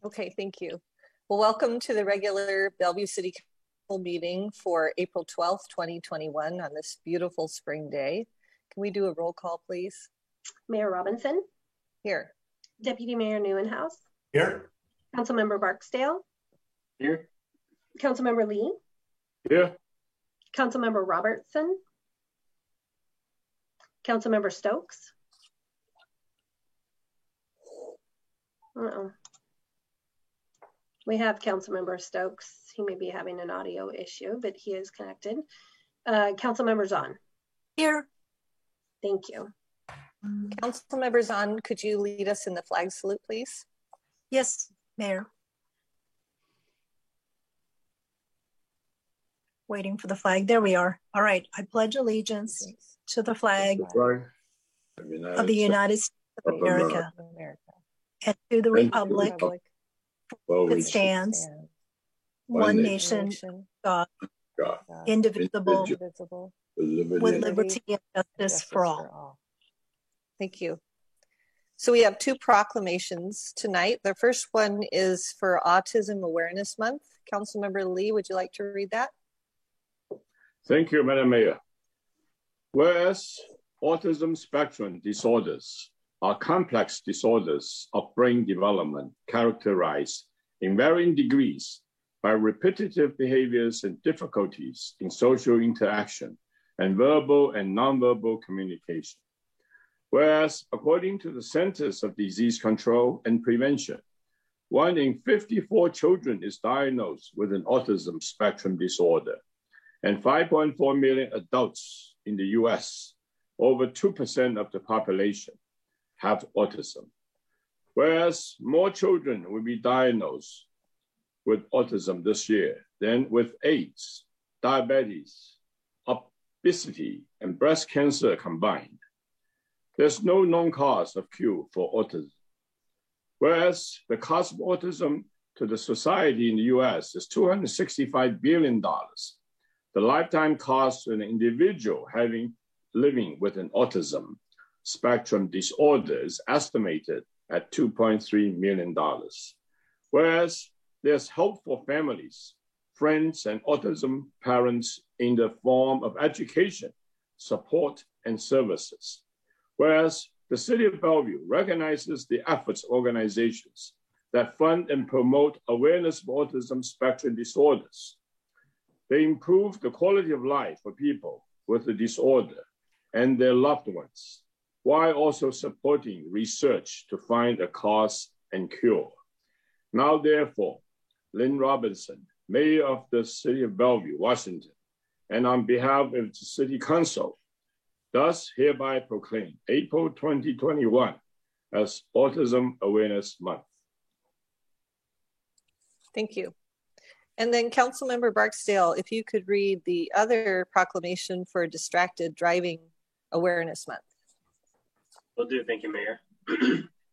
Okay, thank you. Well, welcome to the regular Bellevue City Council meeting for April 12th, 2021 on this beautiful spring day. Can we do a roll call, please? Mayor Robinson? Here. Deputy Mayor Neuenhuis? Here. Councilmember Barksdale? Here. Councilmember Lee? Here. Councilmember Robertson? Councilmember Stokes? We have Councilmember Stokes. He may be having an audio issue, but he is connected. Councilmember Zahn? Here. Thank you. Councilmember Zahn, could you lead us in the flag salute, please? Yes, Mayor. Waiting for the flag. There we are. All right. I pledge allegiance to the flag of the United States of America and to the republic for which it stands, one nation, God, indivisible, with liberty and justice for all. Thank you. So we have two proclamations tonight. The first one is for Autism Awareness Month. Councilmember Lee, would you like to read that? Thank you, Madam Mayor. Whereas autism spectrum disorders are complex disorders of brain development characterized in varying degrees by repetitive behaviors and difficulties in social interaction and verbal and nonverbal communication. Whereas, according to the Centers of Disease Control and Prevention, 1 in 54 children is diagnosed with an autism spectrum disorder, and 5.4 million adults in the US, over 2% of the population, have autism. Whereas more children will be diagnosed with autism this year than with AIDS, diabetes, obesity, and breast cancer combined. There's no known cause of cure for autism. Whereas the cost of autism to the society in the US is $265 billion. The lifetime cost to an individual living with an autism spectrum disorder is estimated at $2.3 million. Whereas there's hope for families, friends, and autism parents in the form of education, support, and services. Whereas the City of Bellevue recognizes the efforts of organizations that fund and promote awareness of autism spectrum disorders. They improve the quality of life for people with the disorder and their loved ones, while also supporting research to find a cause and cure. Now, therefore, Lynn Robinson, Mayor of the City of Bellevue, Washington, and on behalf of the City Council, does hereby proclaim April 2021 as Autism Awareness Month. Thank you. And then Councilmember Barksdale, if you could read the other proclamation for Distracted Driving Awareness Month. Will do, thank you, Mayor.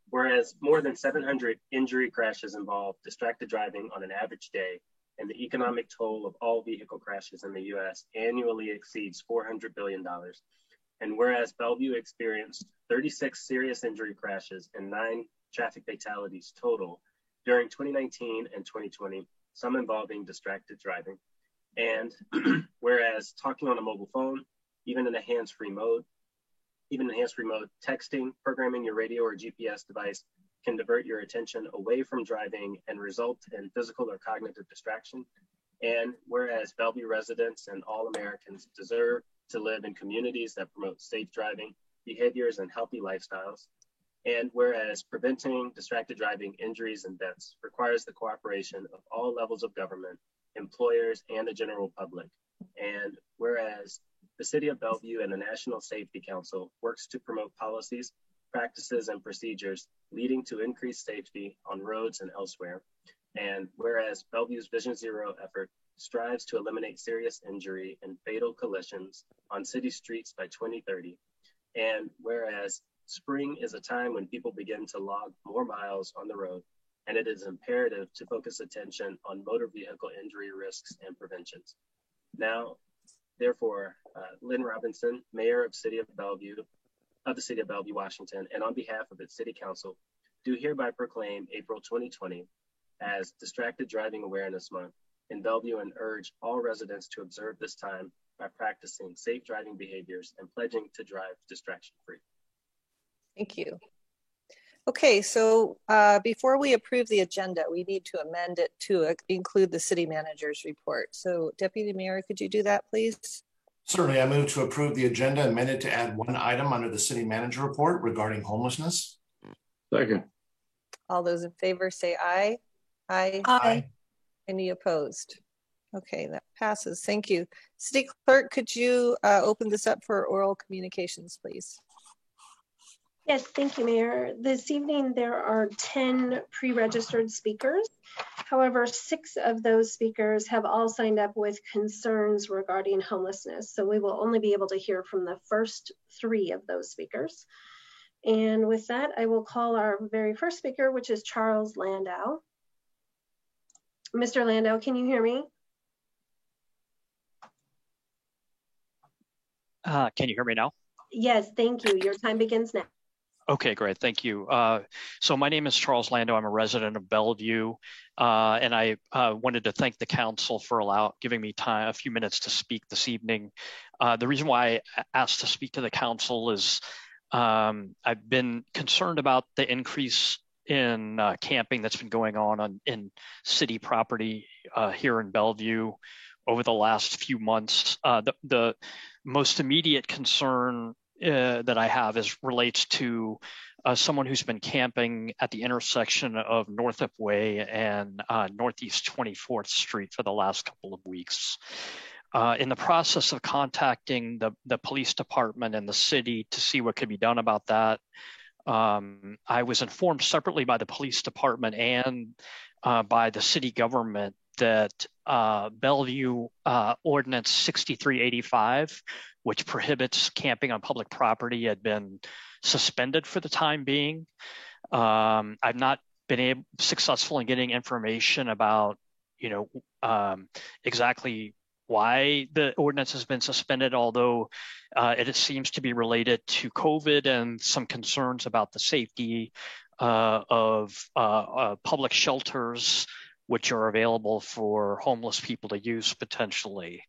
Whereas more than 700 injury crashes involve distracted driving on an average day, and the economic toll of all vehicle crashes in the US annually exceeds $400 billion. And whereas Bellevue experienced 36 serious injury crashes and 9 traffic fatalities total during 2019 and 2020, some involving distracted driving. And whereas talking on a mobile phone, even in hands-free mode, texting, programming your radio or GPS device can divert your attention away from driving and result in physical or cognitive distraction. And whereas Bellevue residents and all Americans deserve to live in communities that promote safe driving behaviors and healthy lifestyles. And whereas preventing distracted driving injuries and deaths requires the cooperation of all levels of government, employers, and the general public. And whereas the City of Bellevue and the National Safety Council works to promote policies, practices, and procedures leading to increased safety on roads and elsewhere. And whereas Bellevue's Vision Zero effort strives to eliminate serious injury and fatal collisions on city streets by 2030. And whereas spring is a time when people begin to log more miles on the road, and it is imperative to focus attention on motor vehicle injury risks and preventions. Now, therefore, Lynn Robinson, Mayor of the City of Bellevue, Washington, and on behalf of its City Council, do hereby proclaim April 2020 as Distracted Driving Awareness Month in Bellevue and urge all residents to observe this time by practicing safe driving behaviors and pledging to drive distraction-free. Thank you. Okay, so before we approve the agenda, we need to amend it to include the city manager's report. So Deputy Mayor, could you do that, please? Certainly, I move to approve the agenda amended to add one item under the city manager report regarding homelessness. Second. All those in favor say aye. Aye. Aye. Any opposed? Okay, that passes. Thank you. City Clerk, could you open this up for oral communications, please? Yes, thank you, Mayor. This evening, there are 10 pre-registered speakers. However, 6 of those speakers have all signed up with concerns regarding homelessness. So we will only be able to hear from the first 3 of those speakers. And with that, I will call our very first speaker, which is Charles Landau. Mr. Landau, can you hear me? Can you hear me now? Yes, thank you. Your time begins now. Okay, great. Thank you. So my name is Charles Landau. I'm a resident of Bellevue, and I wanted to thank the council for giving me time, a few minutes to speak this evening. The reason why I asked to speak to the council is I've been concerned about the increase in camping that's been going on in city property here in Bellevue over the last few months. The most immediate concern that I have relates to someone who's been camping at the intersection of Northup Way and Northeast 24th Street for the last couple of weeks. In the process of contacting the police department and the city to see what could be done about that, I was informed separately by the police department and by the city government that Bellevue Ordinance 6385, which prohibits camping on public property, had been suspended for the time being. I've not been successful in getting information about, exactly why the ordinance has been suspended, although it seems to be related to COVID and some concerns about the safety of public shelters, which are available for homeless people to use potentially.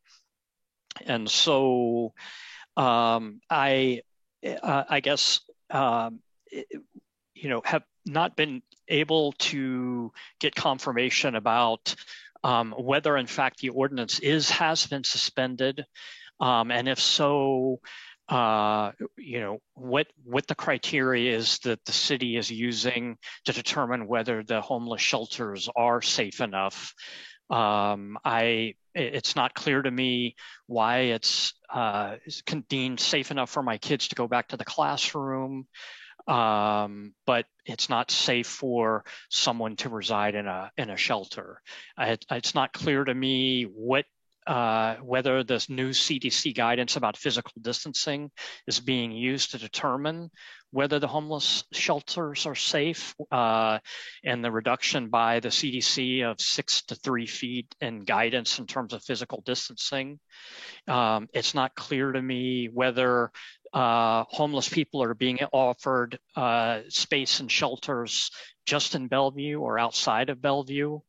And so I guess, have not been able to get confirmation about whether in fact the ordinance has been suspended. And if so, what the criteria is that the city is using to determine whether the homeless shelters are safe enough. It's not clear to me why it's deemed safe enough for my kids to go back to the classroom, but it's not safe for someone to reside in a shelter. It's not clear to me whether this new CDC guidance about physical distancing is being used to determine whether the homeless shelters are safe, and the reduction by the CDC of 6 to 3 feet in guidance in terms of physical distancing. It's not clear to me whether homeless people are being offered space and shelters just in Bellevue or outside of Bellevue.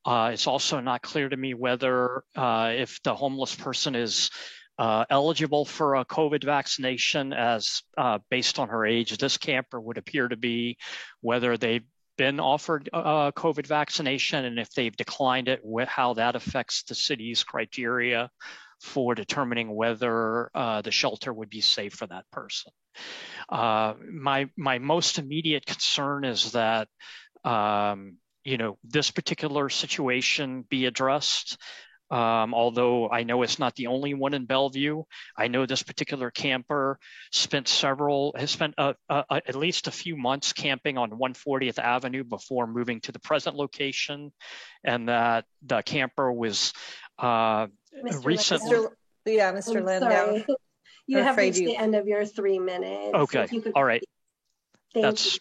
It's also not clear to me whether if the homeless person is eligible for a COVID vaccination, as based on her age, this camper would appear to be, whether they've been offered a COVID vaccination, and if they've declined it, how that affects the city's criteria for determining whether the shelter would be safe for that person. My most immediate concern is that this particular situation be addressed. Although I know it's not the only one in Bellevue. I know this particular camper has spent at least a few months camping on 140th Avenue before moving to the present location, and that the camper was recently. Mr. Landau. You have reached the end of your 3 minutes. Okay, all right. That's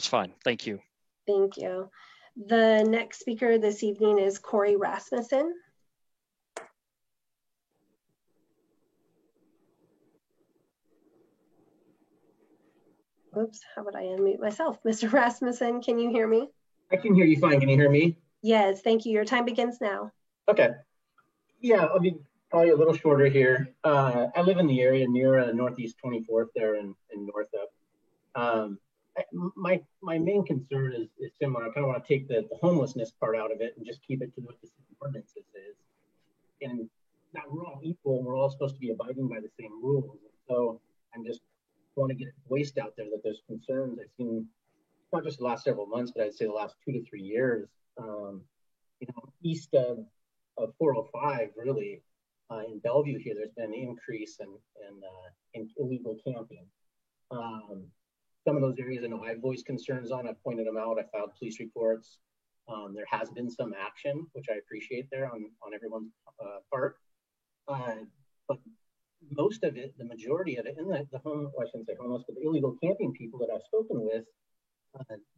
fine. Thank you. Thank you. The next speaker this evening is Corey Rasmussen. Oops, how would I unmute myself? Mr. Rasmussen, can you hear me? I can hear you fine. Can you hear me? Yes, thank you. Your time begins now. Okay. Yeah, I'll be probably a little shorter here. I live in the area near Northeast 24th there in Northup. My main concern is similar. I kind of want to take the homelessness part out of it and just keep it to what the ordinances is. And that we're all equal, and we're all supposed to be abiding by the same rules. So I'm just want to get voiced out there that there's concerns I've seen, not just the last several months, but I'd say the last 2 to 3 years. East of 405, really, in Bellevue here, there's been an increase in illegal camping. Some of those areas I know I've voiced concerns on. I've pointed them out. I filed police reports. There has been some action, which I appreciate there on everyone's part. But most of it, the majority of it, and the home, well, I shouldn't say homeless, but the illegal camping people that I've spoken with,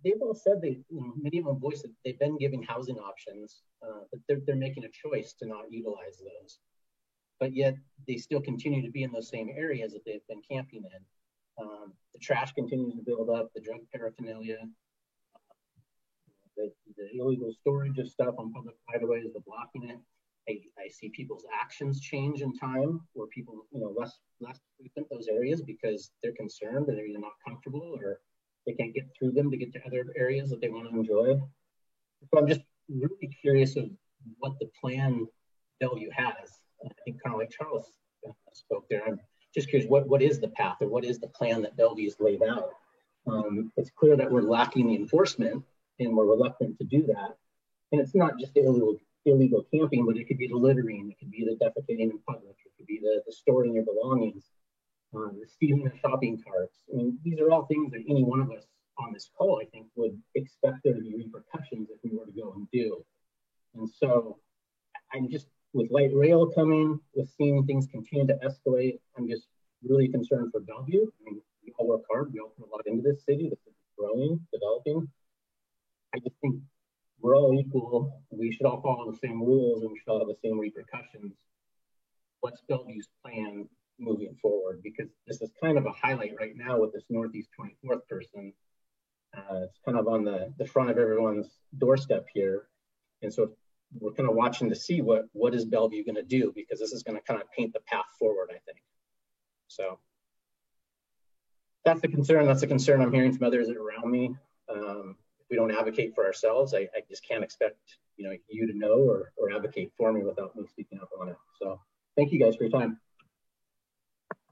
they've all said many of them voiced that they've been giving housing options, but they're making a choice to not utilize those. But yet they still continue to be in those same areas that they've been camping in. The trash continues to build up, the drug paraphernalia, the illegal storage of stuff on public right-of-ways, the blocking it. I see people's actions change in time where people, less frequent those areas because they're concerned, they're either not comfortable or they can't get through them to get to other areas that they want to enjoy. So I'm just really curious of what the plan Bellevue has. I think kind of like Charles spoke there. I'm just curious, what is the path or what is the plan that Bellevue's laid out? It's clear that we're lacking the enforcement and we're reluctant to do that. And it's not just the illegal camping, but it could be the littering, it could be the defecating in public, it could be the storing your belongings, the stealing of shopping carts. I mean, these are all things that any one of us on this call, I think, would expect there to be repercussions if we were to go and do. And so I'm just, with light rail coming, with seeing things continue to escalate, I'm just really concerned for Bellevue. I mean, we all work hard, we all put a lot into this city, the city's growing, developing. I just think we're all equal. We should all follow the same rules and we should all have the same repercussions. What's Bellevue's plan moving forward? Because this is kind of a highlight right now with this Northeast 24th person. It's kind of on the front of everyone's doorstep here. And so we're kind of watching to see what is Bellevue going to do, because this is going to kind of paint the path forward, I think. So that's the concern. That's the concern I'm hearing from others around me. If we don't advocate for ourselves, I just can't expect you to know or advocate for me without me speaking up on it. So thank you guys for your time.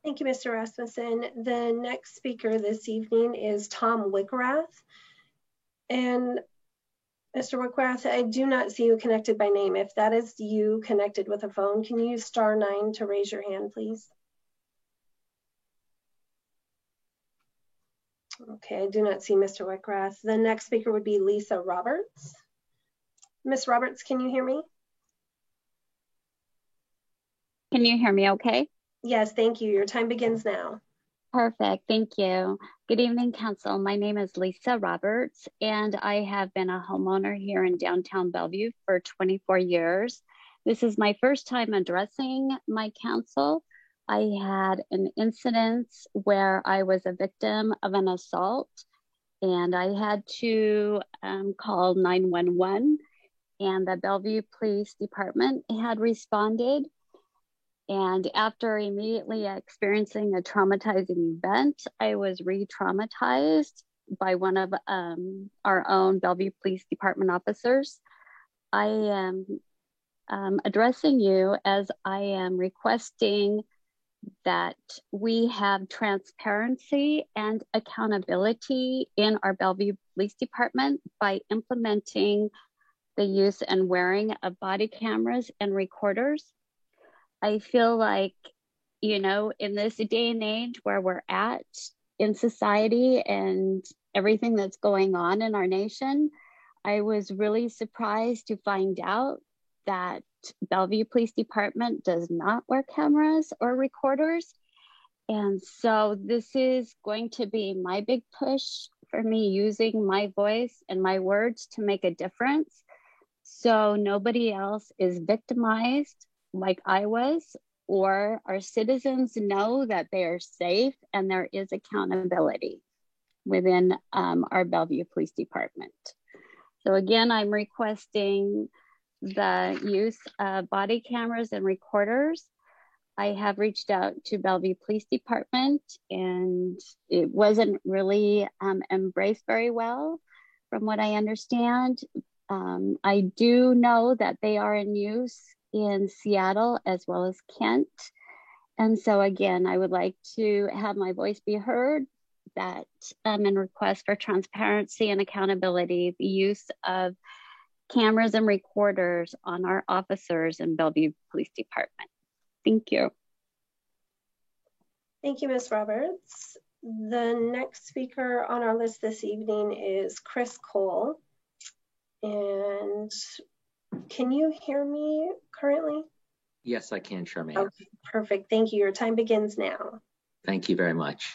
Thank you, Mr. Rasmussen. The next speaker this evening is Tom Wickrath. And Mr. Wickrath, I do not see you connected by name. If that is you connected with a phone, can you use *9 to raise your hand, please? Okay, I do not see Mr. Wickrath. The next speaker would be Lisa Roberts. Ms. Roberts, can you hear me? Can you hear me okay? Yes, thank you. Your time begins now. Perfect, thank you. Good evening, Council. My name is Lisa Roberts, and I have been a homeowner here in downtown Bellevue for 24 years. This is my first time addressing my council. I had an incident where I was a victim of an assault, and I had to call 911, and the Bellevue Police Department had responded. And after immediately experiencing a traumatizing event, I was re-traumatized by one of our own Bellevue Police Department officers. I am addressing you as I am requesting that we have transparency and accountability in our Bellevue Police Department by implementing the use and wearing of body cameras and recorders. I feel like, in this day and age where we're at in society and everything that's going on in our nation, I was really surprised to find out that Bellevue Police Department does not wear cameras or recorders. And so this is going to be my big push for me, using my voice and my words to make a difference, so nobody else is victimized like I was, or our citizens know that they are safe and there is accountability within our Bellevue Police Department. So again, I'm requesting the use of body cameras and recorders. I have reached out to Bellevue Police Department and it wasn't really embraced very well from what I understand. I do know that they are in use in Seattle as well as Kent. And so again, I would like to have my voice be heard that and request for transparency and accountability, the use of cameras and recorders on our officers in Bellevue Police Department. Thank you. Thank you, Ms. Roberts. The next speaker on our list this evening is Chris Cole. And can you hear me currently? Yes, I can, Charmaine. Okay, perfect. Thank you. Your time begins now. Thank you very much.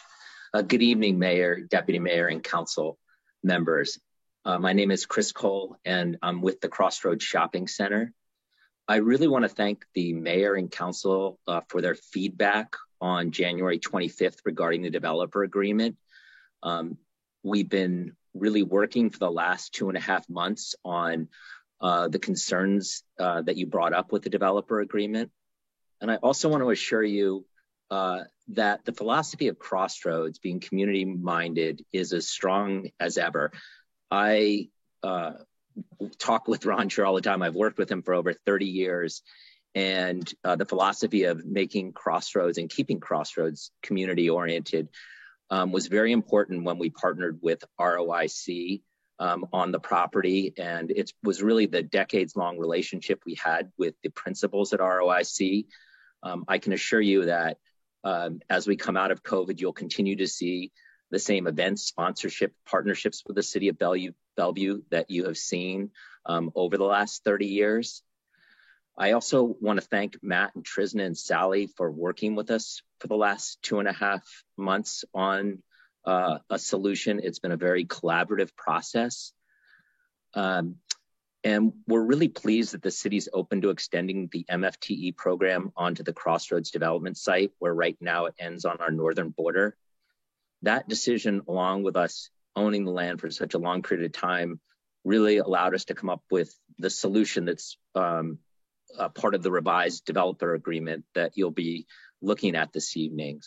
Good evening, Mayor, Deputy Mayor, and Council members. My name is Chris Cole, and I'm with the Crossroads Shopping Center. I really want to thank the Mayor and Council for their feedback on January 25th regarding the developer agreement. We've been really working for the last 2.5 months on the concerns that you brought up with the developer agreement. And I also want to assure you that the philosophy of Crossroads, being community-minded, is as strong as ever. I talk with Ron Scher all the time. I've worked with him for over 30 years. And the philosophy of making Crossroads and keeping Crossroads community-oriented was very important when we partnered with ROIC on the property. And it was really the decades-long relationship we had with the principals at ROIC. I can assure you that as we come out of COVID, you'll continue to see the same events, sponsorship, partnerships with the city of Bellevue that you have seen over the last 30 years. I also want to thank Matt and Trisna and Sally for working with us for the last 2.5 months on a solution. It's been a very collaborative process. And we're really pleased that the city's open to extending the MFTE program onto the Crossroads development site, where right now it ends on our northern border. That decision, along with us owning the land for such a long period of time, really allowed us to come up with the solution that's part of the revised developer agreement that you'll be looking at this evening.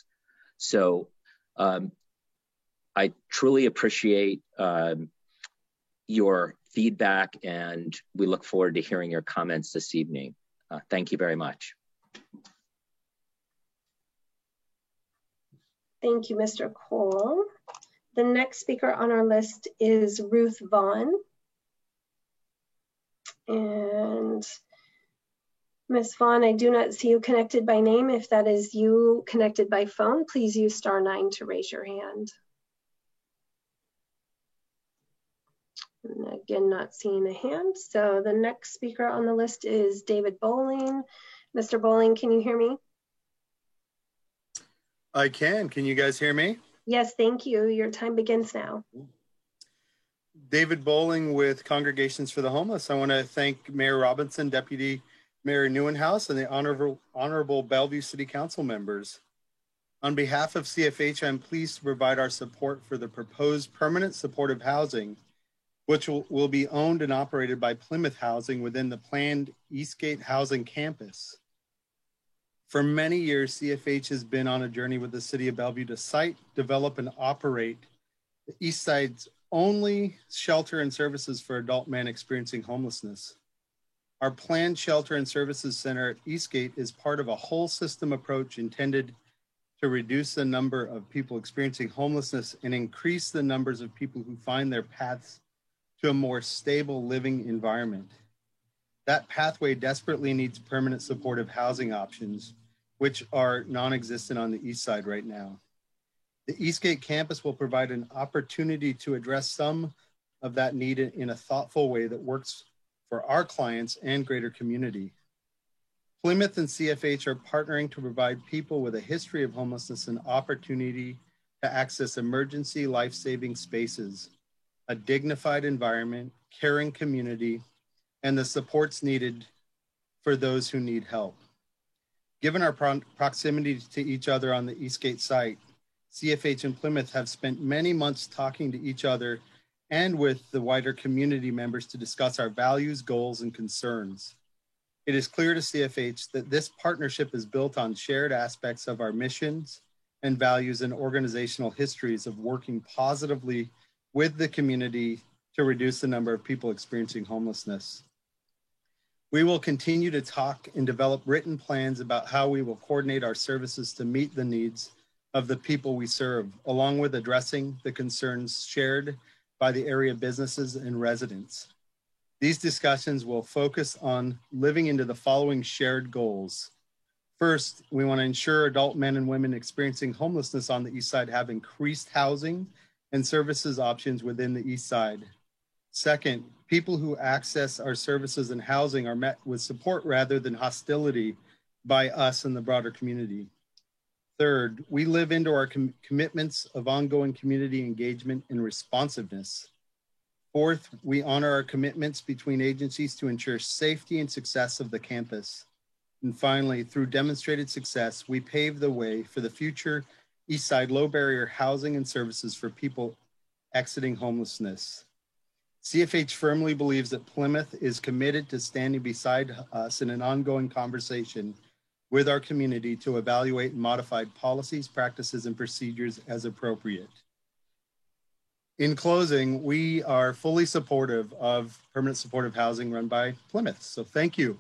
So I truly appreciate your feedback, and we look forward to hearing your comments this evening. Thank you very much. Thank you, Mr. Cole. The next speaker on our list is Ruth Vaughn. And Ms. Vaughn, I do not see you connected by name. If that is you connected by phone, please use *9 to raise your hand. And again, not seeing a hand. So the next speaker on the list is David Bowling. Mr. Bowling, can you hear me? I can. Can you guys hear me? Yes, thank you. Your time begins now. David Bowling with Congregations for the Homeless. I want to thank Mayor Robinson, Deputy Mayor Neuenhuis, and the Honorable Bellevue City Council members. On behalf of CFH, I'm pleased to provide our support for the proposed permanent supportive housing, which will be owned and operated by Plymouth Housing within the planned Eastgate Housing Campus. For many years, CFH has been on a journey with the City of Bellevue to site, develop, and operate the East Side's only shelter and services for adult men experiencing homelessness. Our planned shelter and services center at Eastgate is part of a whole system approach intended to reduce the number of people experiencing homelessness and increase the numbers of people who find their paths to a more stable living environment. That pathway desperately needs permanent supportive housing options, which are non-existent on the East Side right now. The Eastgate campus will provide an opportunity to address some of that need in a thoughtful way that works for our clients and greater community. Plymouth and CFH are partnering to provide people with a history of homelessness an opportunity to access emergency life-saving spaces, a dignified environment, caring community, and the supports needed for those who need help. Given our proximity to each other on the Eastgate site, CFH and Plymouth have spent many months talking to each other and with the wider community members to discuss our values, goals, and concerns. It is clear to CFH that this partnership is built on shared aspects of our missions and values and organizational histories of working positively with the community to reduce the number of people experiencing homelessness. We will continue to talk and develop written plans about how we will coordinate our services to meet the needs of the people we serve, along with addressing the concerns shared by the area businesses and residents. These discussions will focus on living into the following shared goals. First, we want to ensure adult men and women experiencing homelessness on the East Side have increased housing and services options within the East Side. Second, people who access our services and housing are met with support rather than hostility by us and the broader community. Third, we live into our commitments of ongoing community engagement and responsiveness. Fourth, we honor our commitments between agencies to ensure safety and success of the campus. And finally, through demonstrated success, we pave the way for the future East Side low barrier housing and services for people exiting homelessness. CFH firmly believes that Plymouth is committed to standing beside us in an ongoing conversation with our community to evaluate and modify policies, practices, and procedures as appropriate. In closing, we are fully supportive of permanent supportive housing run by Plymouth. So thank you.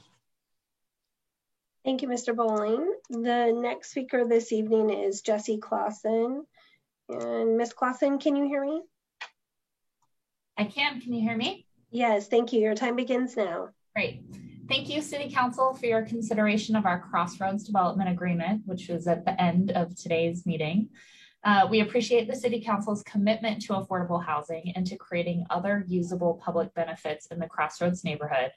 Thank you, Mr. Bowling. The next speaker this evening is Jessie Clausen. And Ms. Clausen, can you hear me? I can. Can you hear me? Yes, thank you. Your time begins now. Great. Thank you, City Council, for your consideration of our Crossroads Development Agreement, which was at the end of today's meeting. We appreciate the City Council's commitment to affordable housing and to creating other usable public benefits in the Crossroads neighborhood.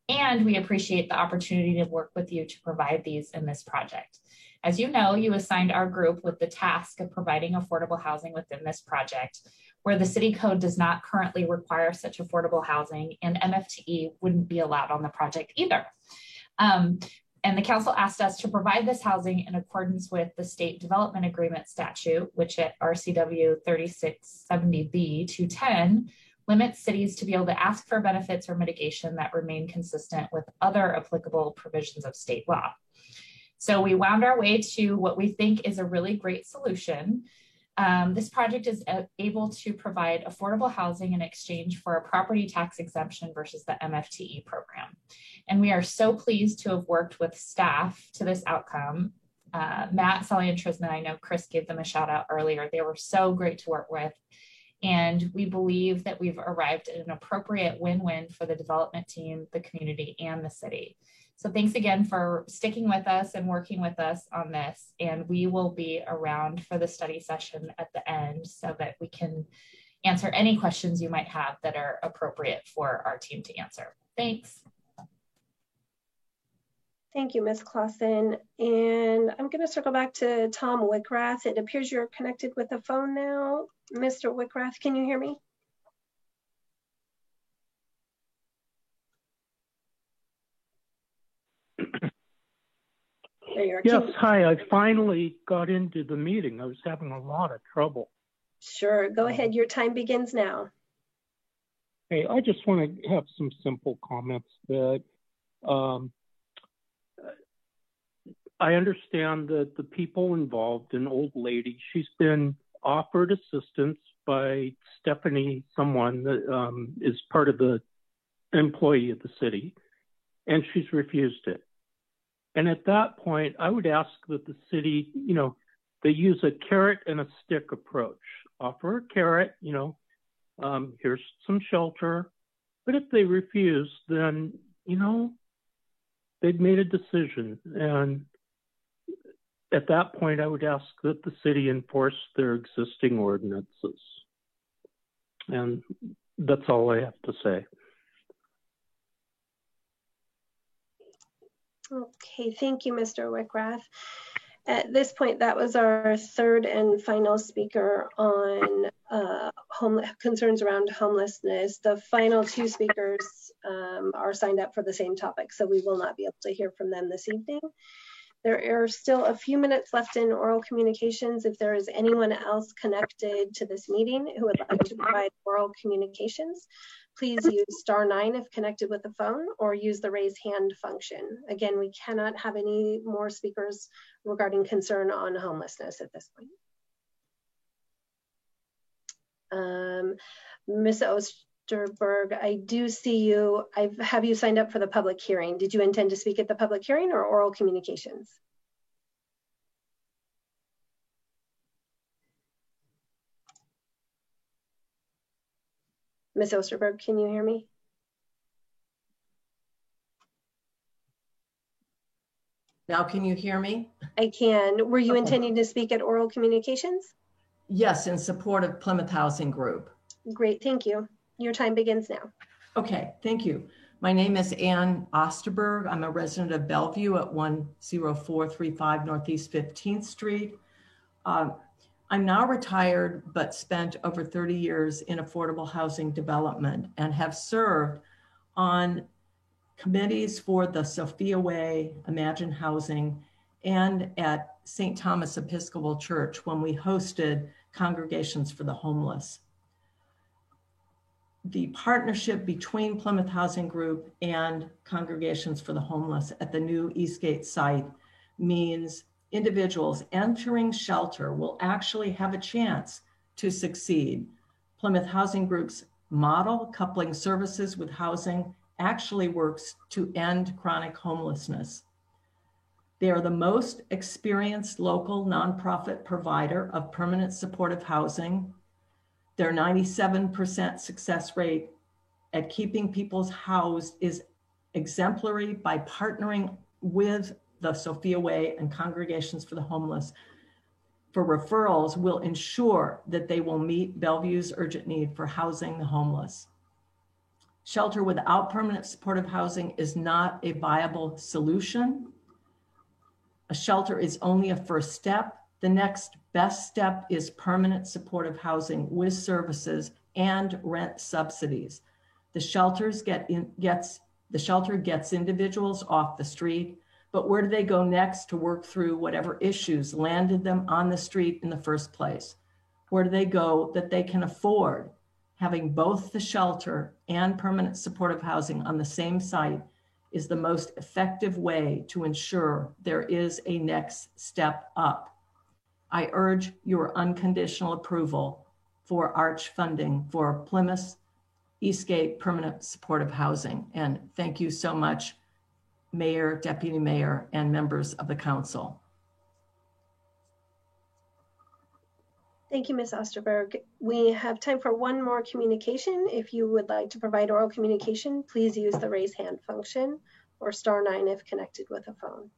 And we appreciate the opportunity to work with you to provide these in this project. As you know, you assigned our group with the task of providing affordable housing within this project, where the city code does not currently require such affordable housing, and MFTE wouldn't be allowed on the project either. And the council asked us to provide this housing in accordance with the State Development Agreement statute, which at RCW 3670B 210 limits cities to be able to ask for benefits or mitigation that remain consistent with other applicable provisions of state law. So we wound our way to what we think is a really great solution. This project is able to provide affordable housing in exchange for a property tax exemption versus the MFTE program. And we are so pleased to have worked with staff to this outcome. Matt, Sally, and Trisman, I know Chris gave them a shout out earlier. They were so great to work with. And we believe that we've arrived at an appropriate win-win for the development team, the community, and the city. So thanks again for sticking with us and working with us on this. And we will be around for the study session at the end so that we can answer any questions you might have that are appropriate for our team to answer. Thanks. Thank you, Ms. Clausen. And I'm going to circle back to Tom Wickrath. It appears you're connected with the phone now. Mr. Wickrath, can you hear me? There you are. Yes, hi. I finally got into the meeting. I was having a lot of trouble. Sure. Go ahead. Your time begins now. Hey, I just want to have some simple comments that I understand that the people involved, an old lady, she's been offered assistance by Stephanie, someone that is part of the employee of the city, and she's refused it. And at that point, I would ask that the city, they use a carrot and a stick approach. Offer a carrot, here's some shelter. But if they refuse, then, they've made a decision. And at that point, I would ask that the city enforce their existing ordinances. And that's all I have to say. Okay, thank you, Mr. Wickrath. At this point, that was our third and final speaker on concerns around homelessness. The final two speakers are signed up for the same topic, so we will not be able to hear from them this evening. There are still a few minutes left in oral communications. If there is anyone else connected to this meeting who would like to provide oral communications, please use *9 if connected with a phone, or use the raise hand function. Again, we cannot have any more speakers regarding concern on homelessness at this point. Ms. Osterberg, I do see you. Have you signed up for the public hearing? Did you intend to speak at the public hearing or oral communications? Ms. Osterberg, can you hear me? Now, can you hear me? I can. Were you intending to speak at oral communications? Yes, in support of Plymouth Housing Group. Great, thank you. Your time begins now. Okay, thank you. My name is Ann Osterberg. I'm a resident of Bellevue at 10435 Northeast 15th Street. I'm now retired, but spent over 30 years in affordable housing development and have served on committees for the Sophia Way, Imagine Housing, and at St. Thomas Episcopal Church when we hosted Congregations for the Homeless. The partnership between Plymouth Housing Group and Congregations for the Homeless at the new Eastgate site means individuals entering shelter will actually have a chance to succeed. Plymouth Housing Group's model, coupling services with housing, actually works to end chronic homelessness. They are the most experienced local nonprofit provider of permanent supportive housing. Their 97% success rate at keeping people housed is exemplary by partnering with the Sophia Way and Congregations for the Homeless for referrals will ensure that they will meet Bellevue's urgent need for housing the homeless. Shelter without permanent supportive housing is not a viable solution. A shelter is only a first step. The next best step is permanent supportive housing with services and rent subsidies. The shelter gets individuals off the street, but where do they go next to work through whatever issues landed them on the street in the first place? Where do they go that they can afford? Having both the shelter and permanent supportive housing on the same site is the most effective way to ensure there is a next step up. I urge your unconditional approval for ARCH funding for Plymouth Eastgate permanent supportive housing. And thank you so much, Mayor, Deputy Mayor, and members of the council. Thank you, Ms. Osterberg. We have time for one more communication. If you would like to provide oral communication, please use the raise hand function or *9 if connected with a phone.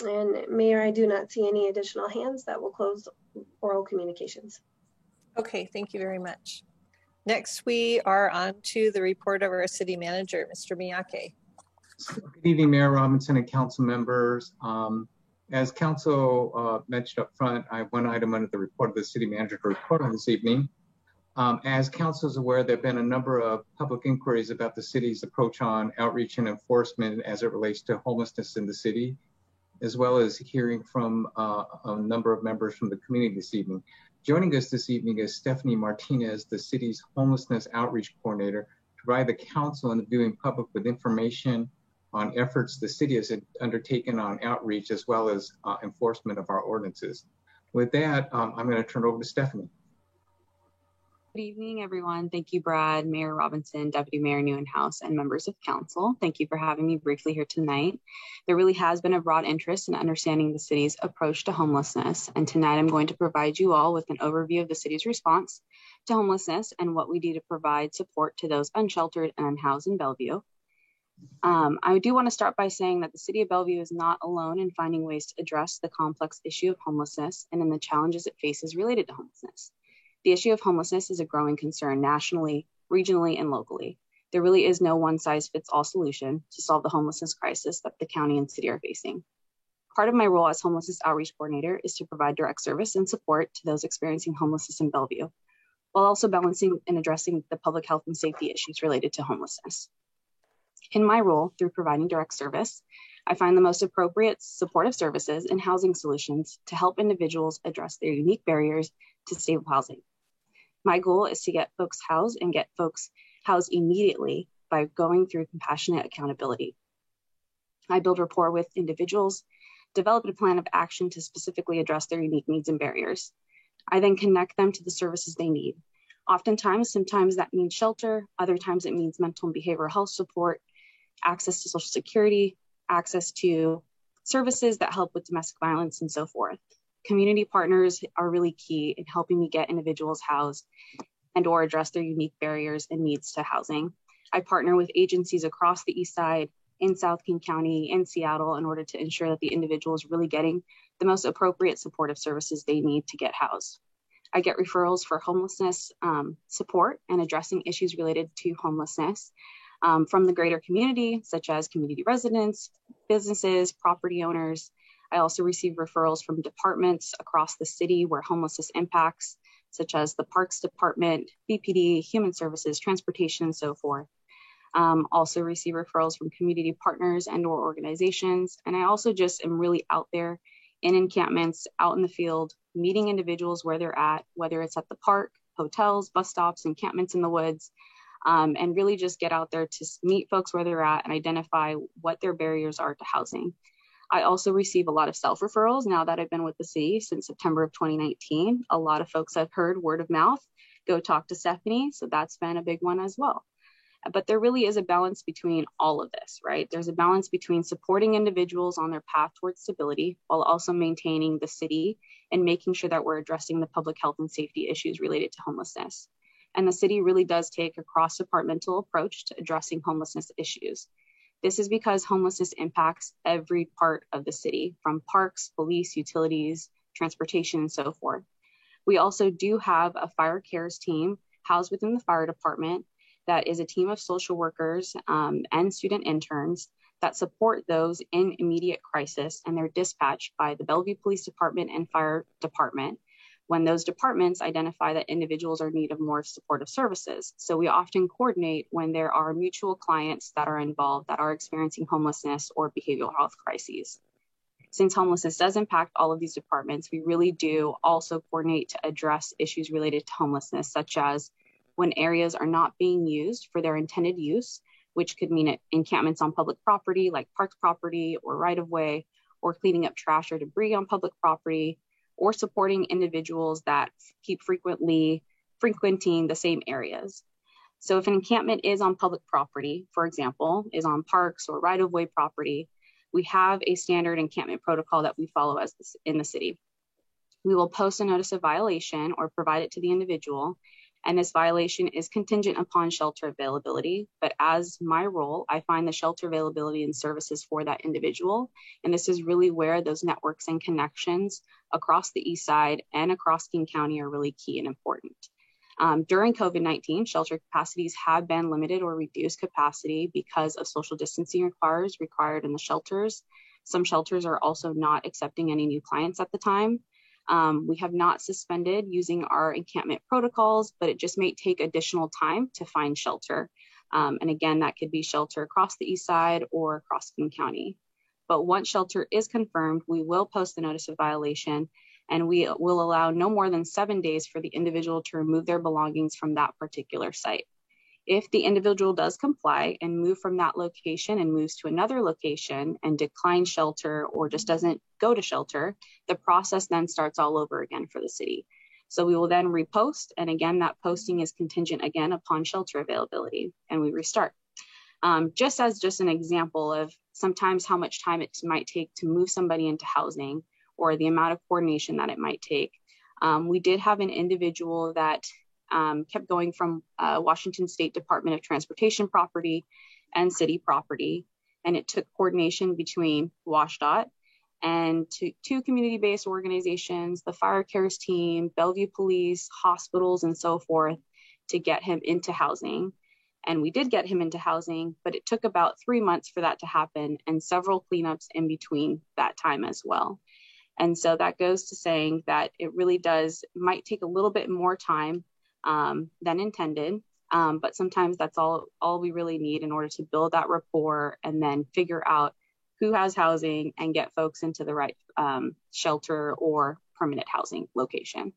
And Mayor, I do not see any additional hands. That will close oral communications. Okay, thank you very much. Next, we are on to the report of our city manager, Mr. Miyake. Good evening, Mayor Robinson and council members. As council mentioned up front, I have one item under the report of the city manager to report on this evening. As council is aware, there have been a number of public inquiries about the city's approach on outreach and enforcement as it relates to homelessness in the city, as well as hearing from a number of members from the community this evening. Joining us this evening is Stephanie Martinez, the city's homelessness outreach coordinator, to provide the council and the viewing public with information on efforts the city has undertaken on outreach as well as enforcement of our ordinances. With that, I'm going to turn it over to Stephanie. Good evening, everyone. Thank you, Brad, Mayor Robinson, Deputy Mayor Newenhouse, and members of council. Thank you for having me briefly here tonight. There really has been a broad interest in understanding the city's approach to homelessness, and tonight I'm going to provide you all with an overview of the city's response to homelessness and what we do to provide support to those unsheltered and unhoused in Bellevue. I do want to start by saying that the city of Bellevue is not alone in finding ways to address the complex issue of homelessness and in the challenges it faces related to homelessness. The issue of homelessness is a growing concern nationally, regionally, and locally. There really is no one-size-fits-all solution to solve the homelessness crisis that the county and city are facing. Part of my role as homelessness outreach coordinator is to provide direct service and support to those experiencing homelessness in Bellevue, while also balancing and addressing the public health and safety issues related to homelessness. In my role, through providing direct service, I find the most appropriate supportive services and housing solutions to help individuals address their unique barriers to stable housing. My goal is to get folks housed and get folks housed immediately by going through compassionate accountability. I build rapport with individuals, develop a plan of action to specifically address their unique needs and barriers. I then connect them to the services they need. Sometimes that means shelter, other times it means mental and behavioral health support, access to Social Security, access to services that help with domestic violence, and so forth. Community partners are really key in helping me get individuals housed and or address their unique barriers and needs to housing. I partner with agencies across the East Side, in South King County, in Seattle, in order to ensure that the individual is really getting the most appropriate supportive services they need to get housed. I get referrals for homelessness support and addressing issues related to homelessness from the greater community, such as community residents, businesses, property owners. I also receive referrals from departments across the city where homelessness impacts, such as the Parks Department, BPD, Human Services, Transportation, and so forth. Also receive referrals from community partners and or organizations. And I also just am really out there in encampments, out in the field, meeting individuals where they're at, whether it's at the park, hotels, bus stops, encampments in the woods, and really just get out there to meet folks where they're at and identify what their barriers are to housing. I also receive a lot of self-referrals now that I've been with the city since September of 2019. A lot of folks I've heard word of mouth, go talk to Stephanie. So that's been a big one as well. But there really is a balance between all of this, right? There's a balance between supporting individuals on their path towards stability while also maintaining the city and making sure that we're addressing the public health and safety issues related to homelessness. And the city really does take a cross-departmental approach to addressing homelessness issues. This is because homelessness impacts every part of the city, from parks, police, utilities, transportation, and so forth. We also do have a fire cares team housed within the fire department that is a team of social workers and student interns that support those in immediate crisis, and they're dispatched by the Bellevue Police Department and Fire Department when those departments identify that individuals are in need of more supportive services. So we often coordinate when there are mutual clients that are involved that are experiencing homelessness or behavioral health crises. Since homelessness does impact all of these departments, we really do also coordinate to address issues related to homelessness, such as when areas are not being used for their intended use, which could mean encampments on public property like park property or right-of-way, or cleaning up trash or debris on public property, or supporting individuals that keep frequenting the same areas. So if an encampment is on public property, for example, is on parks or right-of-way property, we have a standard encampment protocol that we follow in the city. We will post a notice of violation or provide it to the individual, and this violation is contingent upon shelter availability. But as my role, I find the shelter availability and services for that individual. And this is really where those networks and connections across the East Side and across King County are really key and important. During COVID-19, shelter capacities have been limited or reduced capacity because of social distancing required in the shelters. Some shelters are also not accepting any new clients at the time. We have not suspended using our encampment protocols, but it just may take additional time to find shelter. And again, that could be shelter across the East Side or across King County. But once shelter is confirmed, we will post the notice of violation, and we will allow no more than 7 days for the individual to remove their belongings from that particular site. If the individual does comply and move from that location and moves to another location and declines shelter or just doesn't go to shelter, the process then starts all over again for the city. So we will then repost. And again, that posting is contingent again upon shelter availability, and we restart. Just as an example of sometimes how much time it might take to move somebody into housing or the amount of coordination that it might take. We did have an individual that kept going from Washington State Department of Transportation property and city property. And it took coordination between WashDOT and two community-based organizations, the fire cares team, Bellevue Police, hospitals, and so forth, to get him into housing. And we did get him into housing, but it took about 3 months for that to happen and several cleanups in between that time as well. And so that goes to saying that it really might take a little bit more time than intended. But sometimes that's all we really need in order to build that rapport and then figure out who has housing and get folks into the right shelter or permanent housing location.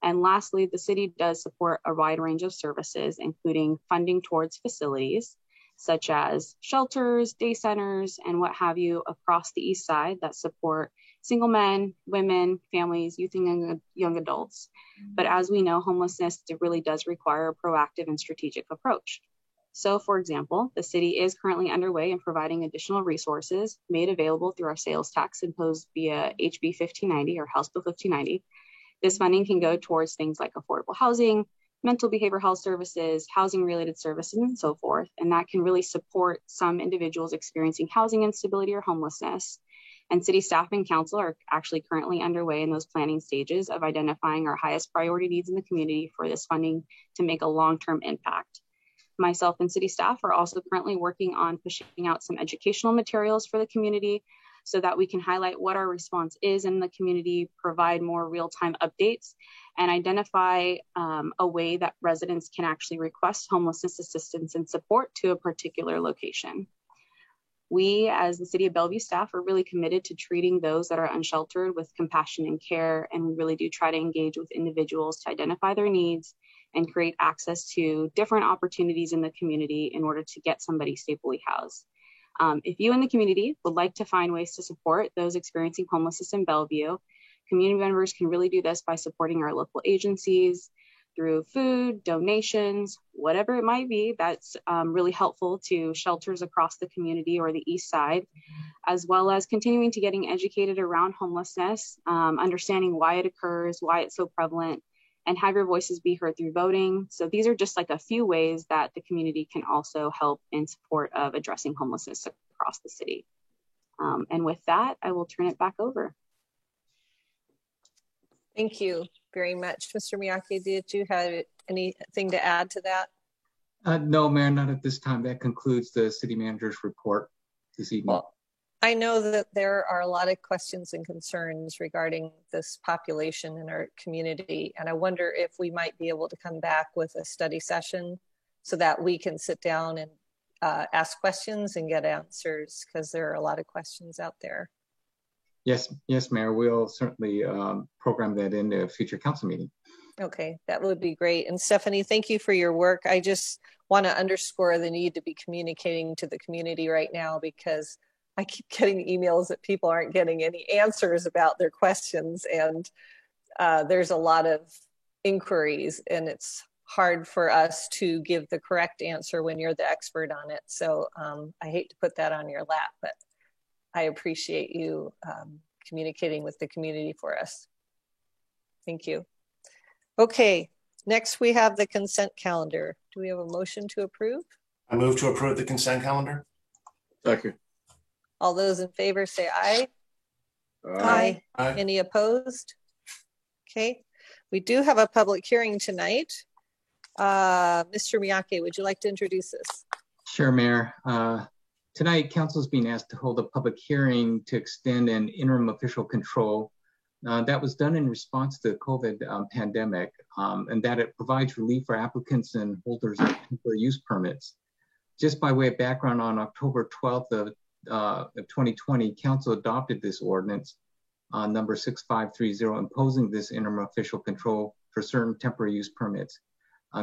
And lastly, the city does support a wide range of services, including funding towards facilities such as shelters, day centers, and what have you across the East Side that support single men, women, families, youth, and young adults. But as we know, homelessness really does require a proactive and strategic approach. So, for example, the city is currently underway in providing additional resources made available through our sales tax imposed via HB 1590 or House Bill 1590. This funding can go towards things like affordable housing, mental behavioral health services, housing related services, and so forth. And that can really support some individuals experiencing housing instability or homelessness. And city staff and council are actually currently underway in those planning stages of identifying our highest priority needs in the community for this funding to make a long-term impact. Myself and city staff are also currently working on pushing out some educational materials for the community so that we can highlight what our response is in the community, provide more real-time updates, and identify a way that residents can actually request homelessness assistance and support to a particular location. We, as the City of Bellevue staff, are really committed to treating those that are unsheltered with compassion and care, and we really do try to engage with individuals to identify their needs and create access to different opportunities in the community in order to get somebody safely housed. If you in the community would like to find ways to support those experiencing homelessness in Bellevue, community members can really do this by supporting our local agencies through food, donations, whatever it might be that's really helpful to shelters across the community or the East Side, as well as continuing to getting educated around homelessness, understanding why it occurs, why it's so prevalent, and have your voices be heard through voting. So these are just like a few ways that the community can also help in support of addressing homelessness across the city. And with that, I will turn it back over. Thank you very much. Mr. Miyake, did you have anything to add to that? No, Mayor, not at this time. That concludes the city manager's report this evening. Well, I know that there are a lot of questions and concerns regarding this population in our community, and I wonder if we might be able to come back with a study session so that we can sit down and ask questions and get answers, because there are a lot of questions out there. Yes, Mayor, we'll certainly program that into a future council meeting. Okay, that would be great. And Stephanie, thank you for your work. I just want to underscore the need to be communicating to the community right now, because I keep getting emails that people aren't getting any answers about their questions, and there's a lot of inquiries, and it's hard for us to give the correct answer when you're the expert on it. So I hate to put that on your lap, but I appreciate you communicating with the community for us. Thank you. Okay, next we have the consent calendar. Do we have a motion to approve? I move to approve the consent calendar. Second. All those in favor say aye. Aye. Aye. Any opposed? Okay, we do have a public hearing tonight. Mr. Miyake, would you like to introduce this? Sure, Mayor. Tonight, Council is being asked to hold a public hearing to extend an interim official control that was done in response to the COVID pandemic, and that it provides relief for applicants and holders of temporary use permits. Just by way of background, on October 12th of 2020, Council adopted this ordinance, number 6530, imposing this interim official control for certain temporary use permits.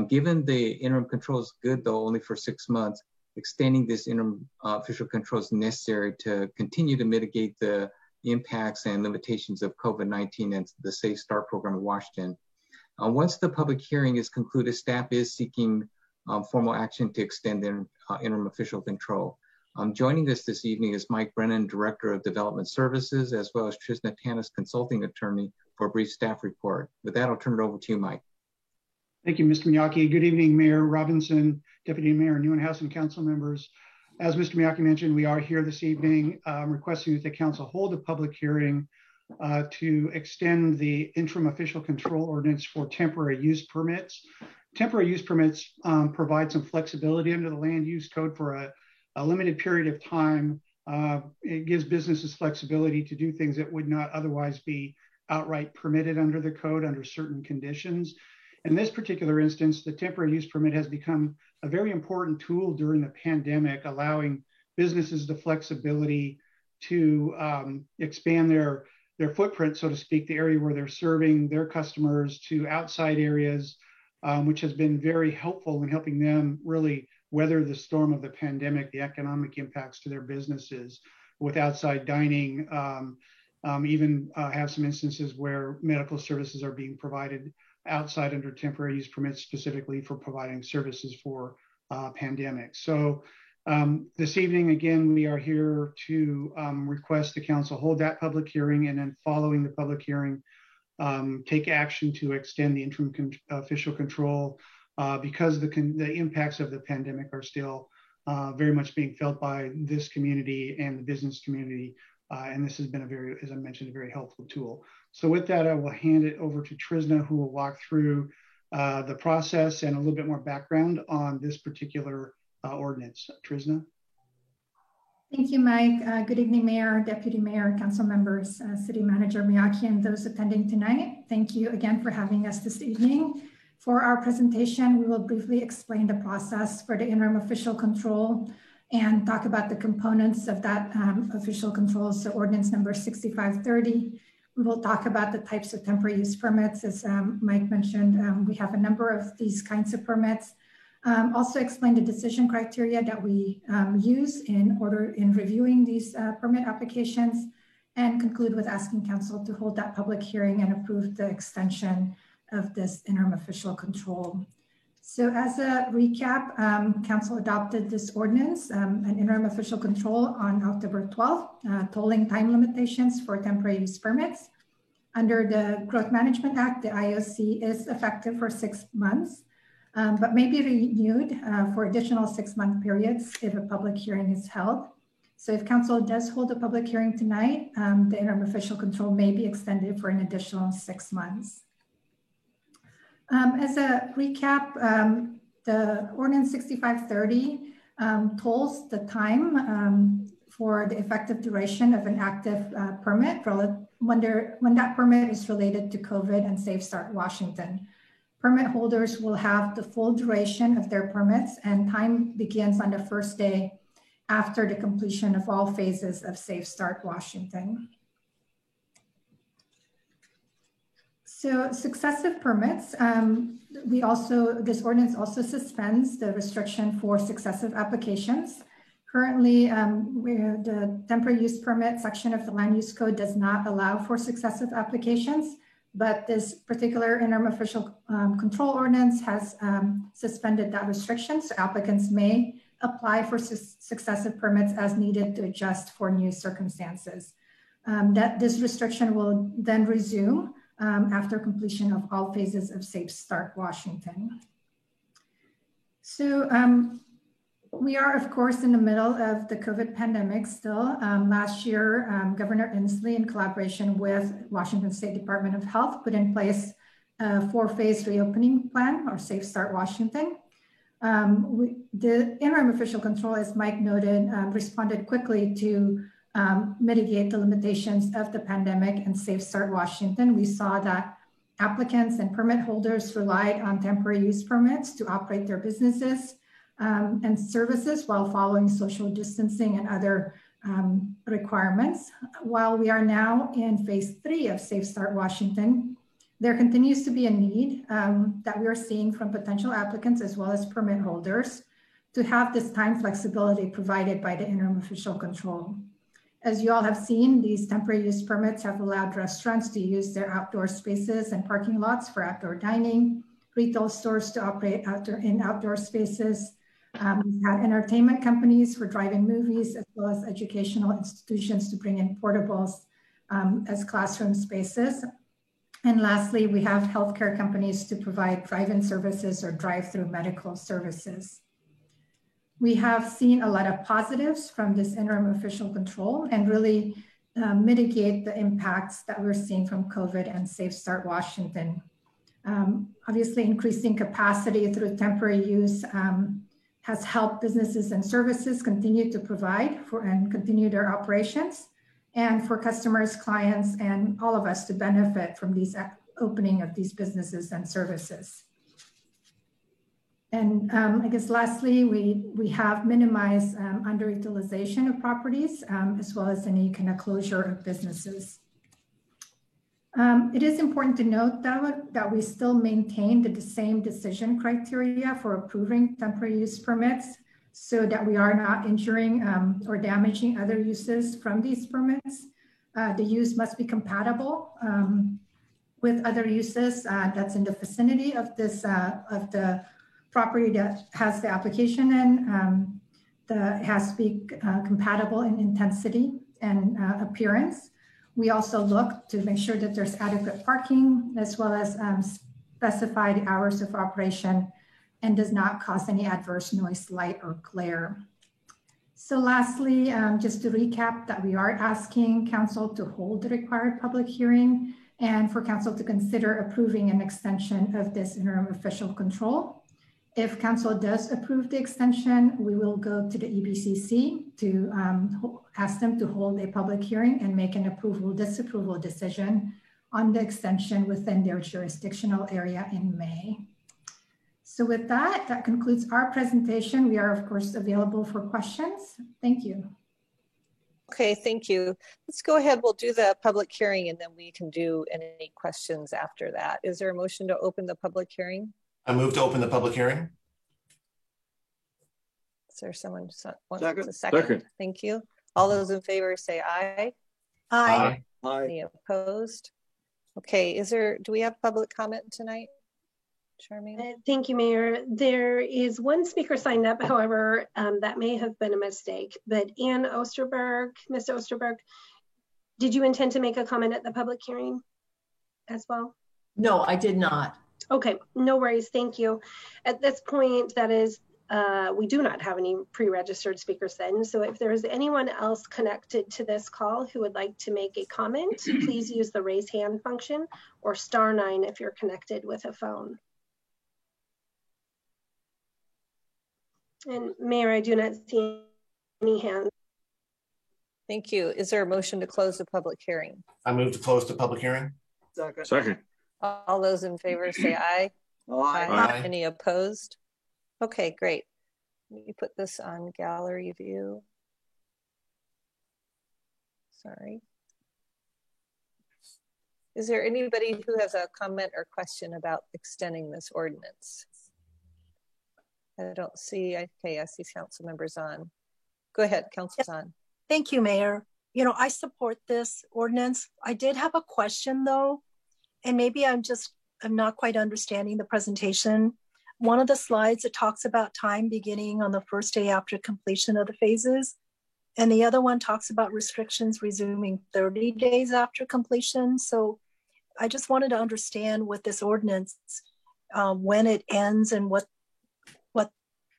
Given the interim control is good, though only for 6 months, extending this interim official control is necessary to continue to mitigate the impacts and limitations of COVID-19 and the Safe Start program in Washington. Once the public hearing is concluded, staff is seeking formal action to extend the interim official control. Joining us this evening is Mike Brennan, Director of Development Services, as well as Trisna Tanis, Consulting Attorney, for a brief staff report. With that, I'll turn it over to you, Mike. Thank you, Mr. Miyake. Good evening, Mayor Robinson, Deputy Mayor Newenhouse, and council members. As Mr. Miyake mentioned, we are here this evening requesting that the council hold a public hearing to extend the interim official control ordinance for temporary use permits. Temporary use permits provide some flexibility under the land use code for a limited period of time. It gives businesses flexibility to do things that would not otherwise be outright permitted under the code under certain conditions. In this particular instance, the temporary use permit has become a very important tool during the pandemic, allowing businesses the flexibility to expand their footprint, so to speak, the area where they're serving their customers to outside areas, which has been very helpful in helping them really weather the storm of the pandemic, the economic impacts to their businesses with outside dining, even have some instances where medical services are being provided outside under temporary use permits specifically for providing services for pandemic. So this evening, again, we are here to request the council hold that public hearing, and then following the public hearing, take action to extend the interim official control because the impacts of the pandemic are still very much being felt by this community and the business community. And this has been as I mentioned, a very helpful tool. So with that, I will hand it over to Trisna, who will walk through the process and a little bit more background on this particular ordinance. Trisna. Thank you, Mike. Good evening, Mayor, Deputy Mayor, Council members, City Manager Miyake, and those attending tonight. Thank you again for having us this evening. For our presentation, we will briefly explain the process for the interim official control and talk about the components of that official control. So ordinance number 6530. We will talk about the types of temporary use permits. As Mike mentioned, we have a number of these kinds of permits. Also explain the decision criteria that we use in reviewing these permit applications, and conclude with asking council to hold that public hearing and approve the extension of this interim official control. So as a recap, council adopted this ordinance, an interim official control on October 12th, tolling time limitations for temporary use permits. Under the Growth Management Act, the IOC is effective for 6 months, but may be renewed for additional 6-month periods if a public hearing is held. So if council does hold a public hearing tonight, the interim official control may be extended for an additional 6 months. As a recap, the Ordinance 6530 tolls the time for the effective duration of an active permit when that permit is related to COVID and Safe Start Washington. Permit holders will have the full duration of their permits, and time begins on the first day after the completion of all phases of Safe Start Washington. So successive permits, this ordinance also suspends the restriction for successive applications. Currently, the temporary use permit section of the Land Use Code does not allow for successive applications, but this particular interim official control ordinance has suspended that restriction, so applicants may apply for successive permits as needed to adjust for new circumstances. This restriction will then resume after completion of all phases of Safe Start Washington. So we are, of course, in the middle of the COVID pandemic still. Last year, Governor Inslee, in collaboration with Washington State Department of Health, put in place a 4-phase reopening plan, or Safe Start Washington. The interim official control, as Mike noted, responded quickly to mitigate the limitations of the pandemic and Safe Start Washington. We saw that applicants and permit holders relied on temporary use permits to operate their businesses and services while following social distancing and other requirements. While we are now in phase 3 of Safe Start Washington, there continues to be a need that we are seeing from potential applicants as well as permit holders to have this time flexibility provided by the interim official control. As you all have seen, these temporary use permits have allowed restaurants to use their outdoor spaces and parking lots for outdoor dining, retail stores to operate in outdoor spaces. We've had entertainment companies for driving movies, as well as educational institutions to bring in portables as classroom spaces. And lastly, we have healthcare companies to provide drive-in services or drive-through medical services. We have seen a lot of positives from this interim official control and really mitigate the impacts that we're seeing from COVID and Safe Start Washington. Obviously, increasing capacity through temporary use has helped businesses and services continue to provide and continue their operations, and for customers, clients, and all of us to benefit from these opening of these businesses and services. And I guess lastly, we have minimized underutilization of properties as well as any kind of closure of businesses. It is important to note that we still maintain the same decision criteria for approving temporary use permits so that we are not injuring or damaging other uses from these permits. The use must be compatible with other uses that's in the vicinity of this of the property that has the application in. It has to be compatible in intensity and appearance. We also look to make sure that there's adequate parking as well as specify the hours of operation and does not cause any adverse noise, light, or glare. So lastly, just to recap that we are asking council to hold the required public hearing and for council to consider approving an extension of this interim official control. If council does approve the extension, we will go to the EBCC to ask them to hold a public hearing and make an approval, disapproval decision on the extension within their jurisdictional area in May. So with that, that concludes our presentation. We are of course available for questions. Thank you. Okay, thank you. Let's go ahead. We'll do the public hearing and then we can do any questions after that. Is there a motion to open the public hearing? I move to open the public hearing. Is there someone who wants a second? Thank you. All those in favor say aye. Aye. Aye. Any opposed? Okay, do we have public comment tonight? Charmaine? Thank you, Mayor. There is one speaker signed up, however, that may have been a mistake, but Ann Osterberg, Ms. Osterberg, did you intend to make a comment at the public hearing as well? No, I did not. Okay, no worries, thank you. At this point, that is, we do not have any pre-registered speakers then, so if there is anyone else connected to this call who would like to make a comment, please use the raise hand function or *9 if you're connected with a phone. And Mayor, I do not see any hands. Thank you. Is there a motion to close the public hearing? I move to close the public hearing. Second. All those in favor say aye. Aye. Aye. Any opposed? Okay, great. Let me put this on gallery view. Sorry. Is there anybody who has a comment or question about extending this ordinance? I don't see, okay, I see council members on. Go ahead, council's on. Thank you, Mayor. You know, I support this ordinance. I did have a question though, and maybe I'm not quite understanding the presentation. One of the slides, it talks about time beginning on the first day after completion of the phases. And the other one talks about restrictions resuming 30 days after completion. So I just wanted to understand with this ordinance, when it ends and what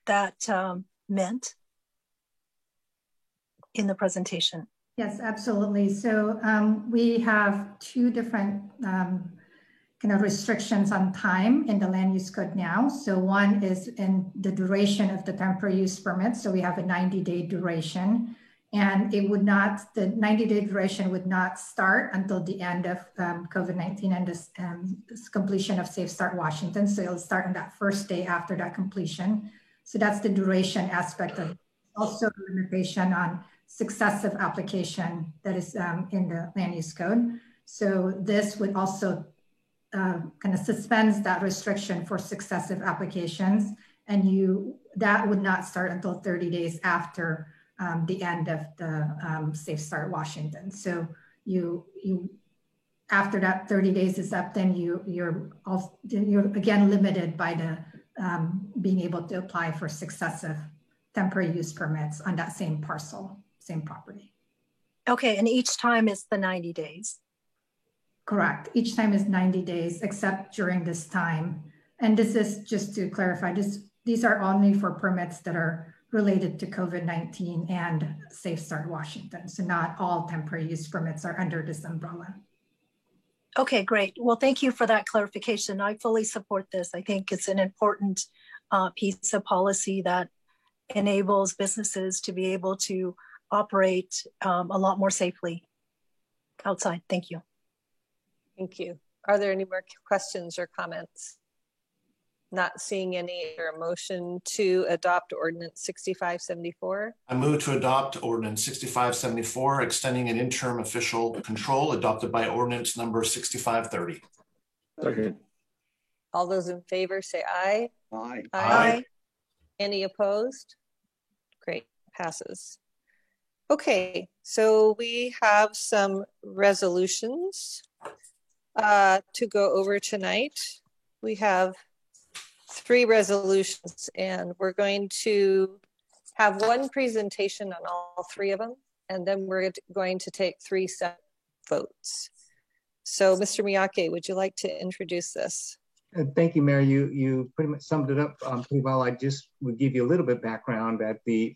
that meant in the presentation. Yes, absolutely. So we have two different kind of restrictions on time in the land use code now. So one is in the duration of the temporary use permit. So we have a 90-day duration, and it would not, the 90-day duration would not start until the end of COVID-19 and this completion of Safe Start Washington. So it'll start on that first day after that completion. So that's the duration aspect of it. Also a limitation on successive application that is in the land use code. So this would also kind of suspends that restriction for successive applications, and that would not start until 30 days after the end of the Safe Start Washington. So you after that 30 days is up, then you're again limited by the being able to apply for successive temporary use permits on that same parcel, same property. Okay, and each time is the 90 days. Correct. Each time is 90 days, except during this time. And this is just to clarify, these are only for permits that are related to COVID-19 and Safe Start Washington. So not all temporary use permits are under this umbrella. Okay, great. Well, thank you for that clarification. I fully support this. I think it's an important piece of policy that enables businesses to be able to operate a lot more safely outside. Thank you. Thank you. Are there any more questions or comments? Not seeing any other motion to adopt ordinance 6574. I move to adopt ordinance 6574, extending an interim official control adopted by ordinance number 6530. Second. All those in favor say aye. Aye. Aye. Any opposed? Great, passes. Okay, so we have some resolutions to go over tonight. We have 3 resolutions, and we're going to have one presentation on all 3 of them, and then we're going to take 3 separate votes. So Mr. Miyake, would you like to introduce this? Thank you, Mayor. You pretty much summed it up pretty well. I just would give you a little bit of background at the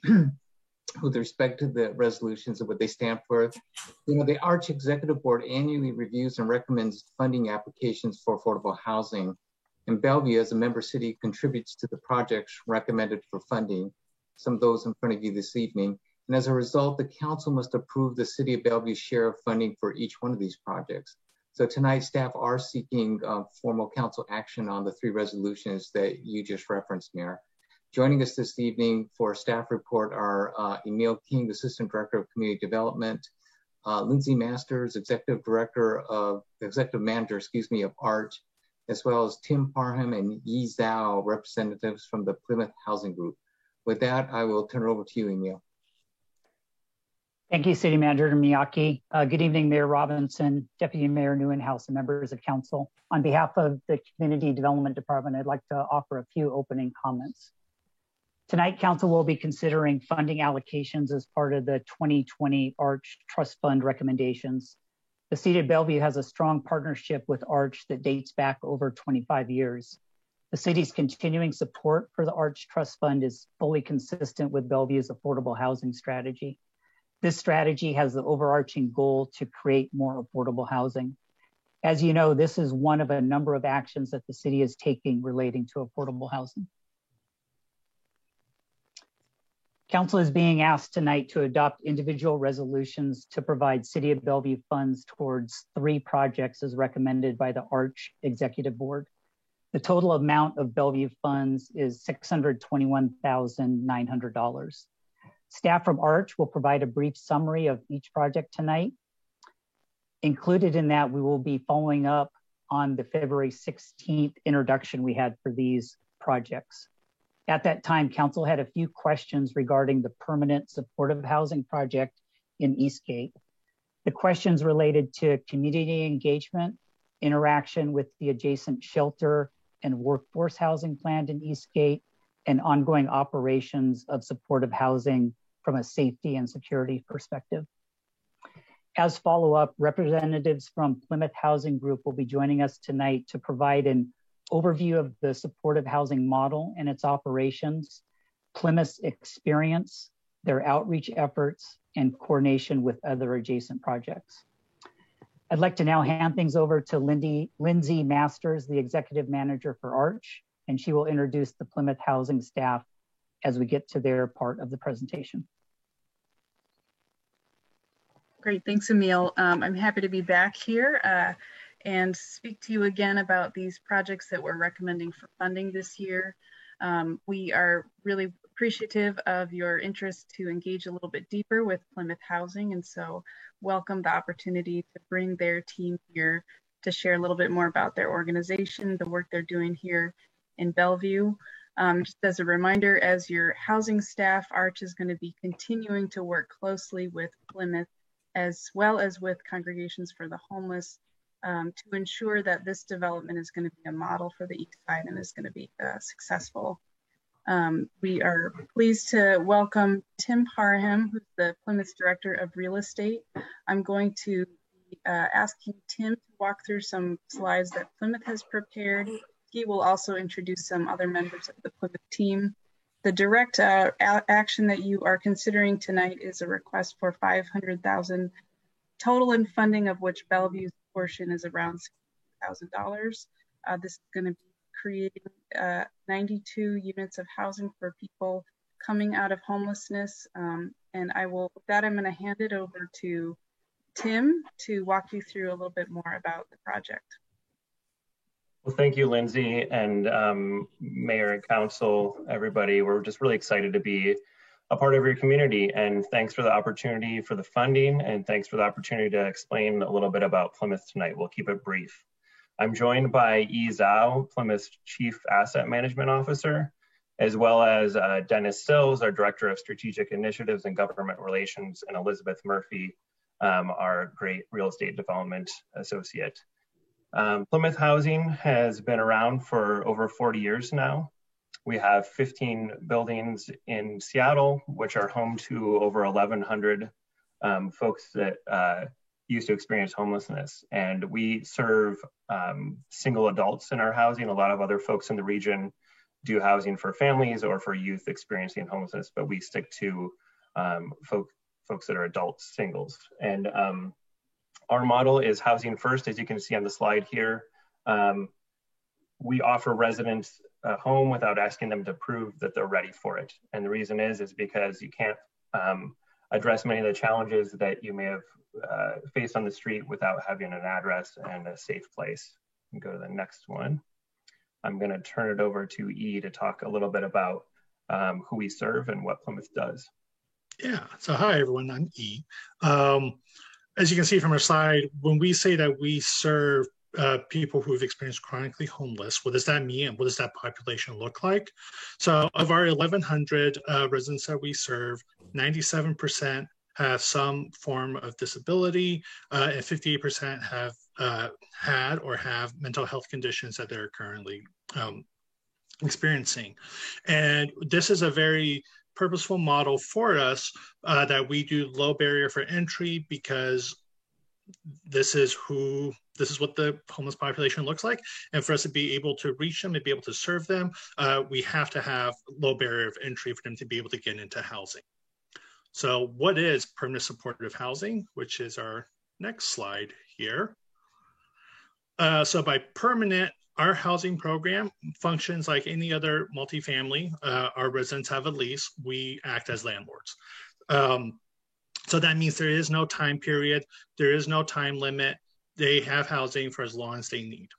with respect to the resolutions and what they stand for. You know, the Arch Executive Board annually reviews and recommends funding applications for affordable housing. And Bellevue, as a member city, contributes to the projects recommended for funding, some of those in front of you this evening. And as a result, the council must approve the city of Bellevue's share of funding for each one of these projects. So tonight, staff are seeking formal council action on the 3 resolutions that you just referenced, Mayor. Joining us this evening for a staff report are Emil King, Assistant Director of Community Development, Lindsay Masters, Executive Manager, of Arch, as well as Tim Parham and Yi Zhao, representatives from the Plymouth Housing Group. With that, I will turn it over to you, Emil. Thank you, City Manager Miyake. Good evening, Mayor Robinson, Deputy Mayor Newenhouse, and members of council. On behalf of the Community Development Department, I'd like to offer a few opening comments. Tonight, council will be considering funding allocations as part of the 2020 Arch Trust Fund recommendations. The City of Bellevue has a strong partnership with Arch that dates back over 25 years. The city's continuing support for the Arch Trust Fund is fully consistent with Bellevue's affordable housing strategy. This strategy has the overarching goal to create more affordable housing. As you know, this is one of a number of actions that the city is taking relating to affordable housing. Council is being asked tonight to adopt individual resolutions to provide City of Bellevue funds towards 3 projects as recommended by the Arch Executive Board. The total amount of Bellevue funds is $621,900. Staff from Arch will provide a brief summary of each project tonight. Included in that, we will be following up on the February 16th introduction we had for these projects. At that time, council had a few questions regarding the permanent supportive housing project in Eastgate. The questions related to community engagement, interaction with the adjacent shelter and workforce housing planned in Eastgate, and ongoing operations of supportive housing from a safety and security perspective. As follow-up, representatives from Plymouth Housing Group will be joining us tonight to provide an overview of the supportive housing model and its operations, Plymouth's experience, their outreach efforts, and coordination with other adjacent projects. I'd like to now hand things over to Lindsay Masters, the Executive Manager for Arch, and she will introduce the Plymouth Housing staff as we get to their part of the presentation. Great, thanks, Emil. I'm happy to be back here and speak to you again about these projects that we're recommending for funding this year. We are really appreciative of your interest to engage a little bit deeper with Plymouth Housing, and so welcome the opportunity to bring their team here to share a little bit more about their organization, the work they're doing here in Bellevue. Just as a reminder, as your housing staff, Arch is going to be continuing to work closely with Plymouth as well as with Congregations for the Homeless to ensure that this development is going to be a model for the East Side and is going to be successful. We are pleased to welcome Tim Parham, who's the Plymouth's Director of Real Estate. I'm going to be asking Tim to walk through some slides that Plymouth has prepared. He will also introduce some other members of the Plymouth team. The direct action that you are considering tonight is a request for $500,000 total in funding, of which Bellevue's portion is around $60,000. This is going to be creating 92 units of housing for people coming out of homelessness. And with that, I'm going to hand it over to Tim to walk you through a little bit more about the project. Well, thank you, Lindsay, and Mayor and Council, everybody. We're just really excited to be a part of your community, and thanks for the opportunity for the funding, and thanks for the opportunity to explain a little bit about Plymouth tonight. We'll keep it brief. I'm joined by Yi Zhao, Plymouth's Chief Asset Management Officer, as well as Dennis Sills, our Director of Strategic Initiatives and Government Relations, and Elizabeth Murphy, our great real estate development associate. Plymouth Housing has been around for over 40 years now. We have 15 buildings in Seattle, which are home to over 1,100 folks that used to experience homelessness. And we serve single adults in our housing. A lot of other folks in the region do housing for families or for youth experiencing homelessness, but we stick to folks that are adults, singles. And our model is housing first, as you can see on the slide here. We offer residents a home without asking them to prove that they're ready for it. And the reason is because you can't address many of the challenges that you may have faced on the street without having an address and a safe place. You can go to the next one. I'm gonna turn it over to E to talk a little bit about who we serve and what Plymouth does. Yeah, so hi everyone, I'm E. As you can see from our slide, when we say that we serve people who have experienced chronically homeless, what does that mean and what does that population look like? So of our 1,100 residents that we serve, 97% have some form of disability and 58% have had or have mental health conditions that they're currently experiencing. And this is a very purposeful model for us that we do low barrier for entry because this is what the homeless population looks like. And for us to be able to reach them and be able to serve them, we have to have low barrier of entry for them to be able to get into housing. So what is permanent supportive housing, which is our next slide here. So by permanent, our housing program functions like any other multifamily. Our residents have a lease. We act as landlords. So that means there is no time period. There is no time limit. They have housing for as long as they need.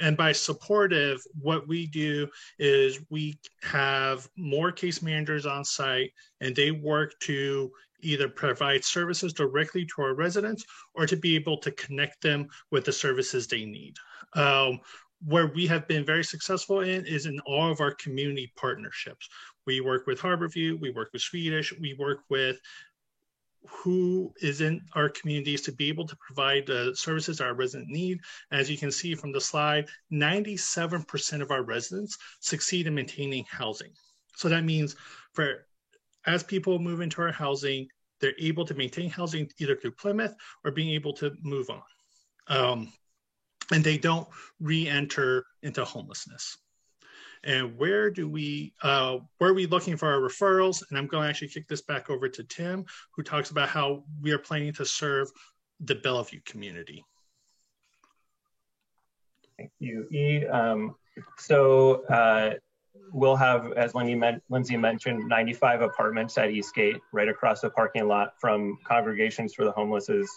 And by supportive, what we do is we have more case managers on site and they work to either provide services directly to our residents or to be able to connect them with the services they need. Where we have been very successful in is in all of our community partnerships. We work with Harborview, we work with Swedish, we work with who is in our communities to be able to provide the services our residents need. As you can see from the slide, 97% of our residents succeed in maintaining housing. So that means as people move into our housing, they're able to maintain housing either through Plymouth or being able to move on. And they don't re-enter into homelessness. And where are we looking for our referrals? And I'm going to actually kick this back over to Tim, who talks about how we are planning to serve the Bellevue community. Thank you, E. We'll have, as Lindsay mentioned, 95 apartments at Eastgate, right across the parking lot from Congregations for the Homeless's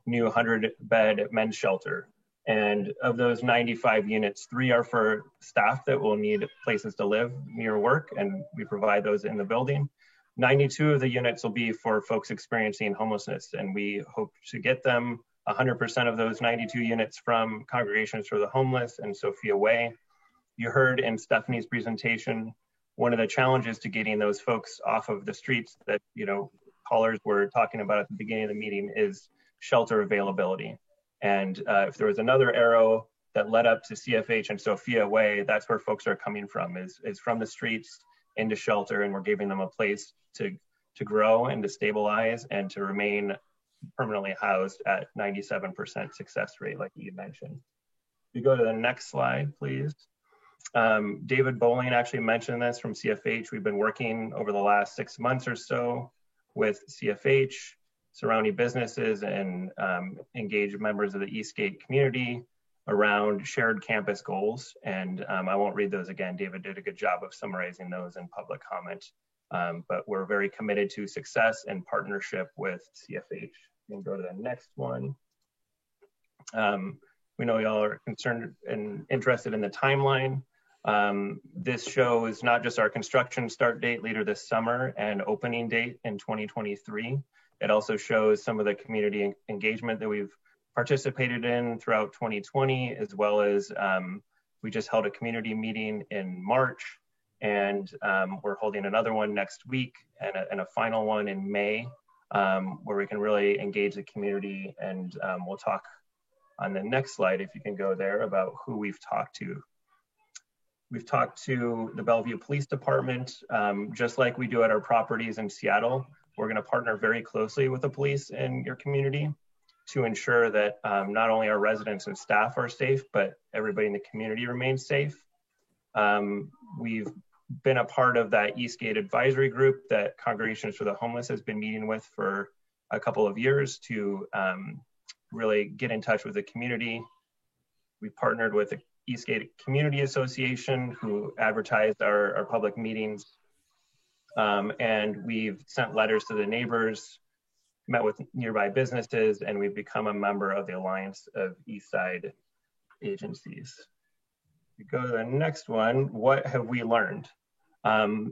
new 100-bed men's shelter. And of those 95 units, 3 are for staff that will need places to live near work, and we provide those in the building. 92 of the units will be for folks experiencing homelessness, and we hope to get them 100% of those 92 units from Congregations for the Homeless and Sophia Way. You heard in Stephanie's presentation, one of the challenges to getting those folks off of the streets that, callers were talking about at the beginning of the meeting is shelter availability. And if there was another arrow that led up to CFH and Sophia Way, that's where folks are coming from, is from the streets into shelter, and we're giving them a place to grow and to stabilize and to remain permanently housed at 97% success rate, like you mentioned. If you go to the next slide, please. David Bowling actually mentioned this from CFH. We've been working over the last 6 months or so with CFH, surrounding businesses, and engage members of the Eastgate community around shared campus goals. And I won't read those again. David did a good job of summarizing those in public comment. But we're very committed to success and partnership with CFH. You can go to the next one. We know y'all are concerned and interested in the timeline. This shows not just our construction start date later this summer and opening date in 2023. It also shows some of the community engagement that we've participated in throughout 2020, as well as we just held a community meeting in March, and we're holding another one next week and a final one in May, where we can really engage the community. And we'll talk on the next slide, if you can go there, about who we've talked to. We've talked to the Bellevue Police Department, just like we do at our properties in Seattle. We're going to partner very closely with the police in your community to ensure that not only our residents and staff are safe, but everybody in the community remains safe. We've been a part of that Eastgate advisory group that Congregations for the Homeless has been meeting with for a couple of years to really get in touch with the community. We partnered with the Eastgate Community Association, who advertised our public meetings. And we've sent letters to the neighbors, met with nearby businesses, and we've become a member of the Alliance of Eastside Agencies. We go to the next one. What have we learned?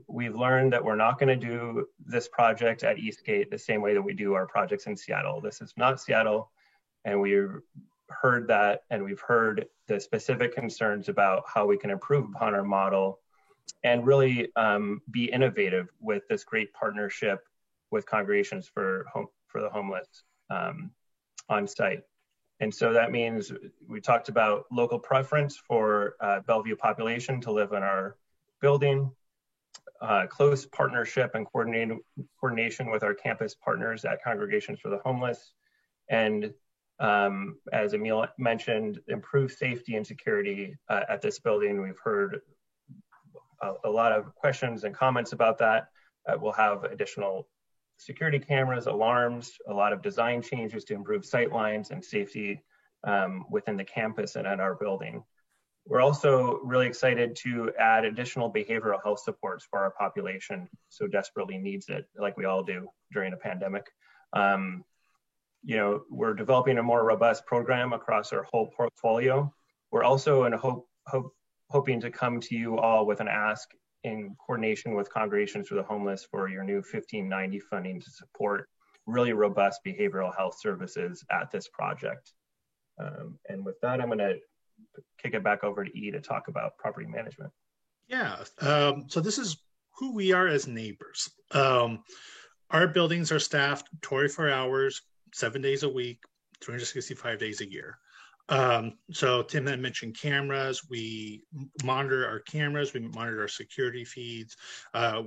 We've learned that we're not going to do this project at Eastgate the same way that we do our projects in Seattle. This is not Seattle, and we've heard that, and we've heard the specific concerns about how we can improve upon our model and really be innovative with this great partnership with Congregations for the Homeless on site. And so that means we talked about local preference for Bellevue population to live in our building, close partnership and coordination with our campus partners at Congregations for the Homeless, and as Emil mentioned, improve safety and security at this building. We've heard a lot of questions and comments about that. We'll have additional security cameras, alarms, a lot of design changes to improve sight lines and safety within the campus and at our building. We're also really excited to add additional behavioral health supports for our population so desperately needs it, like we all do during a pandemic. You know, we're developing a more robust program across our whole portfolio. We're also hoping to come to you all with an ask in coordination with Congregations for the Homeless for your new 1590 funding to support really robust behavioral health services at this project. And with that, I'm going to kick it back over to E to talk about property management. Yeah, so this is who we are as neighbors. Our buildings are staffed 24 hours, 7 days a week, 365 days a year. So Tim had mentioned cameras. We monitor our cameras, we monitor our security feeds.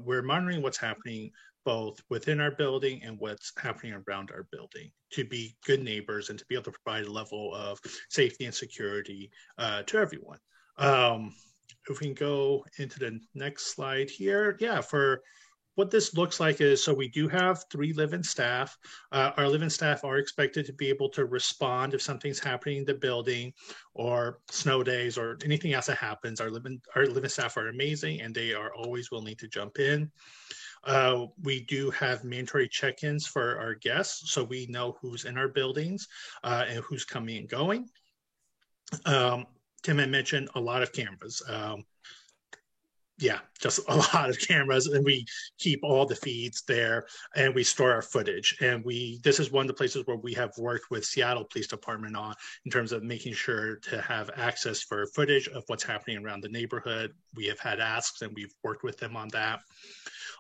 We're monitoring what's happening both within our building and what's happening around our building to be good neighbors and to be able to provide a level of safety and security to everyone. If we can go into the next slide here. Yeah, for what this looks like is, so we do have 3 live-in staff. Our live-in staff are expected to be able to respond if something's happening in the building or snow days or anything else that happens. Our live-in staff are amazing and they are always willing to jump in. We do have mandatory check-ins for our guests, so we know who's in our buildings and who's coming and going. Tim had mentioned a lot of cameras. Yeah, just a lot of cameras, and we keep all the feeds there and we store our footage. And this is one of the places where we have worked with Seattle Police Department on in terms of making sure to have access for footage of what's happening around the neighborhood. We have had asks and we've worked with them on that.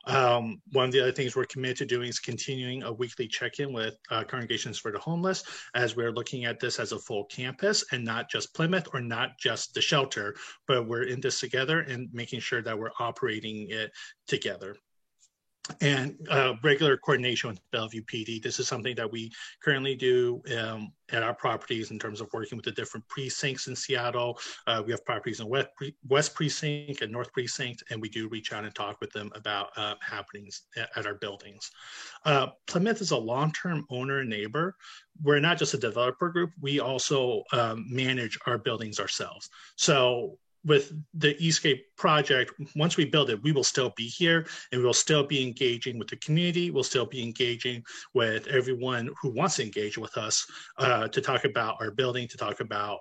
One of the other things we're committed to doing is continuing a weekly check-in with Congregations for the Homeless as we're looking at this as a full campus and not just Plymouth or not just the shelter, but we're in this together and making sure that we're operating it together. And regular coordination with Bellevue PD. This is something that we currently do at our properties in terms of working with the different precincts in Seattle. We have properties in West Precinct and North Precinct, and we do reach out and talk with them about happenings at our buildings. Plymouth is a long-term owner and neighbor. We're not just a developer group, we also manage our buildings ourselves. So with the Eastgate project, once we build it, we will still be here and we will still be engaging with the community. We'll still be engaging with everyone who wants to engage with us to talk about our building, to talk about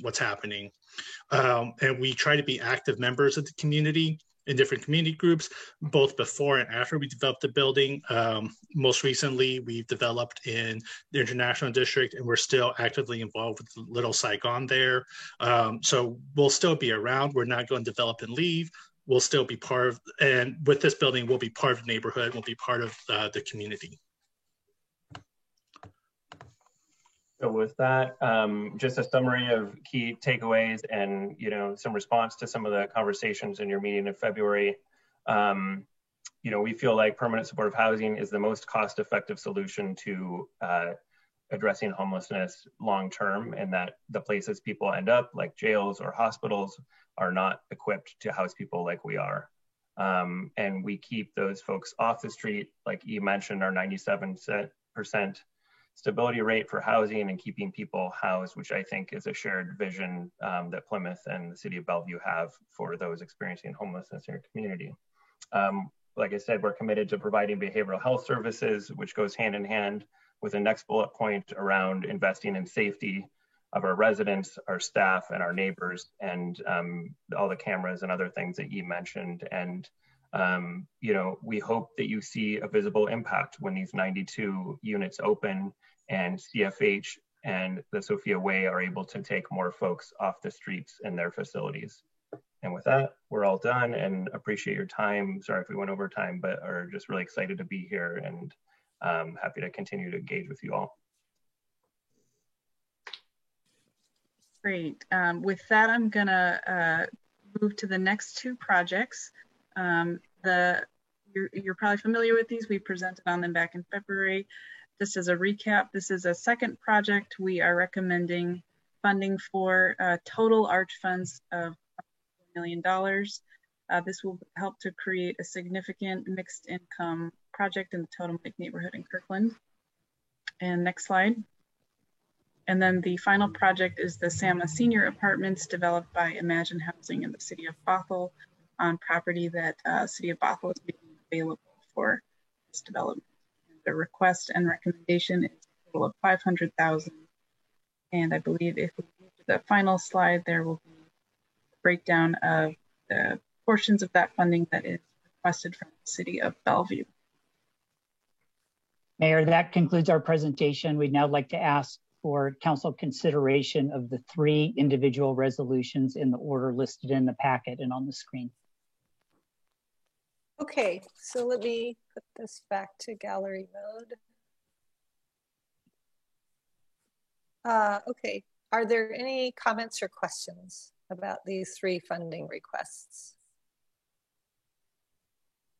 what's happening. And we try to be active members of the community in different community groups, both before and after we developed the building. Most recently, we've developed in the International District, and we're still actively involved with Little Saigon there. So we'll still be around. We're not going to develop and leave. We'll still be part of, and with this building, we'll be part of the neighborhood. We'll be part of the community. So with that, just a summary of key takeaways and, you know, some response to some of the conversations in your meeting in February. You know, we feel like permanent supportive housing is the most cost-effective solution to addressing homelessness long-term, and that the places people end up, like jails or hospitals, are not equipped to house people like we are. And we keep those folks off the street, like you mentioned, our 97% stability rate for housing and keeping people housed, which I think is a shared vision that Plymouth and the city of Bellevue have for those experiencing homelessness in your community. Like I said, we're committed to providing behavioral health services, which goes hand in hand with the next bullet point around investing in safety of our residents, our staff, and our neighbors, and all the cameras and other things that you mentioned. And you know, we hope that you see a visible impact when these 92 units open and CFH and the Sophia Way are able to take more folks off the streets in their facilities. And with that, we're all done and appreciate your time. Sorry if we went over time, but are just really excited to be here and happy to continue to engage with you all. Great. With that, I'm gonna move to the next two projects. You're probably familiar with these. We presented on them back in February. Just as a recap, this is a second project we are recommending funding for, total ARCH funds of $1 million. This will help to create a significant mixed income project in the Totem Lake neighborhood in Kirkland. And next slide. And then the final project is the Sama Senior Apartments developed by Imagine Housing in the city of Bothell, on property that City of Bothell is making available for this development. The request and recommendation is a total of $500,000. And I believe if we move to the final slide, there will be a breakdown of the portions of that funding that is requested from the City of Bellevue. Mayor, that concludes our presentation. We'd now like to ask for council consideration of the 3 individual resolutions in the order listed in the packet and on the screen. Okay, so let me put this back to gallery mode. Okay, are there any comments or questions about these 3 funding requests?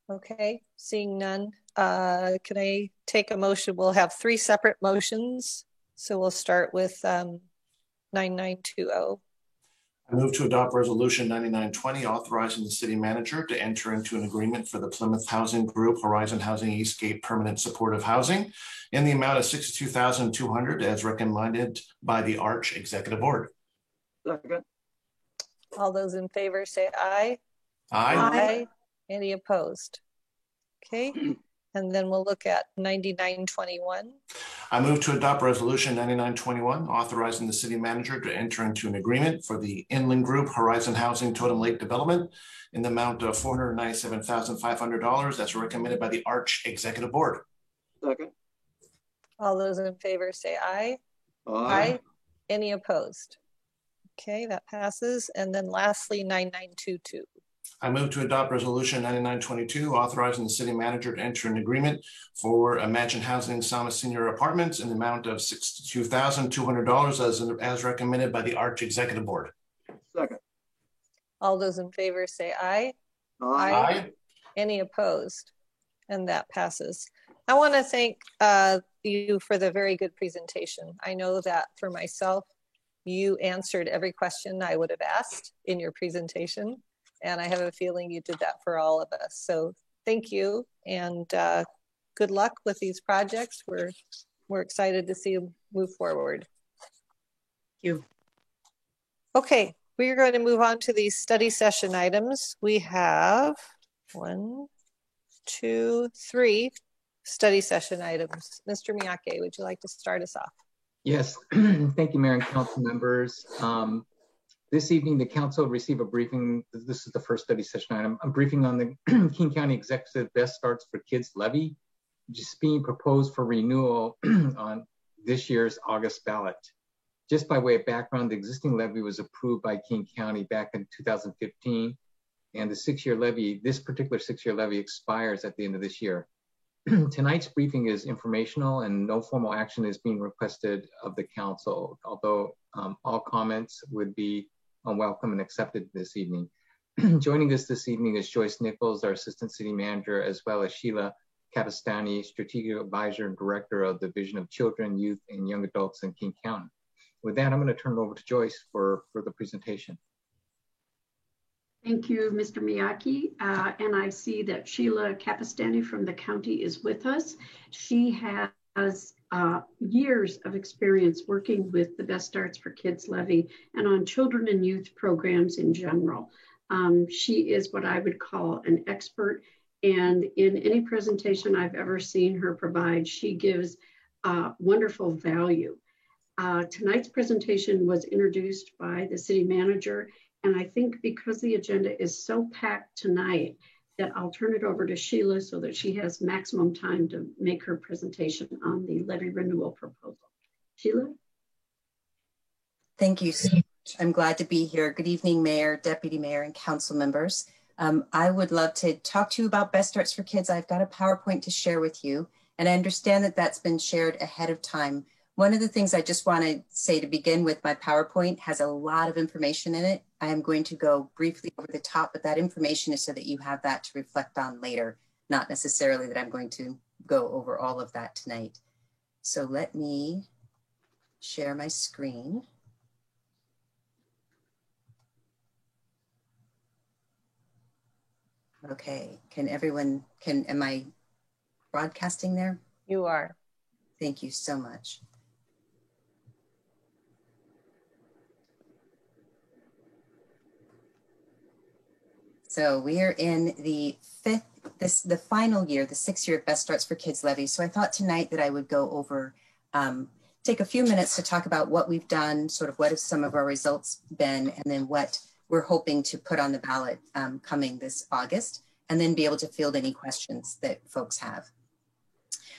Okay, seeing none, can I take a motion? We'll have 3 separate motions. So we'll start with 9920. I move to adopt resolution 9920, authorizing the city manager to enter into an agreement for the Plymouth Housing Group Horizon Housing Eastgate Permanent Supportive Housing in the amount of $62,200 as recommended by the ARCH Executive Board. Second. All those in favor say aye. Aye. Aye. Any opposed? Okay. And then we'll look at 9921. I move to adopt resolution 9921, authorizing the city manager to enter into an agreement for the Inland Group Horizon Housing Totem Lake Development in the amount of $497,500 as recommended by the ARCH Executive Board. Second. All those in favor say aye. Aye. Any opposed? Okay, that passes. And then lastly, 9922. I move to adopt resolution 9922, authorizing the city manager to enter an agreement for Imagine Housing Sama Senior Apartments in the amount of $62,200 as recommended by the ARCH Executive Board. Second. All those in favor say aye. Aye. Aye. Any opposed? And that passes. I want to thank you for the very good presentation. I know that for myself, you answered every question I would have asked in your presentation. And I have a feeling you did that for all of us. So thank you, and good luck with these projects. We're excited to see them move forward. Thank you. Okay, We are going to move on to the study session items. We have 1, 2, 3 study session items. Mr. Miyake, would you like to start us off? Yes, thank you, Mayor and Council members. This evening, the Council will receive a briefing. This is the first study session item. A briefing on the King County Executive Best Starts for Kids levy, which is being proposed for renewal on this year's August ballot. Just by way of background, the existing levy was approved by King County back in 2015, and the 6-year levy, this particular 6-year levy expires at the end of this year. Tonight's briefing is informational and no formal action is being requested of the Council, although all comments would be welcome and accepted this evening. Joining us this evening is Joyce Nichols, our Assistant City Manager, as well as Sheila Capistani, Strategic Advisor and Director of the Division of Children, Youth, and Young Adults in King County. With that, I'm going to turn it over to Joyce for the presentation. Thank you, Mr. Miyake. And I see that Sheila Capistani from the county is with us. She has years of experience working with the Best Starts for Kids levy and on children and youth programs in general. She is what I would call an expert, and in any presentation I've ever seen her provide, she gives wonderful value. Tonight's presentation was introduced by the city manager, and I think because the agenda is so packed tonight that I'll turn it over to Sheila so that she has maximum time to make her presentation on the levy renewal proposal. Sheila? Thank you so much. I'm glad to be here. Good evening, Mayor, Deputy Mayor, and Council members. I would love to talk to you about Best Starts for Kids. I've got a PowerPoint to share with you, and I understand that that's been shared ahead of time. One of the things I just want to say to begin with, my PowerPoint has a lot of information in it. I am going to go briefly over the top, but that information is so that you have that to reflect on later, not necessarily that I'm going to go over all of that tonight. So let me share my screen. Okay, am I broadcasting there? You are. Thank you so much. So we are in the final year, the 6th year of Best Starts for Kids levy. So I thought tonight that I would go over, take a few minutes to talk about what we've done, sort of what have some of our results been, and then what we're hoping to put on the ballot coming this August, and then be able to field any questions that folks have.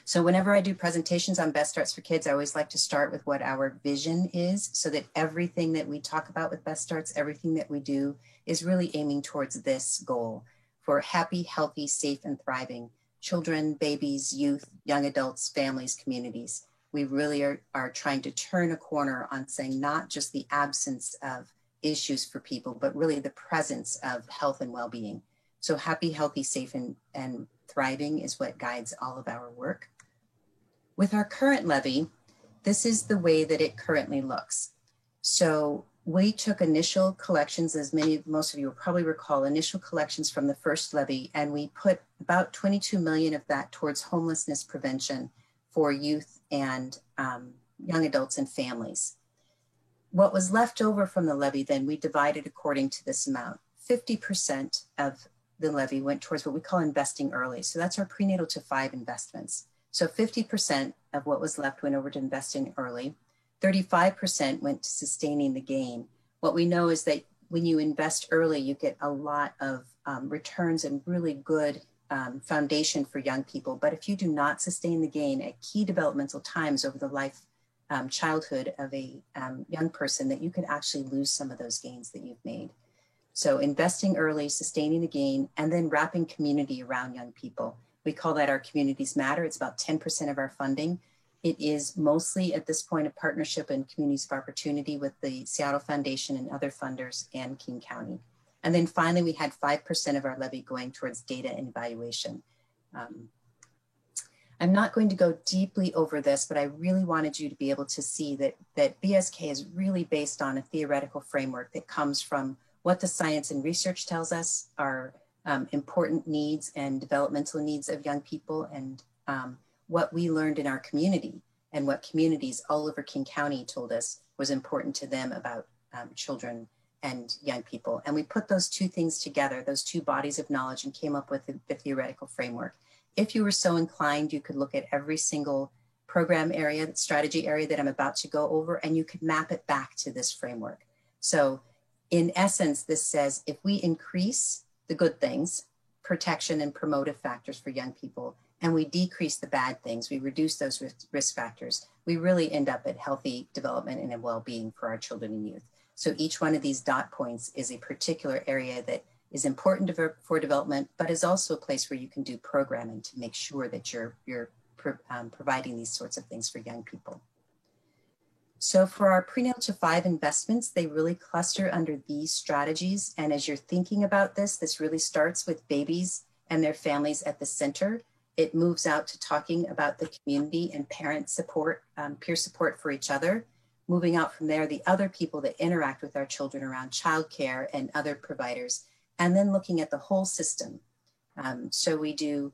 So whenever I do presentations on Best Starts for Kids, I always like to start with what our vision is, so that everything that we talk about with Best Starts, everything that we do is really aiming towards this goal for happy, healthy, safe, and thriving children, babies, youth, young adults, families, communities. We really are trying to turn a corner on saying not just the absence of issues for people, but really the presence of health and well-being. So happy, healthy, safe, and thriving is what guides all of our work. With our current levy, this is the way that it currently looks. So we took initial collections, as most of you will probably recall, initial collections from the first levy, and we put about 22 million of that towards homelessness prevention for youth and young adults and families. What was left over from the levy, then we divided according to this amount. 50% of the levy went towards what we call investing early. So that's our prenatal to 5 investments. So 50% of what was left went over to investing early. 35% went to sustaining the gain. What we know is that when you invest early, you get a lot of returns and really good foundation for young people. But if you do not sustain the gain at key developmental times over the childhood of a young person, that you could actually lose some of those gains that you've made. So investing early, sustaining the gain, and then wrapping community around young people. We call that our Communities Matter. It's about 10% of our funding. It is mostly at this point a partnership and communities of opportunity with the Seattle Foundation and other funders and King County. And then finally, we had 5% of our levy going towards data and evaluation. I'm not going to go deeply over this, but I really wanted you to be able to see that BSK is really based on a theoretical framework that comes from what the science and research tells us are important needs and developmental needs of young people, and what we learned in our community and what communities all over King County told us was important to them about children and young people. And we put those two things together, those two bodies of knowledge, and came up with the theoretical framework. If you were so inclined, you could look at every single program area, strategy area that I'm about to go over, and you could map it back to this framework. So in essence, this says if we increase the good things, protection and promotive factors for young people, and we decrease the bad things, we reduce those risk factors, we really end up at healthy development and well-being for our children and youth. So each one of these dot points is a particular area that is important for development, but is also a place where you can do programming to make sure that you're providing these sorts of things for young people. So for our prenatal to 5 investments, they really cluster under these strategies. And as you're thinking about this, this really starts with babies and their families at the center. It moves out to talking about the community and parent support, peer support for each other. Moving out from there, the other people that interact with our children around childcare and other providers, and then looking at the whole system. So we do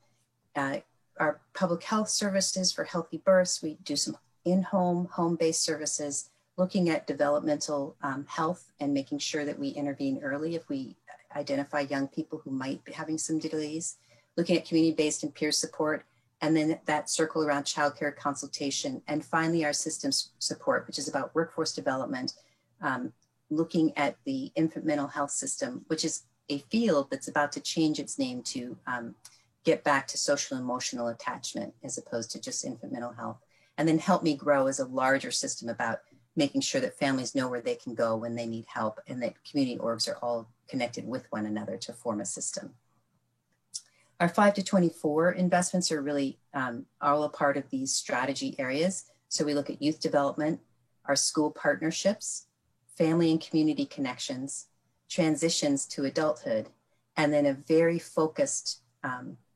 our public health services for healthy births. We do some in-home, home-based services, looking at developmental health and making sure that we intervene early if we identify young people who might be having some delays, looking at community-based and peer support, and then that circle around childcare consultation, and finally our systems support, which is about workforce development, looking at the infant mental health system, which is a field that's about to change its name to get back to social and emotional attachment as opposed to just infant mental health. And then Help Me Grow is a larger system about making sure that families know where they can go when they need help and that community orgs are all connected with one another to form a system. Our 5 to 24 investments are really all a part of these strategy areas. So we look at youth development, our school partnerships, family and community connections, transitions to adulthood, and then a very focused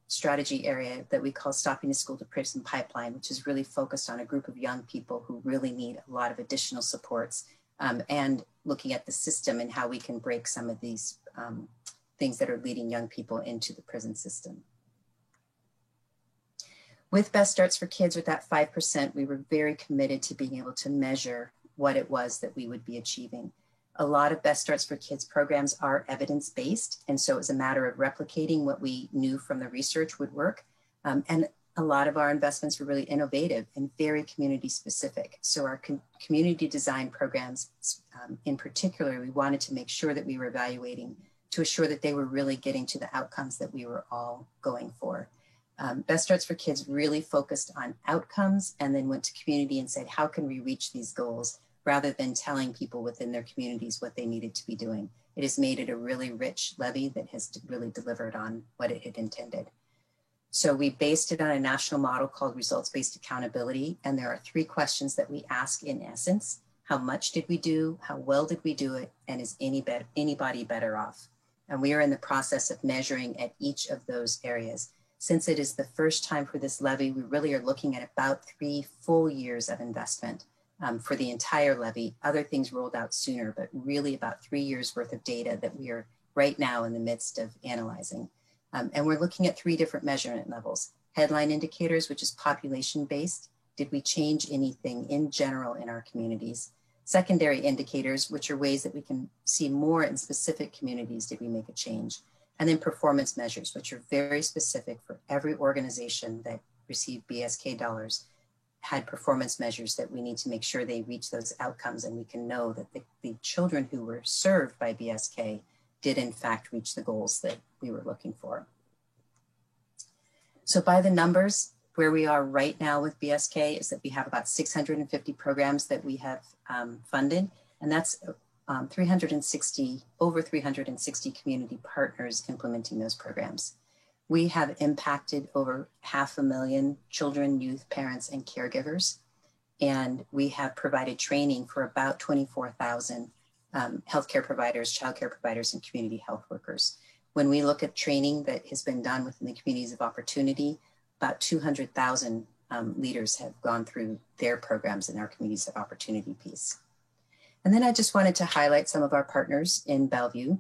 strategy area that we call Stopping the School to Prison Pipeline, which is really focused on a group of young people who really need a lot of additional supports, and looking at the system and how we can break some of these things that are leading young people into the prison system. With Best Starts for Kids, with that 5%, we were very committed to being able to measure what it was that we would be achieving. A lot of Best Starts for Kids programs are evidence-based, and so it was a matter of replicating what we knew from the research would work. And a lot of our investments were really innovative and very community-specific. So our community design programs, in particular, we wanted to make sure that we were evaluating to assure that they were really getting to the outcomes that we were all going for. Best Starts for Kids really focused on outcomes and then went to community and said, how can we reach these goals, rather than telling people within their communities what they needed to be doing. It has made it a really rich levy that has really delivered on what it had intended. So we based it on a national model called results-based accountability. And there are 3 questions that we ask in essence. How much did we do? How well did we do it? And is anybody better off? And we are in the process of measuring at each of those areas. Since it is the first time for this levy, we really are looking at about 3 full years of investment. For the entire levy. Other things rolled out sooner, but really about 3 years worth of data that we are right now in the midst of analyzing. And we're looking at 3 different measurement levels. Headline indicators, which is population-based. Did we change anything in general in our communities? Secondary indicators, which are ways that we can see more in specific communities. Did we make a change? And then performance measures, which are very specific for every organization that received BSK dollars. Had performance measures that we need to make sure they reach those outcomes, and we can know that the children who were served by BSK did in fact reach the goals that we were looking for. So by the numbers, where we are right now with BSK is that we have about 650 programs that we have funded, and that's over 360 community partners implementing those programs. We have impacted over 500,000 children, youth, parents, and caregivers. And we have provided training for about 24,000 healthcare providers, childcare providers, and community health workers. When we look at training that has been done within the communities of opportunity, about 200,000 leaders have gone through their programs in our communities of opportunity piece. And then I just wanted to highlight some of our partners in Bellevue.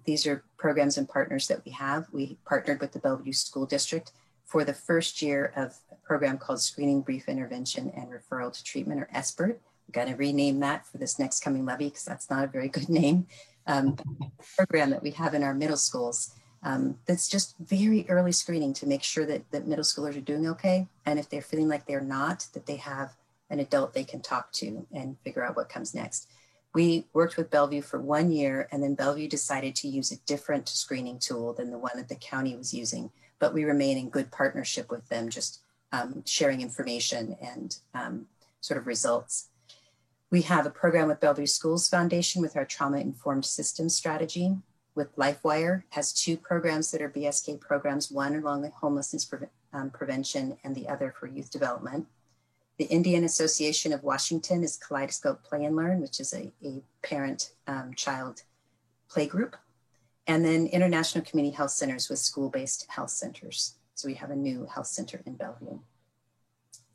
These are programs and partners that we have. We partnered with the Bellevue School District for the first year of a program called Screening, Brief Intervention, and Referral to Treatment, or SBIRT. We're going to rename that for this next coming levy because that's not a very good name. program that we have in our middle schools. That's just very early screening to make sure that middle schoolers are doing okay. And if they're feeling like they're not, that they have an adult they can talk to and figure out what comes next. We worked with Bellevue for 1 year, and then Bellevue decided to use a different screening tool than the one that the county was using, but we remain in good partnership with them, just sharing information and sort of results. We have a program with Bellevue Schools Foundation with our trauma-informed systems strategy. With LifeWire, has 2 programs that are BSK programs, one along with homelessness prevention and the other for youth development. The Indian Association of Washington is Kaleidoscope Play and Learn, which is a parent-child play group. And then International Community Health Centers with school-based health centers. So we have a new health center in Bellevue.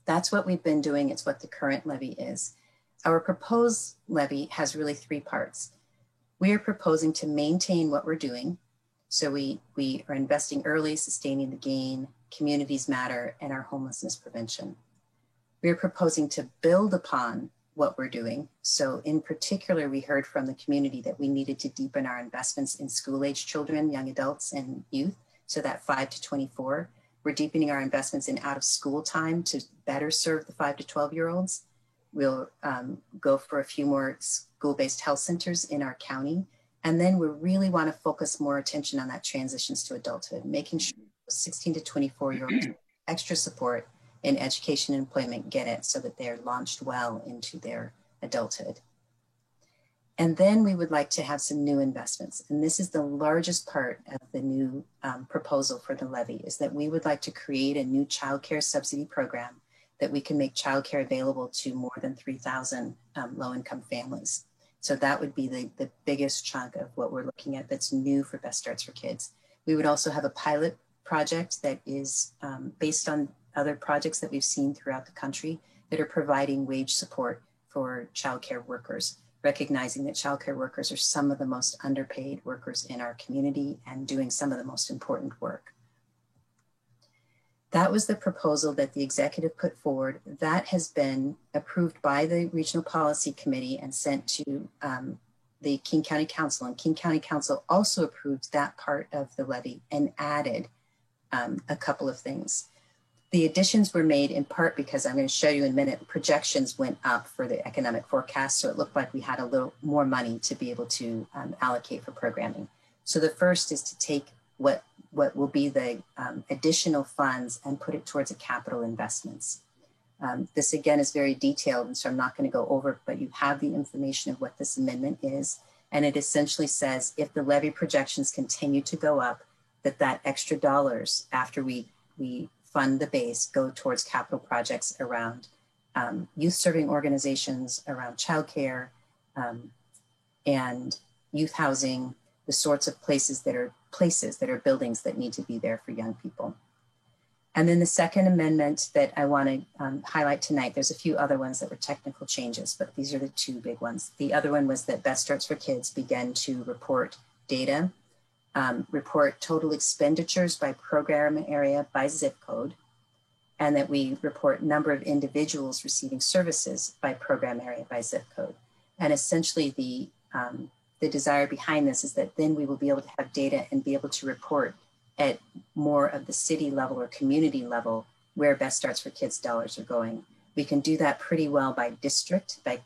That's what we've been doing. It's what the current levy is. Our proposed levy has really 3 parts. We are proposing to maintain what we're doing. So we are investing early, sustaining the gain, communities matter, and our homelessness prevention. We are proposing to build upon what we're doing. So in particular, we heard from the community that we needed to deepen our investments in school-age children, young adults, and youth. So that 5 to 24, we're deepening our investments in out-of-school time to better serve the 5 to 12-year-olds. We'll go for a few more school-based health centers in our county. And then we really want to focus more attention on that transitions to adulthood, making sure 16 to 24-year-olds extra support in education and employment get it so that they're launched well into their adulthood. And then we would like to have some new investments. And this is the largest part of the new proposal for the levy, is that we would like to create a new childcare subsidy program that we can make childcare available to more than 3,000 low-income families. So that would be the biggest chunk of what we're looking at that's new for Best Starts for Kids. We would also have a pilot project that is based on other projects that we've seen throughout the country that are providing wage support for childcare workers, recognizing that childcare workers are some of the most underpaid workers in our community and doing some of the most important work. That was the proposal that the executive put forward. That has been approved by the Regional Policy Committee and sent to the King County Council. And King County Council also approved that part of the levy and added a couple of things. The additions were made in part because I'm going to show you in a minute, projections went up for the economic forecast. So it looked like we had a little more money to be able to allocate for programming. So the first is to take what will be the additional funds and put it towards a capital investments. This again is very detailed, and so I'm not going to go over it, but you have the information of what this amendment is. And it essentially says if the levy projections continue to go up, that extra dollars after we fund the base go towards capital projects around youth serving organizations, around childcare, and youth housing, the sorts of places that are buildings that need to be there for young people. And then the second amendment that I want to highlight tonight, there's a few other ones that were technical changes, but these are the 2 big ones. The other one was that Best Starts for Kids began to report data, report total expenditures by program area by zip code, and that we report number of individuals receiving services by program area by zip code. And essentially the desire behind this is that then we will be able to have data and be able to report at more of the city level or community level where Best Starts for Kids dollars are going. We can do that pretty well by district, by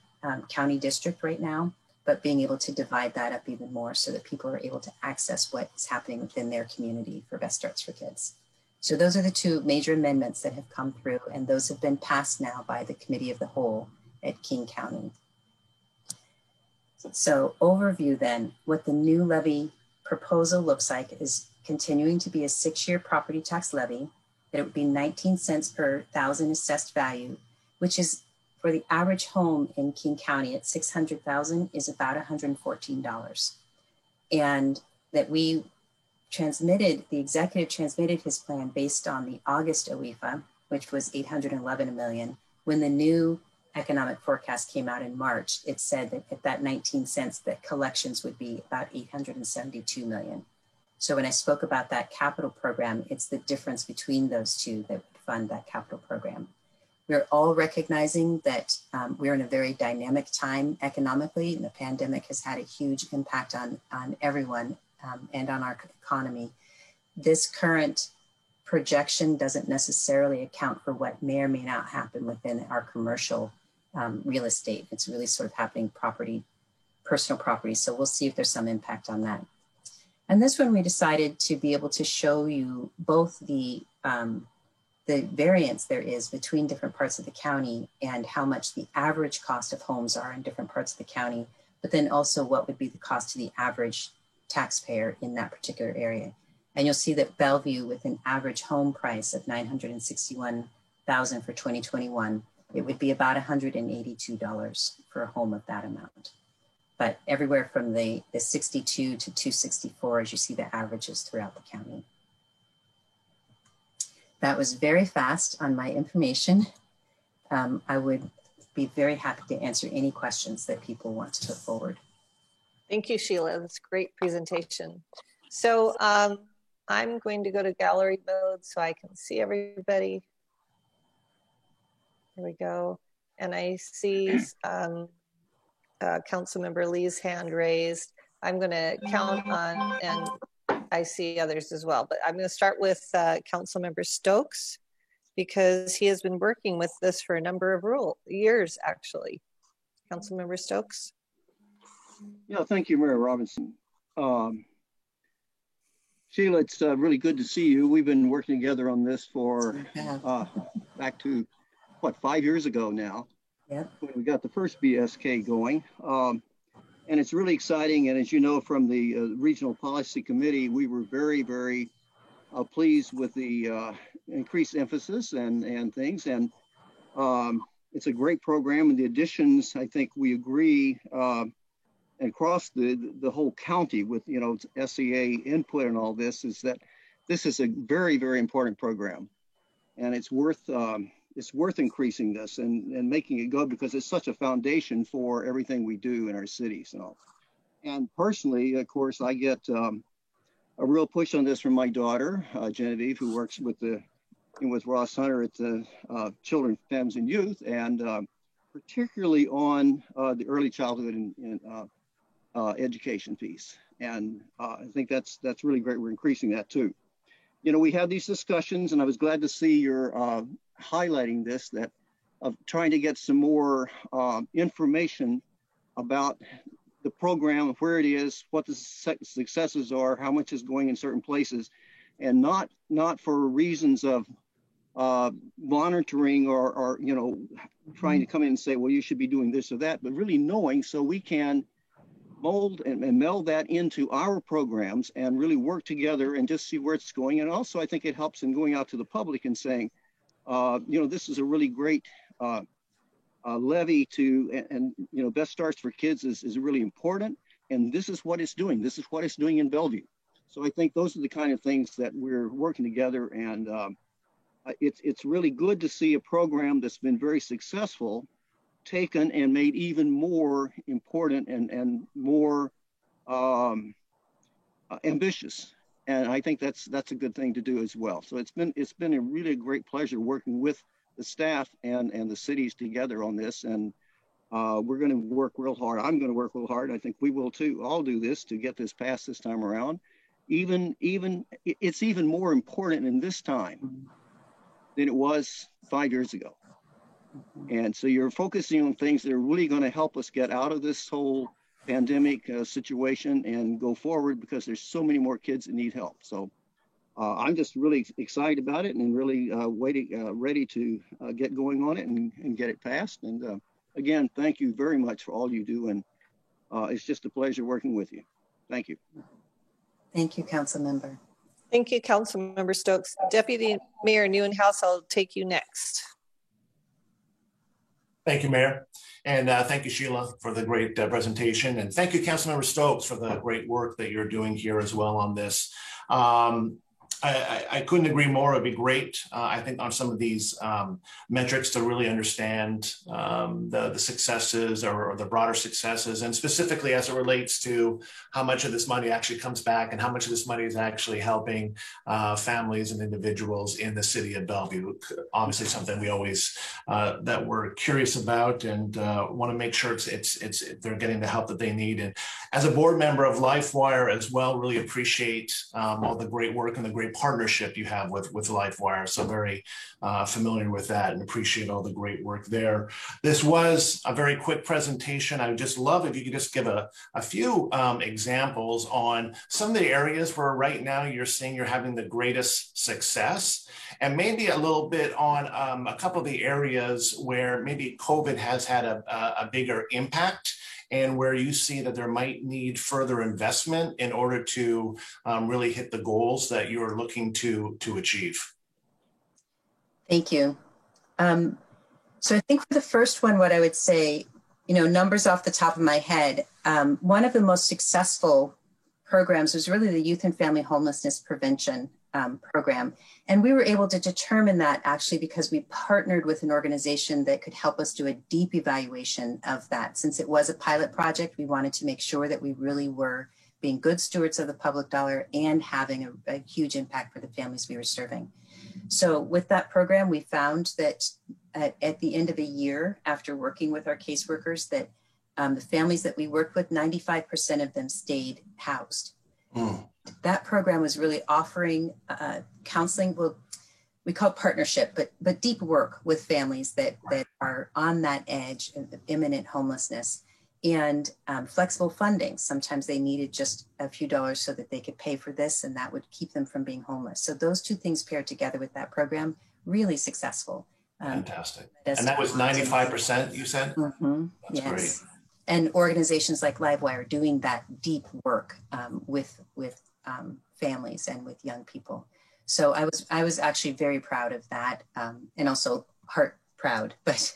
county district right now, but being able to divide that up even more so that people are able to access what is happening within their community for Best Starts for Kids. So those are the 2 major amendments that have come through, and those have been passed now by the Committee of the Whole at King County. So overview then, what the new levy proposal looks like is continuing to be a 6-year property tax levy, that it would be 19 cents per thousand assessed value, which is for the average home in King County at 600,000 is about $114. And that the executive transmitted his plan based on the August OEFA, which was $811 million. When the new economic forecast came out in March, it said that at that 19 cents, that collections would be about $872 million. So when I spoke about that capital program, it's the difference between those 2 that would fund that capital program. We're all recognizing that we're in a very dynamic time economically, and the pandemic has had a huge impact on everyone and on our economy. This current projection doesn't necessarily account for what may or may not happen within our commercial real estate. It's really sort of happening personal property. So we'll see if there's some impact on that. And this one, we decided to be able to show you both the variance there is between different parts of the county and how much the average cost of homes are in different parts of the county, but then also what would be the cost to the average taxpayer in that particular area. And you'll see that Bellevue, with an average home price of $961,000 for 2021, it would be about $182 for a home of that amount. But everywhere from the 62 to 264, as you see the averages throughout the county. That was very fast on my information. I would be very happy to answer any questions that people want to put forward. Thank you, Sheila. That's a great presentation. So I'm going to go to gallery mode so I can see everybody. There we go. And I see Councilmember Lee's hand raised. I'm going to count on, and I see others as well, but I'm going to start with Councilmember Stokes, because he has been working with this for a number of years, actually. Councilmember Stokes. Yeah, thank you, Mayor Robinson. Sheila, it's really good to see you. We've been working together on this for back to, what, 5 years ago now. Yep. When we got the first BSK going. And it's really exciting. And as you know, from the Regional Policy Committee, we were very, very pleased with the increased emphasis and things. And it's a great program. And the additions, I think we agree, across the whole county with, you know, SEA input and all this, is that this is a very, very important program. And it's worth increasing this and making it go, because it's such a foundation for everything we do in our cities and all. And personally, of course, I get a real push on this from my daughter, Genevieve, who works with Ross Hunter at the Children, Families, and Youth, and particularly on the early childhood and education piece. And I think that's really great. We're increasing that too. You know, we have these discussions, and I was glad to see your highlighting this, that of trying to get some more information about the program, where it is, what the successes are, how much is going in certain places, and not for reasons of monitoring or you know, trying to come in and say, well, you should be doing this or that, but really knowing, so we can mold and meld that into our programs and really work together and just see where it's going. And also, I think it helps in going out to the public and saying, you know, this is a really great levy to, and you know, Best Starts for Kids is really important. And this is what it's doing. This is what it's doing in Bellevue. So I think those are the kind of things that we're working together. And it's really good to see a program that's been very successful taken and made even more important and more ambitious. And I think that's a good thing to do as well. So it's been a really great pleasure working with the staff and the cities together on this. And we're going to work real hard. I'm going to work real hard. I think we will too. All do this to get this passed this time around. It's even more important in this time than it was 5 years ago. And so you're focusing on things that are really going to help us get out of this whole pandemic situation and go forward, because there's so many more kids that need help. So I'm just really excited about it and really ready to get going on it and get it passed. And again, thank you very much for all you do. And it's just a pleasure working with you. Thank you. Thank you, Council Member. Thank you, Council Member Stokes. Deputy Mayor Nieuwenhuis, I'll take you next. Thank you, Mayor. And thank you, Sheila, for the great presentation. And thank you, Councilmember Stokes, for the great work that you're doing here as well on this. I couldn't agree more. It'd be great, I think, on some of these metrics to really understand the successes or the broader successes, and specifically as it relates to how much of this money actually comes back and how much of this money is actually helping families and individuals in the city of Bellevue. Obviously, something we always that we're curious about and want to make sure they're getting the help that they need. And as a board member of LifeWire as well, really appreciate all the great work and the great partnership you have with LifeWire. So very familiar with that and appreciate all the great work there. This was a very quick presentation. I would just love if you could just give a few examples on some of the areas where right now you're seeing you're having the greatest success, and maybe a little bit on a couple of the areas where maybe COVID has had a bigger impact, and where you see that there might need further investment in order to really hit the goals that you're looking to achieve. Thank you. So I think for the first one, what I would say, numbers off the top of my head, one of the most successful programs was really the Youth and Family Homelessness Prevention program. And we were able to determine that actually because we partnered with an organization that could help us do a deep evaluation of that. Since it was a pilot project, we wanted to make sure that we really were being good stewards of the public dollar and having a huge impact for the families we were serving. So with that program, we found that at the end of a year, after working with our caseworkers, that the families that we worked with, 95% of them stayed housed. That program was really offering counseling, well, we call it partnership, but deep work with families that are on that edge of imminent homelessness, and flexible funding. Sometimes they needed just a few dollars so that they could pay for this, and that would keep them from being homeless. So those two things paired together with that program, really successful. Fantastic. And that was 95%, you said? Mm-hmm. That's yes. Great. And organizations like LifeWire doing that deep work with families and with young people. So I was actually very proud of that, and also heart proud, but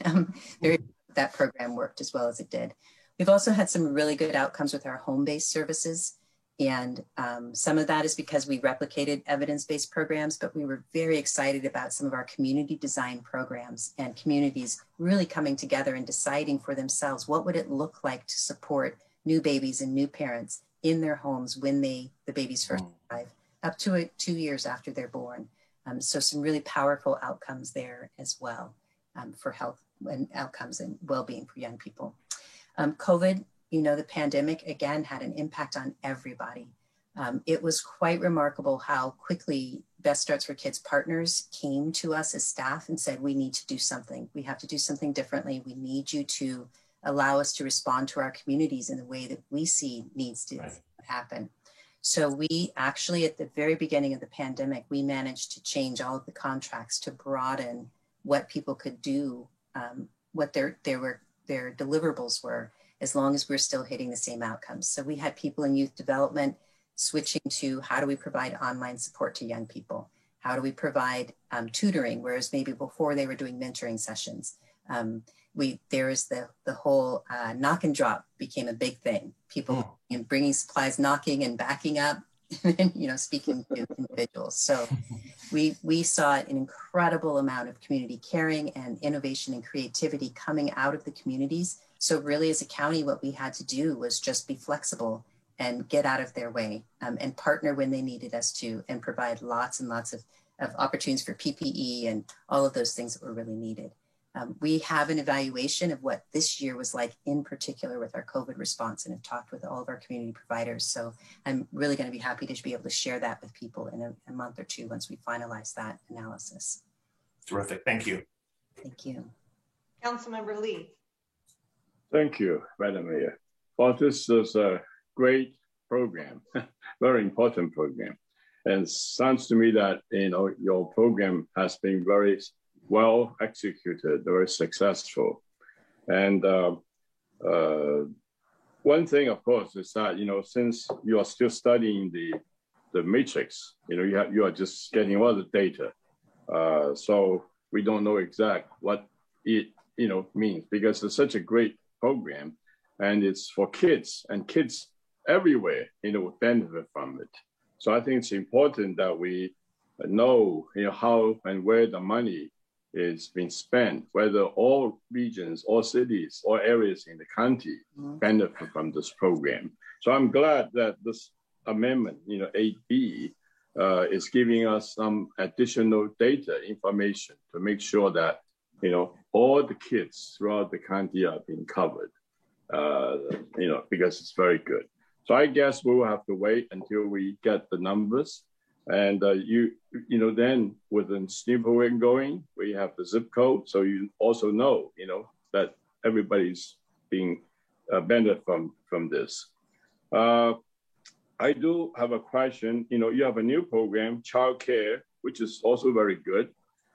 very that program worked as well as it did. We've also had some really good outcomes with our home-based services. And some of that is because we replicated evidence-based programs, but we were very excited about some of our community design programs and communities really coming together and deciding for themselves what would it look like to support new babies and new parents in their homes when the babies first arrive, up to 2 years after they're born. So some really powerful outcomes there as well for health and outcomes and well-being for young people. COVID, the pandemic, again, had an impact on everybody. It was quite remarkable how quickly Best Starts for Kids partners came to us as staff and said, we need to do something. We have to do something differently. We need you to allow us to respond to our communities in the way that we see needs to happen. So we actually, at the very beginning of the pandemic, we managed to change all of the contracts to broaden what people could do, what their deliverables were, as long as we're still hitting the same outcomes. So we had people in youth development switching to how do we provide online support to young people? How do we provide tutoring, whereas maybe before they were doing mentoring sessions? There is the whole knock and drop became a big thing. People bringing supplies, knocking and backing up, and speaking to individuals. So we saw an incredible amount of community caring and innovation and creativity coming out of the communities. So really as a county, what we had to do was just be flexible and get out of their way and partner when they needed us to, and provide lots and lots of opportunities for PPE and all of those things that were really needed. We have an evaluation of what this year was like in particular with our COVID response, and have talked with all of our community providers. So I'm really going to be happy to be able to share that with people in a month or two once we finalize that analysis. Terrific. Thank you. Thank you. Councilmember Lee. Thank you, Madam Mayor. Well, this is a great program, very important program. And it sounds to me that, your program has been very well executed, very successful. And one thing, of course, is that, since you are still studying the matrix, you are just getting all the data. So we don't know exactly what it, means, because it's such a great program, and it's for kids, and kids everywhere, benefit from it. So I think it's important that we know, how and where the money is being spent, whether all regions, all cities, all areas in the county benefit from this program. So I'm glad that this amendment, 8B, is giving us some additional data information to make sure that, all the kids throughout the county are being covered, because it's very good. So I guess we will have to wait until we get the numbers. And then with the SNP program going, we have the zip code. So you also know, that everybody's being benefit from this. I do have a question. You have a new program, Child Care, which is also very good.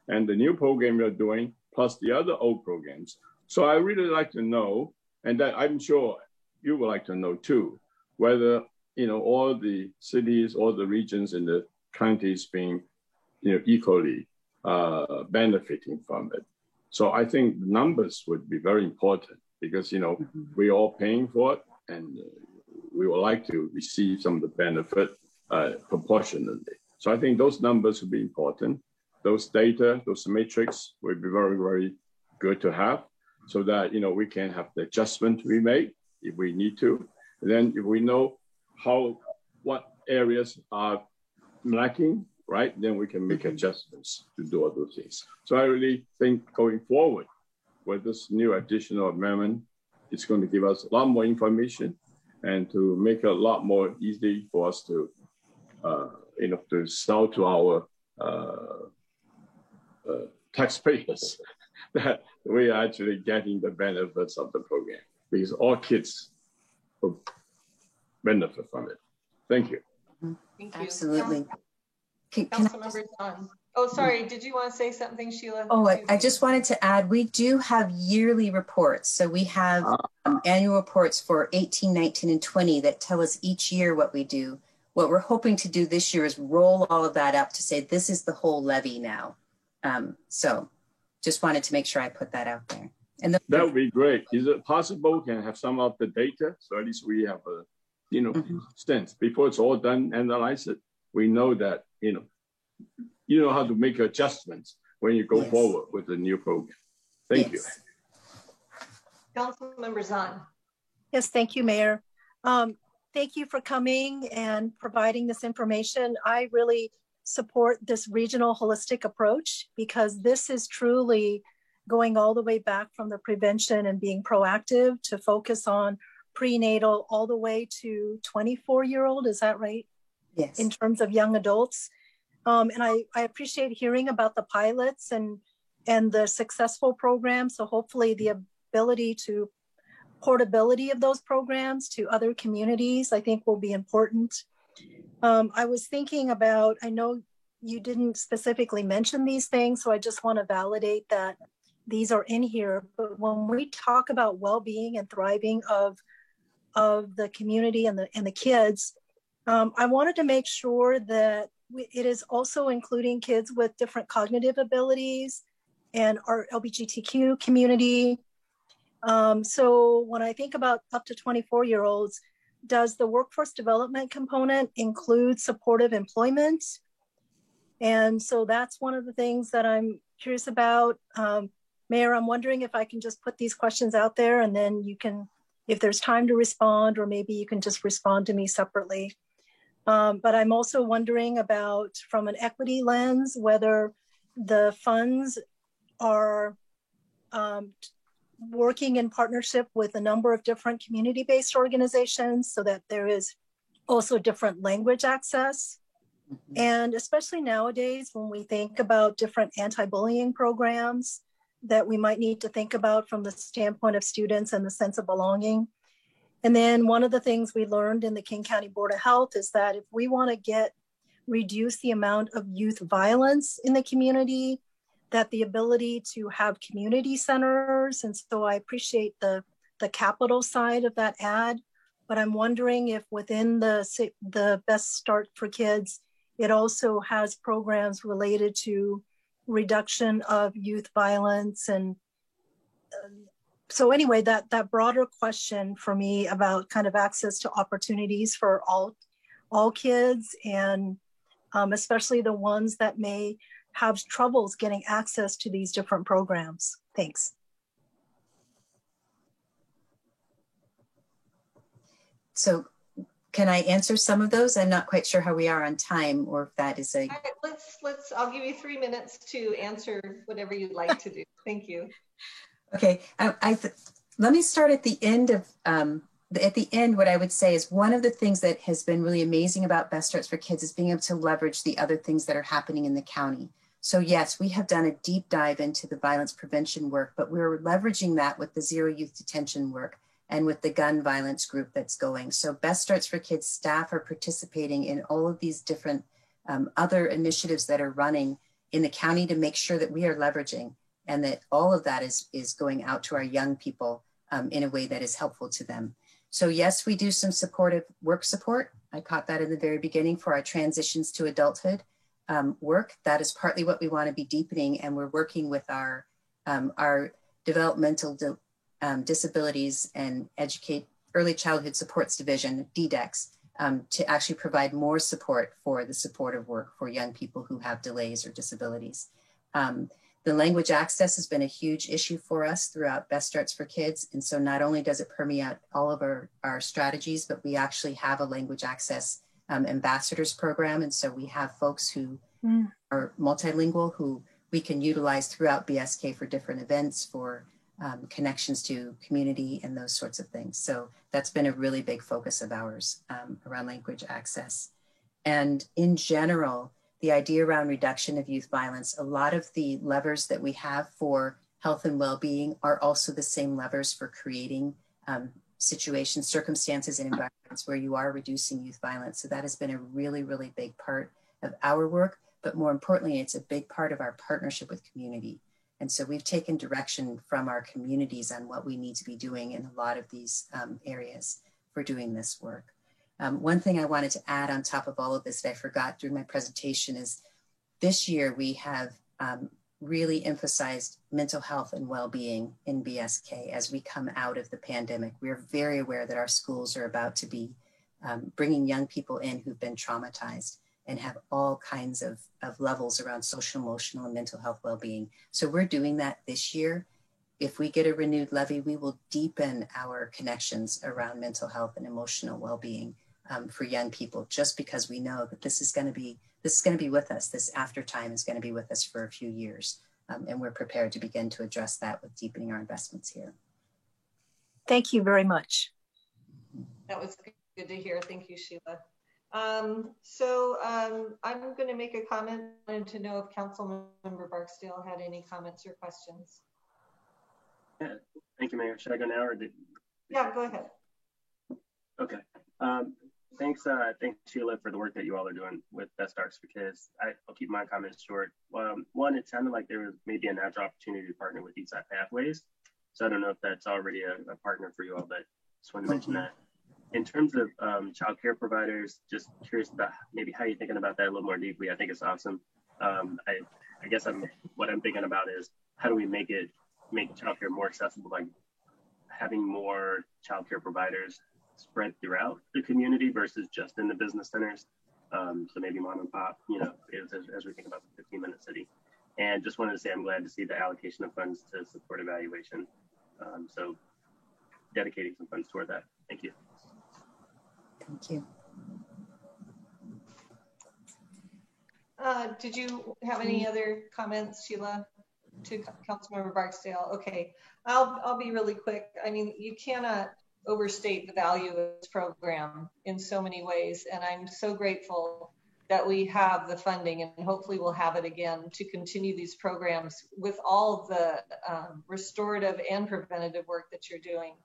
And the new program you're doing, plus the other old programs. So I really like to know, and that I'm sure you would like to know too, whether, all the cities, all the regions in the counties being, equally benefiting from it. So I think numbers would be very important because, we're all paying for it and we would like to receive some of the benefit proportionally. So I think those numbers would be important. Those data, those metrics would be very, very good to have so that, we can have the adjustment we make if we need to. And then if we know what areas are lacking, right, then we can make adjustments to do all those things. So I really think going forward with this new additional amendment, it's going to give us a lot more information and to make it a lot more easy for us to, to sell to our taxpayers that we are actually getting the benefits of the program because all kids will benefit from it. Thank you. Thank you. Absolutely. Councilmember John. Oh, sorry. Did you want to say something, Sheila? Oh, I just wanted to add, we do have yearly reports. So we have annual reports for 18, 19, and 20 that tell us each year what we do. What we're hoping to do this year is roll all of that up to say, this is the whole levy now. So just wanted to make sure I put that out there. And that would be great. Is it possible we can have some of the data? So at least we have a, sense before it's all done, analyze it. We know that, you know how to make adjustments when you go forward with the new program. Thank you. Councilmember Zahn. Yes, thank you, Mayor. Thank you for coming and providing this information. I really support this regional holistic approach because this is truly going all the way back from the prevention and being proactive to focus on prenatal all the way to 24-year-old. Is that right? Yes. In terms of young adults. And I appreciate hearing about the pilots and the successful programs. So hopefully the ability to portability of those programs to other communities, I think will be important. I was thinking about, I know you didn't specifically mention these things, so I just want to validate that these are in here. But when we talk about well-being and thriving of the community and the kids, I wanted to make sure that it is also including kids with different cognitive abilities and our LGBTQ community. So when I think about up to 24-year-olds, does the workforce development component include supportive employment? And so that's one of the things that I'm curious about. Mayor, I'm wondering if I can just put these questions out there and then you can, if there's time to respond, or maybe you can just respond to me separately. But I'm also wondering about, from an equity lens, whether the funds are working in partnership with a number of different community-based organizations so that there is also different language access. And especially nowadays, when we think about different anti-bullying programs that we might need to think about from the standpoint of students and the sense of belonging. And then one of the things we learned in the King County Board of Health is that if we want to reduce the amount of youth violence in the community, that the ability to have community centers, and so I appreciate the capital side of that ad, but I'm wondering if within the Best Start for Kids, it also has programs related to reduction of youth violence. And so anyway, that broader question for me about kind of access to opportunities for all kids and especially the ones that may have troubles getting access to these different programs? Thanks. So can I answer some of those? I'm not quite sure how we are on time, or if that is a... All right, I'll give you 3 minutes to answer whatever you'd like to do. Thank you. Okay, let me start at the end of, what I would say is one of the things that has been really amazing about Best Starts for Kids is being able to leverage the other things that are happening in the county. So yes, we have done a deep dive into the violence prevention work, but we're leveraging that with the Zero Youth Detention work and with the gun violence group that's going. So Best Starts for Kids staff are participating in all of these different other initiatives that are running in the county to make sure that we are leveraging and that all of that is going out to our young people in a way that is helpful to them. So yes, we do some supportive work support. I caught that in the very beginning for our transitions to adulthood work. That is partly what we want to be deepening, and we're working with our developmental disabilities and early childhood supports division, DDEX, to actually provide more support for the supportive work for young people who have delays or disabilities. The language access has been a huge issue for us throughout Best Starts for Kids. And so not only does it permeate all of our strategies, but we actually have a language access ambassadors program. And so we have folks who are multilingual who we can utilize throughout BSK for different events, for connections to community and those sorts of things. So that's been a really big focus of ours around language access. And in general, the idea around reduction of youth violence, a lot of the levers that we have for health and well-being are also the same levers for creating situations, circumstances, and environments where you are reducing youth violence. So that has been a really, really big part of our work, but more importantly, it's a big part of our partnership with community. And so we've taken direction from our communities on what we need to be doing in a lot of these areas for doing this work. One thing I wanted to add on top of all of this that I forgot during my presentation is this year we have really emphasized mental health and well-being in BSK as we come out of the pandemic. We're very aware that our schools are about to be bringing young people in who've been traumatized and have all kinds of levels around social, emotional, and mental health well-being. So we're doing that this year. If we get a renewed levy, we will deepen our connections around mental health and emotional well-being for young people, just because we know that this is going to be with us. This after time is going to be with us for a few years. And we're prepared to begin to address that with deepening our investments here. Thank you very much. That was good to hear. Thank you, Sheila. I'm going to make a comment. I wanted to know if Councilmember Barksdale had any comments or questions. Yeah, thank you, Mayor. Should I go now or Yeah, go ahead. Okay. Thanks, Sheila, for the work that you all are doing with Best Starts for Kids. I'll keep my comments short. One, it sounded like there was maybe a natural opportunity to partner with Eastside Pathways. So I don't know if that's already a partner for you all, but just wanted to mention that. In terms of child care providers, just curious about maybe how you're thinking about that a little more deeply. I think it's awesome. I guess what I'm thinking about is how do we make child care more accessible by having more child care providers spread throughout the community versus just in the business centers. So maybe mom and pop, as we think about the 15-minute city. And just wanted to say I'm glad to see the allocation of funds to support evaluation. So dedicating some funds toward that. Thank you. Thank you. Did you have any other comments, Sheila, to Councilmember Barksdale? Okay, I'll be really quick. I mean, you cannot overstate the value of this program in so many ways, and I'm so grateful that we have the funding, and hopefully we'll have it again to continue these programs with all the restorative and preventative work that you're doing.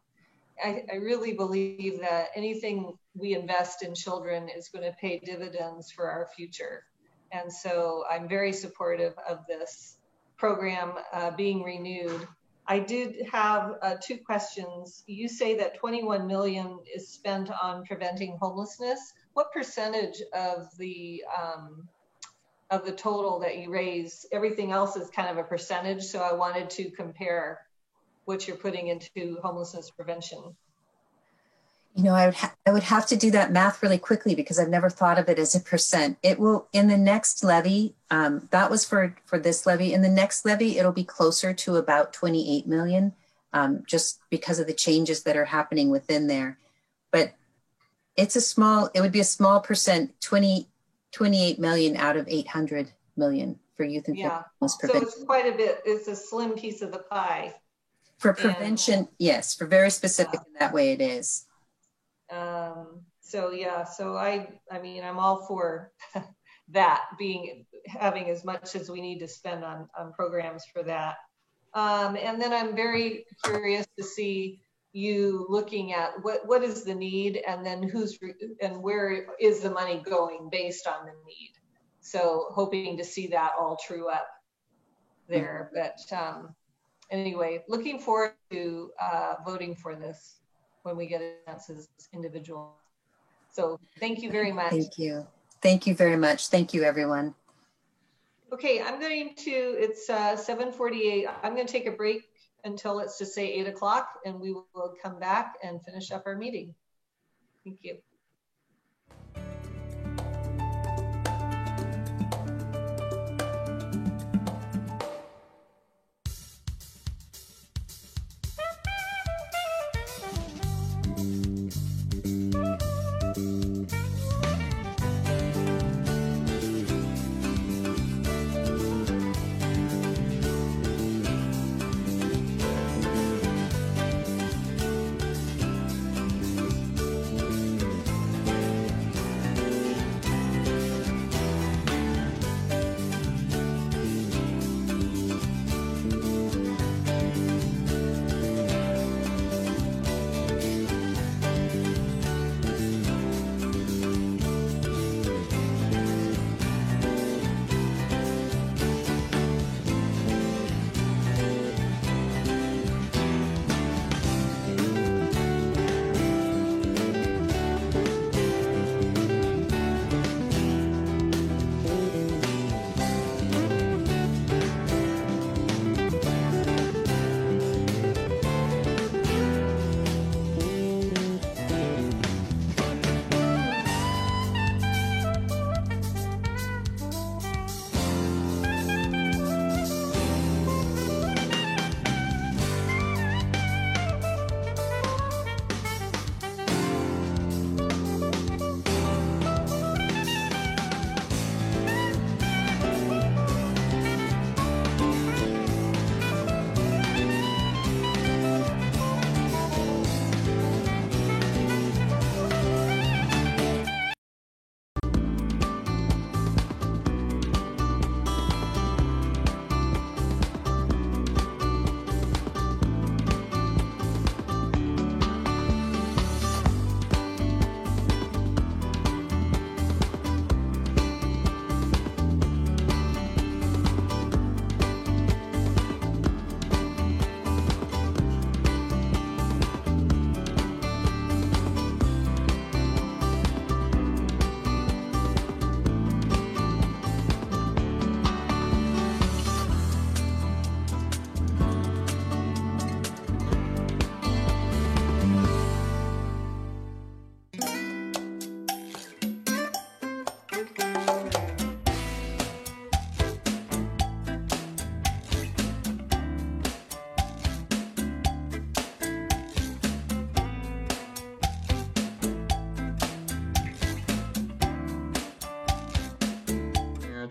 I really believe that anything we invest in children is going to pay dividends for our future. And so I'm very supportive of this program being renewed. I did have 2 questions. You say that 21 million is spent on preventing homelessness. What percentage of the total that you raise? Everything else is kind of a percentage. So I wanted to compare what you're putting into homelessness prevention. You know, I would have to do that math really quickly because I've never thought of it as a percent. It will, in the next levy, that was for this levy. In the next levy, it'll be closer to about 28 million, just because of the changes that are happening within there. But it would be a small percent, 28 million out of 800 million for youth and homeless prevention. So it's quite a bit, it's a slim piece of the pie. For prevention, yes, for very specific in that way it is. So I mean, I'm all for that having as much as we need to spend on programs for that. And then I'm very curious to see you looking at what is the need, and then and where is the money going based on the need. So hoping to see that all true up there. But anyway, looking forward to voting for this when we get a chance as individuals. So thank you very much. Thank you. Thank you very much. Thank you, everyone. Okay, it's 7:48. I'm going to take a break until, let's just say 8 o'clock, and we will come back and finish up our meeting. Thank you.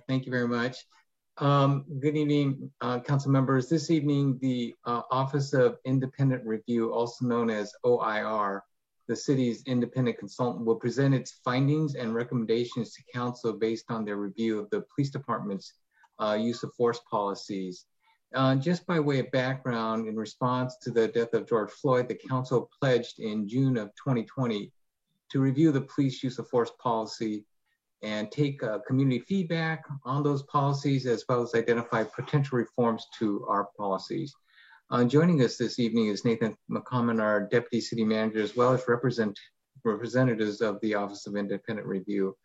Thank you very much. Good evening, council members. This evening, the Office of Independent Review, also known as OIR, the city's independent consultant, will present its findings and recommendations to council based on their review of the police department's use of force policies. Just by way of background, in response to the death of George Floyd, the council pledged in June of 2020 to review the police use of force policy and take community feedback on those policies, as well as identify potential reforms to our policies. Joining us this evening is Nathan McCommon, our Deputy City Manager, as well as representatives of the Office of Independent Review.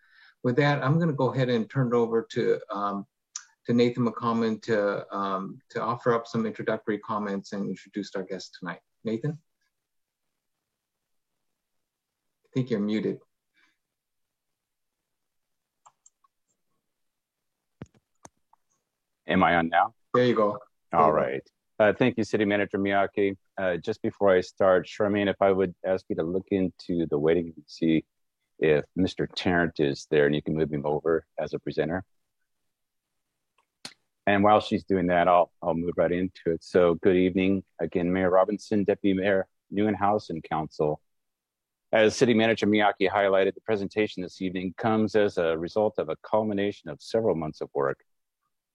With that, I'm going to go ahead and turn it over to Nathan McCommon to offer up some introductory comments and introduce our guest tonight. Nathan? think you're muted. Am I on now? There you go. All right. Thank you, City Manager Miyake. Just before I start, Charmaine, if I would ask you to look into the waiting and see if Mr. Tarrant is there, and you can move him over as a presenter. And while she's doing that, I'll move right into it. So good evening. Again, Mayor Robinson, Deputy Mayor Neuenhuis, and Council. As City Manager Miyake highlighted, the presentation this evening comes as a result of a culmination of several months of work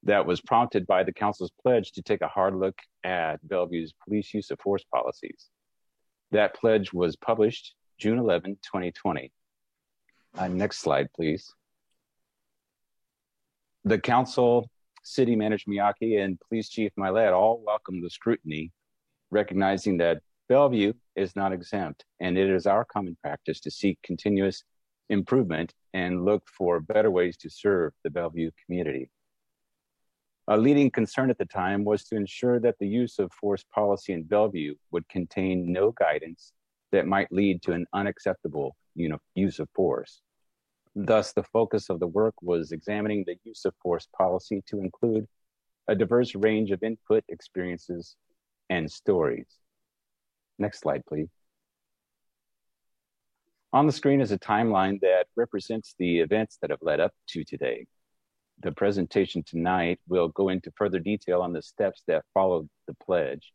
that was prompted by the Council's pledge to take a hard look at Bellevue's police use of force policies. That pledge was published June 11, 2020. Next slide, please. The Council, City Manager Miyake, and Police Chief Milet all welcome the scrutiny, recognizing that Bellevue is not exempt, and it is our common practice to seek continuous improvement and look for better ways to serve the Bellevue community. A leading concern at the time was to ensure that the use of force policy in Bellevue would contain no guidance that might lead to an unacceptable use of force. Thus, the focus of the work was examining the use of force policy to include a diverse range of input, experiences, and stories. Next slide, please. On the screen is a timeline that represents the events that have led up to today. The presentation tonight will go into further detail on the steps that followed the pledge.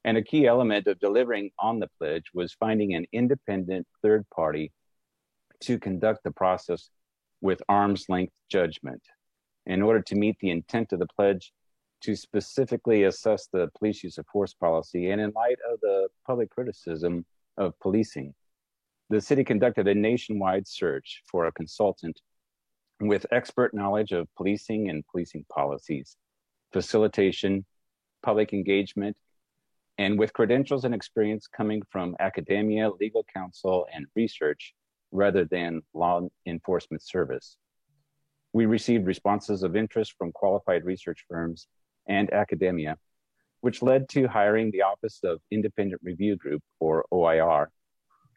And a key element of delivering on the pledge was finding an independent third party to conduct the process with arm's length judgment in order to meet the intent of the pledge to specifically assess the police use of force policy. And in light of the public criticism of policing, the city conducted a nationwide search for a consultant with expert knowledge of policing and policing policies, facilitation, public engagement, and with credentials and experience coming from academia, legal counsel, and research rather than law enforcement service. We received responses of interest from qualified research firms and academia, which led to hiring the Office of Independent Review Group, or OIR,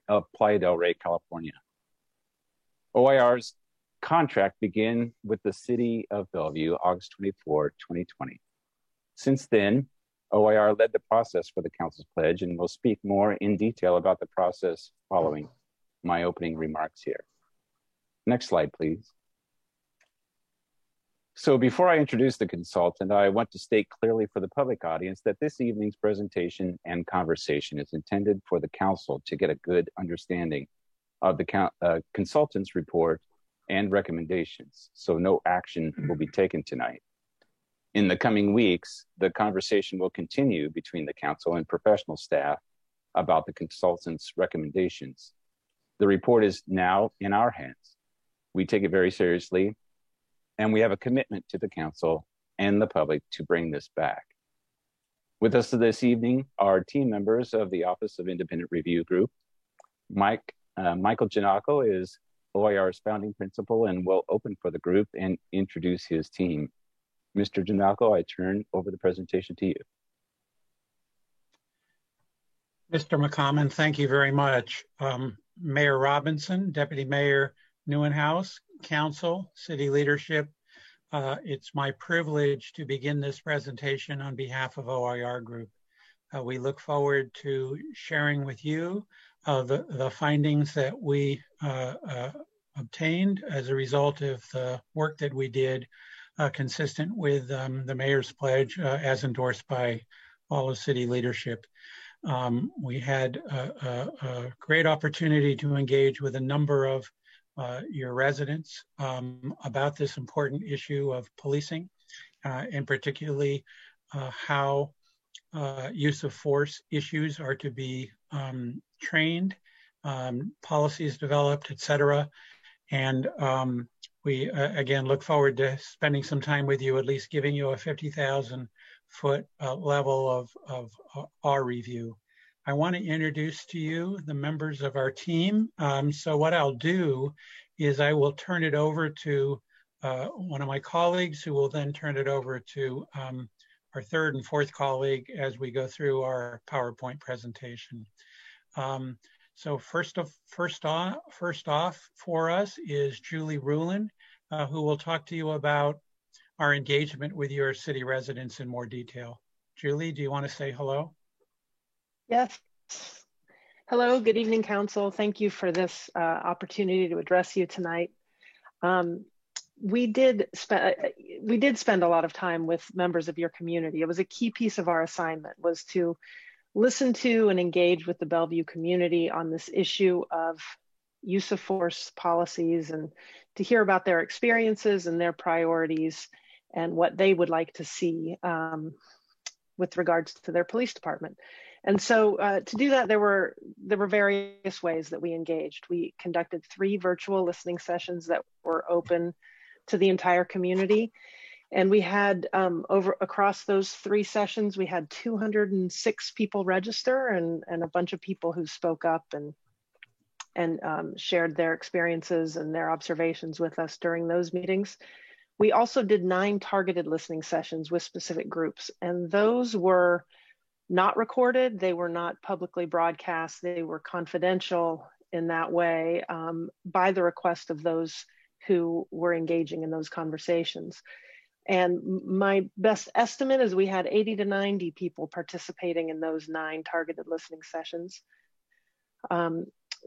of Playa del Rey, California. OIR's contract began with the City of Bellevue, August 24, 2020. Since then, OIR led the process for the Council's pledge, and will speak more in detail about the process following my opening remarks here. Next slide, please. So before I introduce the consultant, I want to state clearly for the public audience that this evening's presentation and conversation is intended for the Council to get a good understanding of the consultant's report and recommendations, so no action will be taken tonight. In the coming weeks, the conversation will continue between the Council and professional staff about the consultant's recommendations. The report is now in our hands. We take it very seriously, and we have a commitment to the Council and the public to bring this back. With us this evening are team members of the Office of Independent Review Group. Michael Giannacco is OIR's founding principal and will open for the group and introduce his team. Mr. Giannacco, I turn over the presentation to you. Mr. McCommon, thank you very much. Mayor Robinson, Deputy Mayor Neuenhuis, Council, City Leadership, it's my privilege to begin this presentation on behalf of OIR Group. We look forward to sharing with you the findings that we obtained as a result of the work that we did consistent with the Mayor's pledge as endorsed by all of City leadership. We had a great opportunity to engage with a number of your residents about this important issue of policing, and particularly how use of force issues are to be trained, policies developed, et cetera. And we, again, look forward to spending some time with you, at least giving you a 50,000-foot level of our review. I want to introduce to you the members of our team. So what I'll do is I will turn it over to one of my colleagues, who will then turn it over to our third and fourth colleague as we go through our PowerPoint presentation. So first off for us is Julie Rulin, who will talk to you about our engagement with your city residents in more detail. Julie, do you want to say hello? Yes. Hello, good evening, Council. Thank you for this opportunity to address you tonight. We did spend a lot of time with members of your community. It was a key piece of our assignment, was to listen to and engage with the Bellevue community on this issue of use of force policies, and to hear about their experiences and their priorities and what they would like to see with regards to their police department. And so to do that, there were various ways that we engaged. We conducted 3 virtual listening sessions that were open to the entire community. And we had across those 3 sessions, we had 206 people register, and a bunch of people who spoke up and shared their experiences and their observations with us during those meetings. We also did 9 targeted listening sessions with specific groups, and those were not recorded. They were not publicly broadcast. They were confidential in that way by the request of those who were engaging in those conversations. And my best estimate is we had 80 to 90 people participating in those 9 targeted listening sessions.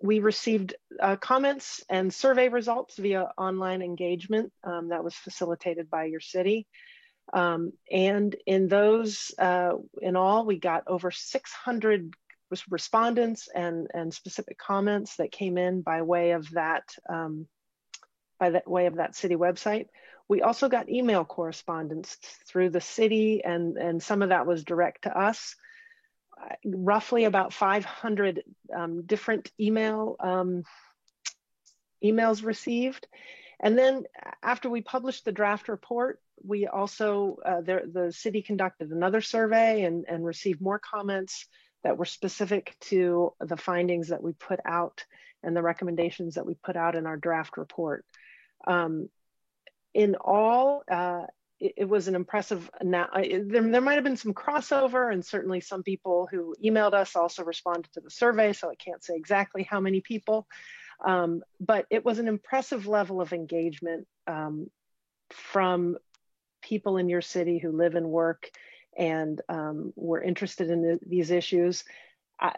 We received comments and survey results via online engagement that was facilitated by your city. And in those, in all, we got over 600 respondents and specific comments that came in by way of that city website. We also got email correspondence through the city, and some of that was direct to us. Roughly about 500 different emails received. And then after we published the draft report, we also, the city conducted another survey and received more comments that were specific to the findings that we put out and the recommendations that we put out in our draft report. In all, it was an impressive, there might have been some crossover, and certainly some people who emailed us also responded to the survey, so I can't say exactly how many people. But it was an impressive level of engagement from people in your city who live and work and were interested in these issues.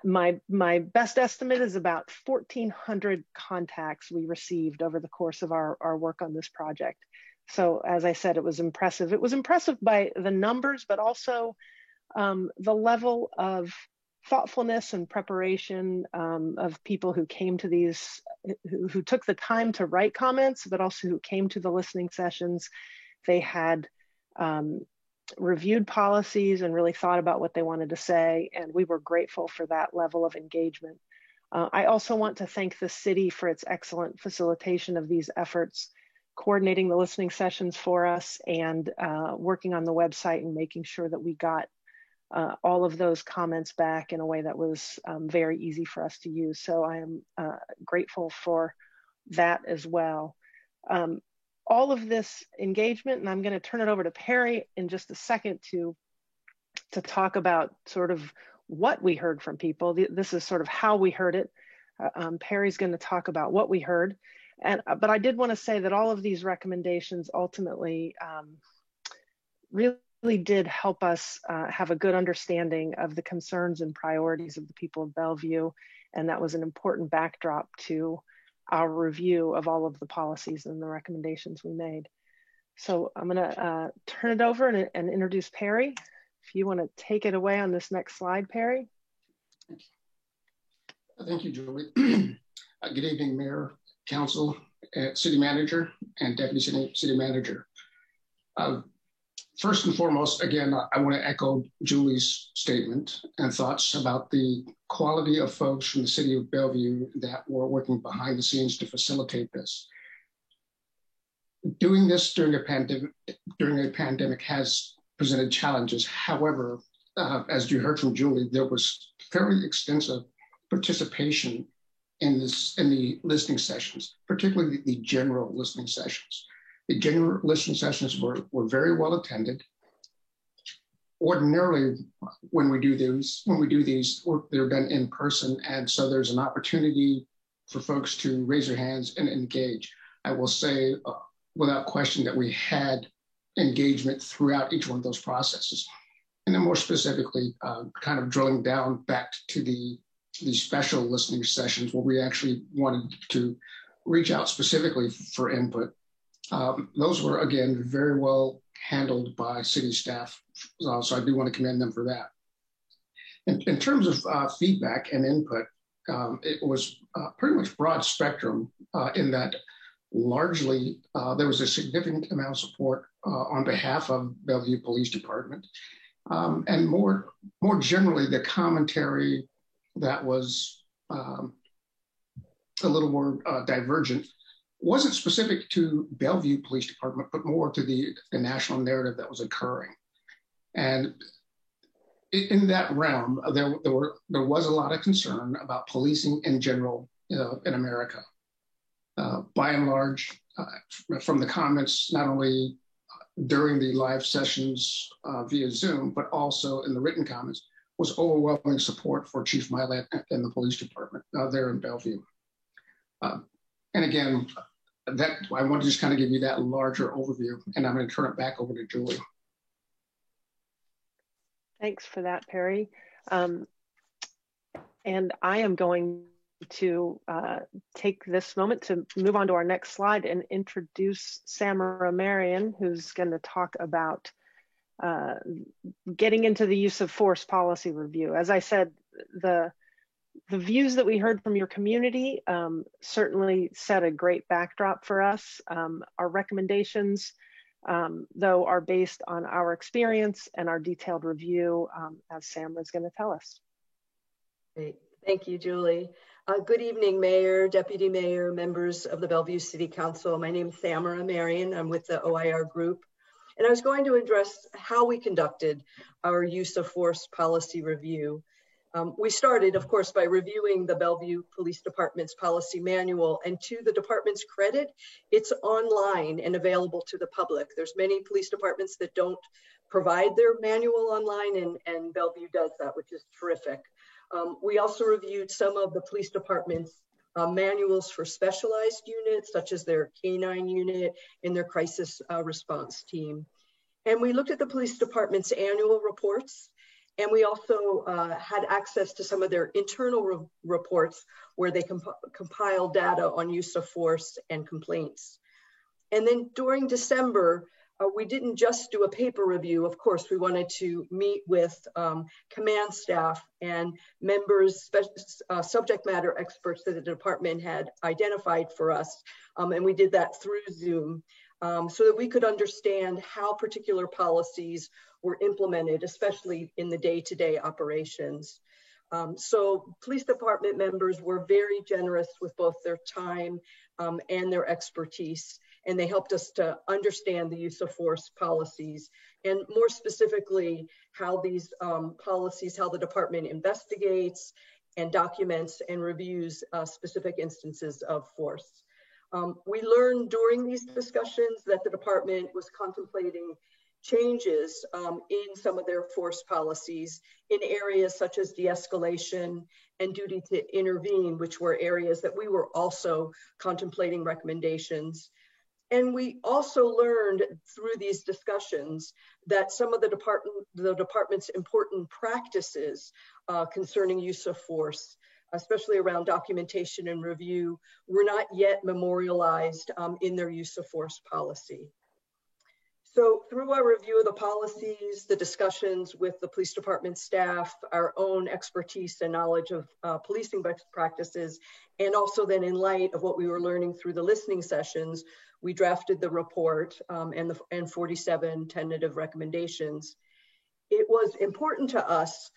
My best estimate is about 1,400 contacts we received over the course of our work on this project. So as I said, it was impressive. It was impressive by the numbers, but also the level of thoughtfulness and preparation of people who came to these, who took the time to write comments, but also who came to the listening sessions. They had reviewed policies and really thought about what they wanted to say, and we were grateful for that level of engagement. I also want to thank the city for its excellent facilitation of these efforts, coordinating the listening sessions for us, and working on the website and making sure that we got all of those comments back in a way that was very easy for us to use. So I am grateful for that as well. All of this engagement, and I'm going to turn it over to Perry in just a second to talk about sort of what we heard from people. This is sort of how we heard it. Perry's going to talk about what we heard. But I did want to say that all of these recommendations ultimately really did help us have a good understanding of the concerns and priorities of the people of Bellevue. And that was an important backdrop to our review of all of the policies and the recommendations we made. So I'm going to turn it over and introduce Perry. If you want to take it away on this next slide, Perry. Thank you, Julie. Good evening, Mayor, Council, City Manager, and Deputy City Manager. First and foremost, again, I want to echo Julie's statement and thoughts about the quality of folks from the city of Bellevue that were working behind the scenes to facilitate this. Doing this during a pandemic has presented challenges. However, as you heard from Julie, there was fairly extensive participation in the listening sessions, particularly the general listening sessions. The general listening sessions were very well attended. ordinarily when we do these, they're done in person. And so there's an opportunity for folks to raise their hands and engage. I will say without question that we had engagement throughout each one of those processes. And then more specifically, kind of drilling down back to the special listening sessions where we actually wanted to reach out specifically for input. Those were, again, very well handled by city staff. So I do want to commend them for that. In terms of feedback and input, it was pretty much broad spectrum in that largely there was a significant amount of support on behalf of Bellevue Police Department. And more generally, the commentary that was a little more divergent wasn't specific to Bellevue Police Department, but more to the national narrative that was occurring. And in that realm, there was a lot of concern about policing in general in America. By and large, from the comments, not only during the live sessions via Zoom, but also in the written comments, was overwhelming support for Chief Milet and the police department there in Bellevue. And again, that I want to just kind of give you that larger overview, and I'm going to turn it back over to Julie. Thanks for that, Perry. And I am going to take this moment to move on to our next slide and introduce Samara Marion, who's going to talk about getting into the use of force policy review. As I said, the views that we heard from your community certainly set a great backdrop for us. Our recommendations, though, are based on our experience and our detailed review, as Sam is going to tell us. Great. Thank you, Julie. Good evening, Mayor, Deputy Mayor, members of the Bellevue City Council. My name is Samara Marion. I'm with the OIR Group. And I was going to address how we conducted our use of force policy review. We started, of course, by reviewing the Bellevue Police Department's policy manual, and to the department's credit, it's online and available to the public. There's many police departments that don't provide their manual online, and Bellevue does that, which is terrific. We also reviewed some of the police department's manuals for specialized units, such as their K9 unit and their crisis response team. And we looked at the police department's annual reports. And we also had access to some of their internal reports where they compile data on use of force and complaints. And then during December, we didn't just do a paper review. Of course, we wanted to meet with command staff and members, subject matter experts that the department had identified for us. And we did that through Zoom so that we could understand how particular policies were implemented, especially in the day-to-day operations. So police department members were very generous with both their time and their expertise, and they helped us to understand the use of force policies, and more specifically, how these policies, how the department investigates and documents and reviews specific instances of force. We learned during these discussions that the department was contemplating changes in some of their force policies in areas such as de-escalation and duty to intervene, which were areas that we were also contemplating recommendations. And we also learned through these discussions that some of the department's important practices concerning use of force, especially around documentation and review, were not yet memorialized in their use of force policy. So through our review of the policies, the discussions with the police department staff, our own expertise and knowledge of policing best practices, and also then in light of what we were learning through the listening sessions, we drafted the report and 47 tentative recommendations. It was important to us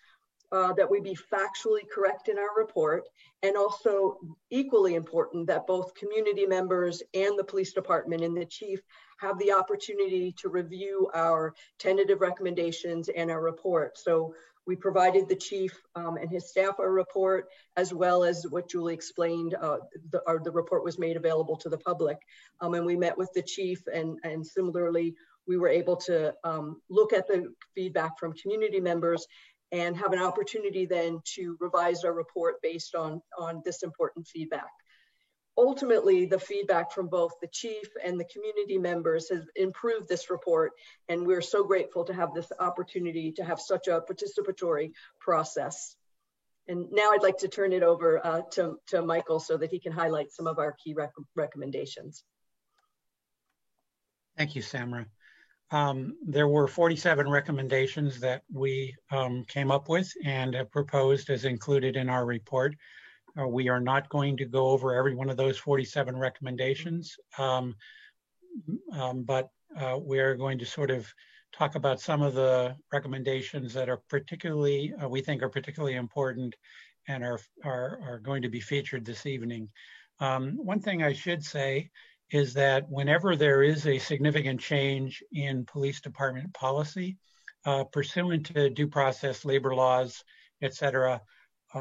that we be factually correct in our report, and also equally important that both community members and the police department and the chief have the opportunity to review our tentative recommendations and our report. So we provided the chief and his staff a report, as well as what Julie explained, the report was made available to the public. And we met with the chief, and similarly, we were able to look at the feedback from community members and have an opportunity then to revise our report based on this important feedback. Ultimately, the feedback from both the chief and the community members has improved this report, and we're so grateful to have this opportunity to have such a participatory process. And now I'd like to turn it over to Michael so that he can highlight some of our key recommendations. Thank you, Samara. There were 47 recommendations that we came up with and have proposed as included in our report. We are not going to go over every one of those 47 recommendations, but we are going to sort of talk about some of the recommendations that are particularly, we think are particularly important and are going to be featured this evening. One thing I should say is that whenever there is a significant change in police department policy, pursuant to due process, labor laws, et cetera,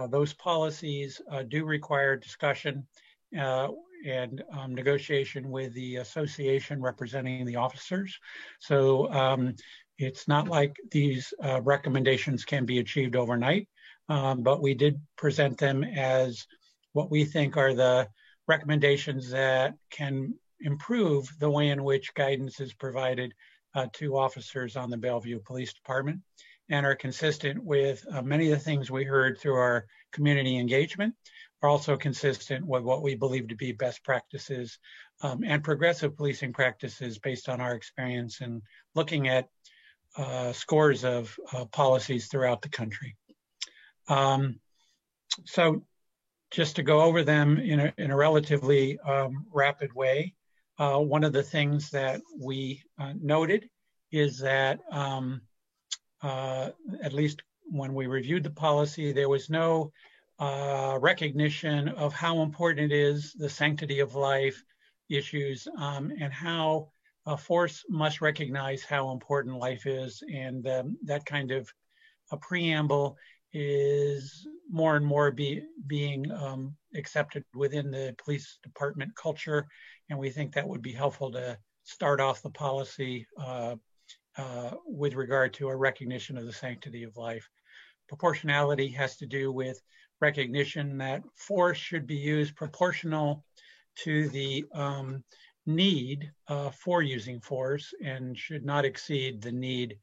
those policies do require discussion and negotiation with the association representing the officers. So it's not like these recommendations can be achieved overnight, but we did present them as what we think are the recommendations that can improve the way in which guidance is provided to officers on the Bellevue Police Department and are consistent with many of the things we heard through our community engagement, are also consistent with what we believe to be best practices and progressive policing practices based on our experience in looking at scores of policies throughout the country. So just to go over them in a relatively rapid way, one of the things that we noted is that at least when we reviewed the policy, there was no recognition of how important it is, the sanctity of life issues, and how a force must recognize how important life is. And that kind of a preamble is more and more being accepted within the police department culture. And we think that would be helpful to start off the policy with regard to a recognition of the sanctity of life. Proportionality has to do with recognition that force should be used proportional to the need for using force and should not exceed the need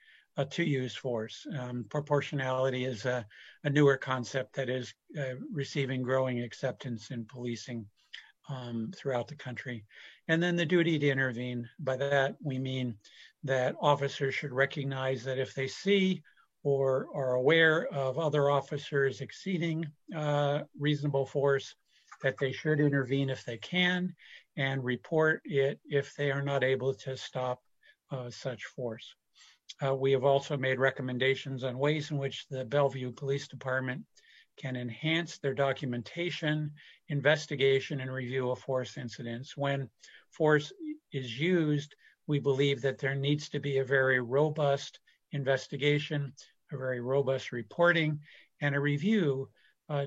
to use force. Proportionality is a newer concept that is receiving growing acceptance in policing throughout the country. And then the duty to intervene. By that, we mean that officers should recognize that if they see or are aware of other officers exceeding reasonable force, that they should intervene if they can and report it if they are not able to stop such force. We have also made recommendations on ways in which the Bellevue Police Department can enhance their documentation, investigation, and review of force incidents. When force is used, we believe that there needs to be a very robust investigation, a very robust reporting, and a review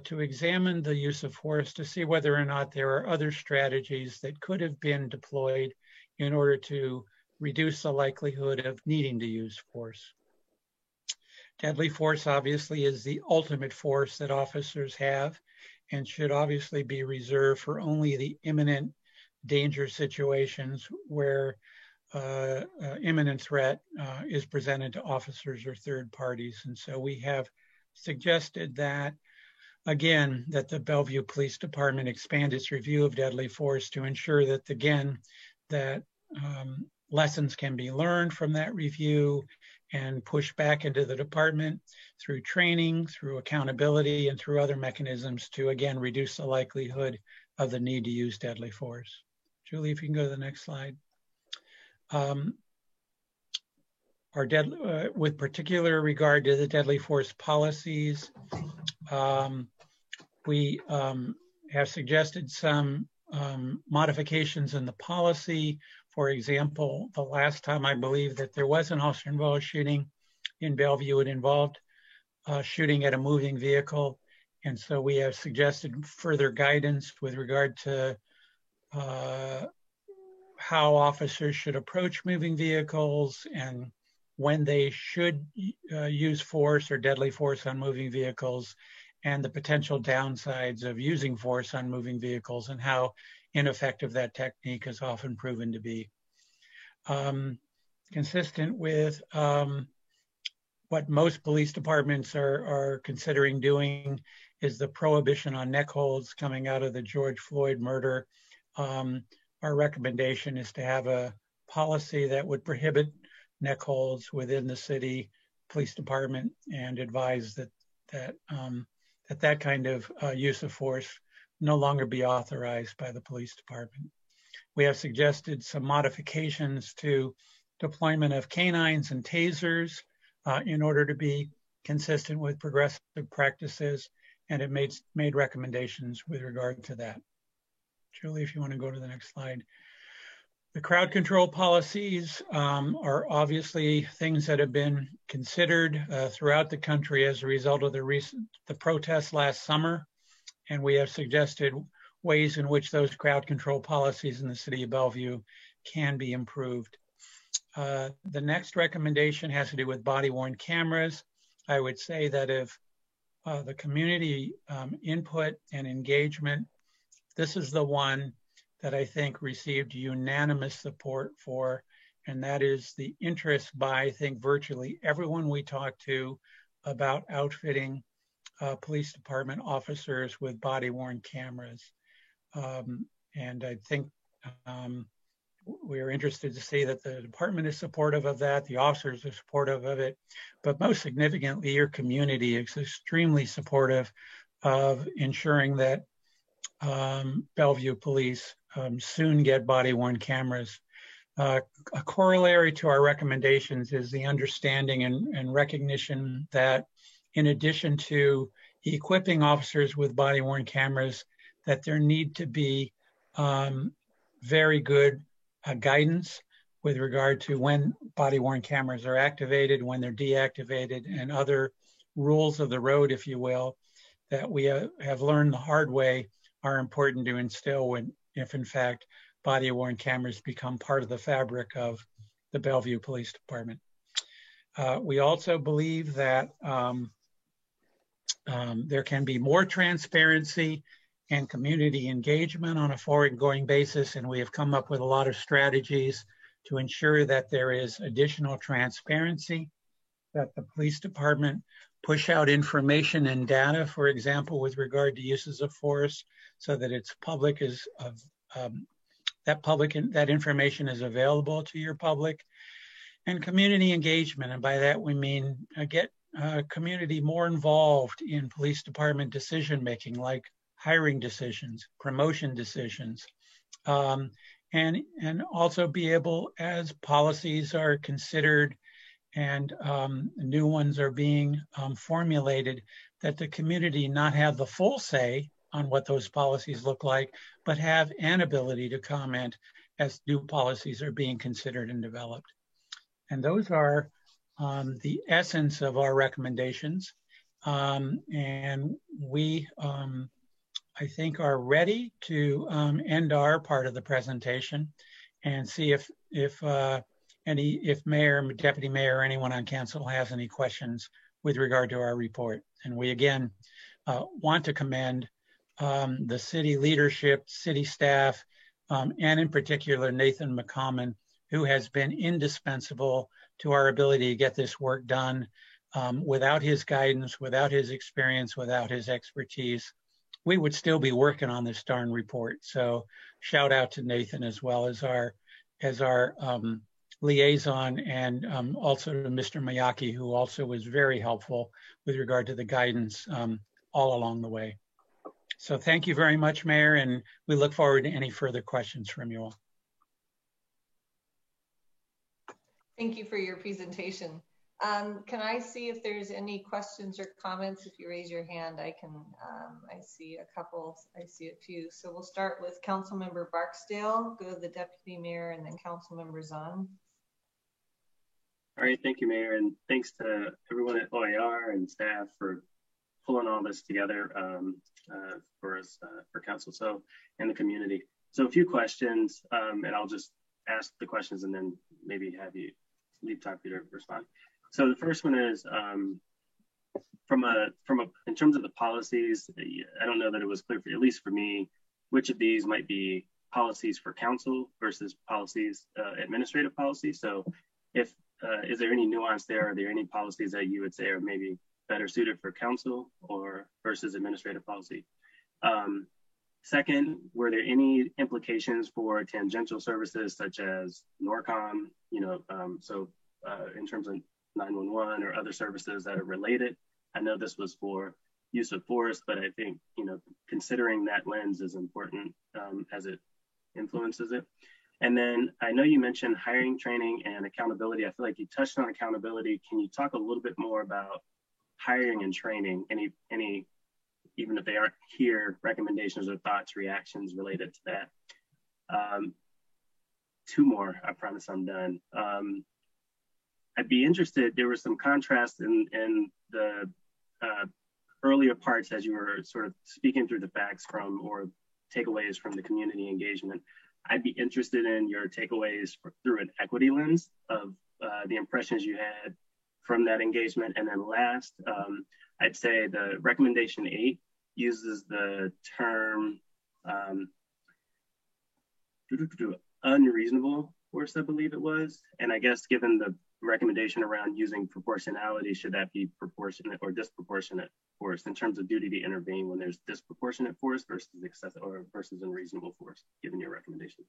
to examine the use of force to see whether or not there are other strategies that could have been deployed in order to reduce the likelihood of needing to use force. Deadly force obviously is the ultimate force that officers have and should obviously be reserved for only the imminent danger situations where imminent threat is presented to officers or third parties. And so we have suggested that, again, that the Bellevue Police Department expand its review of deadly force to ensure that, again, that lessons can be learned from that review and pushed back into the department through training, through accountability, and through other mechanisms to, again, reduce the likelihood of the need to use deadly force. Julie, if you can go to the next slide. With particular regard to the deadly force policies, we have suggested some modifications in the policy. For example, the last time I believe that there was an officer-involved shooting in Bellevue, it involved shooting at a moving vehicle. And so we have suggested further guidance with regard to how officers should approach moving vehicles and when they should use force or deadly force on moving vehicles, and the potential downsides of using force on moving vehicles and how ineffective that technique is often proven to be. Consistent with what most police departments are considering doing is the prohibition on neck holds coming out of the George Floyd murder. Our recommendation is to have a policy that would prohibit neck holds within the city police department and advise that kind of use of force no longer be authorized by the police department. We have suggested some modifications to deployment of canines and tasers in order to be consistent with progressive practices, and it made recommendations with regard to that. Julie, if you want to go to the next slide. The crowd control policies are obviously things that have been considered throughout the country as a result of the protests last summer, and we have suggested ways in which those crowd control policies in the city of Bellevue can be improved. The next recommendation has to do with body-worn cameras. I would say that if the community input and engagement, this is the one that I think received unanimous support for, and that is the interest by, I think, virtually everyone we talked to about outfitting police department officers with body-worn cameras. And I think we're interested to see that the department is supportive of that, the officers are supportive of it, but most significantly, your community is extremely supportive of ensuring that Bellevue Police soon get body-worn cameras. A corollary to our recommendations is the understanding and recognition that in addition to equipping officers with body-worn cameras, that there need to be very good guidance with regard to when body-worn cameras are activated, when they're deactivated, and other rules of the road, if you will, that we have learned the hard way are important to instill if in fact body-worn cameras become part of the fabric of the Bellevue Police Department. We also believe that there can be more transparency and community engagement on a forward-going basis, and we have come up with a lot of strategies to ensure that there is additional transparency, that the police department push out information and data, for example, with regard to uses of force, so that it's public that information is available to your public, and community engagement. And by that we mean get community more involved in police department decision making, like hiring decisions, promotion decisions, and also be able, as policies are considered and new ones are being formulated, that the community not have the full say on what those policies look like, but have an ability to comment as new policies are being considered and developed. And those are the essence of our recommendations. And we, I think, are ready to end our part of the presentation and see if Mayor, Deputy Mayor, or anyone on council has any questions with regard to our report. And we again want to commend the city leadership, city staff, and in particular Nathan McCommon, who has been indispensable to our ability to get this work done. Without his guidance, without his experience, without his expertise, we would still be working on this darn report. So shout out to Nathan as well as our liaison, and also to Mr. Miyake, who also was very helpful with regard to the guidance all along the way. So thank you very much, Mayor, and we look forward to any further questions from you all. Thank you for your presentation. Can I see if there's any questions or comments? If you raise your hand, I can, I see a couple, I see a few. So we'll start with Councilmember Barksdale, go to the Deputy Mayor, and then Councilmember Zahn. All right, thank you, Mayor, and thanks to everyone at OIR and staff for pulling all this together for us, for council, and the community. So a few questions, and I'll just ask the questions and then maybe have you leave time for you to respond. So the first one is in terms of the policies, I don't know that it was clear for, at least for me, which of these might be policies for council versus policies, administrative policies. So if, is there any nuance there? Are there any policies that you would say are maybe better suited for council or versus administrative policy? Second, were there any implications for tangential services such as NORCOM, in terms of 911 or other services that are related? I know this was for use of force, but I think, considering that lens is important as it influences it. And then I know you mentioned hiring, training, and accountability. I feel like you touched on accountability. Can you talk a little bit more about hiring and training? Any, even if they aren't here, recommendations or thoughts, reactions related to that? Two more, I promise I'm done. I'd be interested, there was some contrast in the earlier parts as you were sort of speaking through the facts from or takeaways from the community engagement. I'd be interested in your takeaways through an equity lens of the impressions you had from that engagement. And then last, I'd say the recommendation 8 uses the term unreasonable force, I believe it was. And I guess given the recommendation around using proportionality, should that be proportionate or disproportionate force in terms of duty to intervene when there's disproportionate force versus excessive or versus unreasonable force, given your recommendation?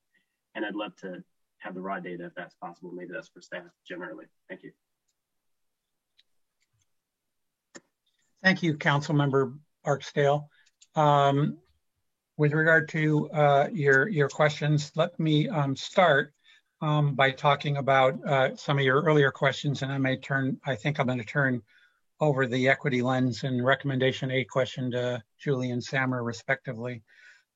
And I'd love to have the raw data if that's possible. Maybe that's for staff generally. Thank you. Thank you, Councilmember Barksdale. With regard to your questions, let me start by talking about some of your earlier questions, and I think I'm going to turn over the equity lens and recommendation 8 question to Julie and Samara respectively.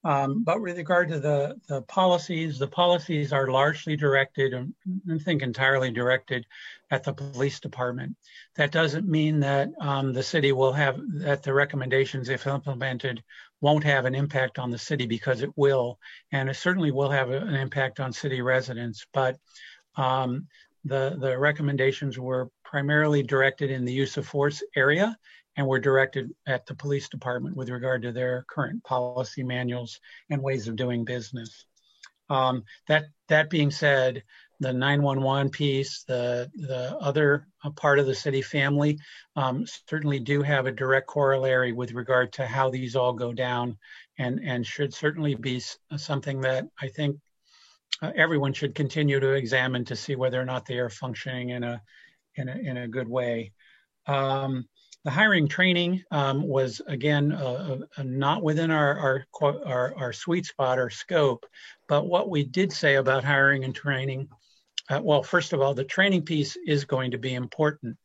But with regard to the policies are largely directed, and I think entirely directed at the police department. That doesn't mean that the city will have, that the recommendations, if implemented, won't have an impact on the city, because it will, and it certainly will have an impact on city residents. But the recommendations were primarily directed in the use of force area, and were directed at the police department with regard to their current policy manuals and ways of doing business. That being said, the 911 piece, the other part of the city family certainly do have a direct corollary with regard to how these all go down, and should certainly be something that I think everyone should continue to examine to see whether or not they are functioning in a good way. The hiring training was, again, not within our sweet spot or scope, but what we did say about hiring and training, well, first of all, the training piece is going to be important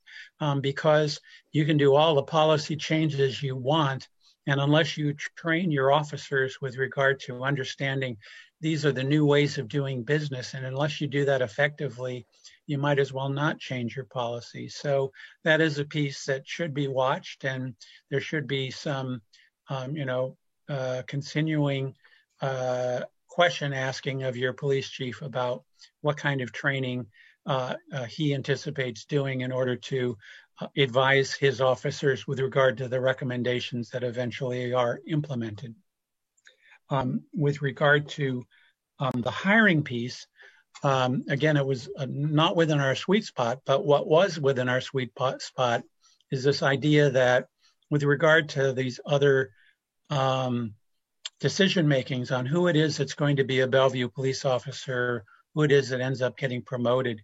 because you can do all the policy changes you want, and unless you train your officers with regard to understanding these are the new ways of doing business, and unless you do that effectively, you might as well not change your policy. So that is a piece that should be watched, and there should be some, continuing question asking of your police chief about what kind of training he anticipates doing in order to advise his officers with regard to the recommendations that eventually are implemented. With regard to the hiring piece, again, it was not within our sweet spot, but what was within our sweet spot is this idea that with regard to these other decision makings on who it is that's going to be a Bellevue police officer, who it is that ends up getting promoted,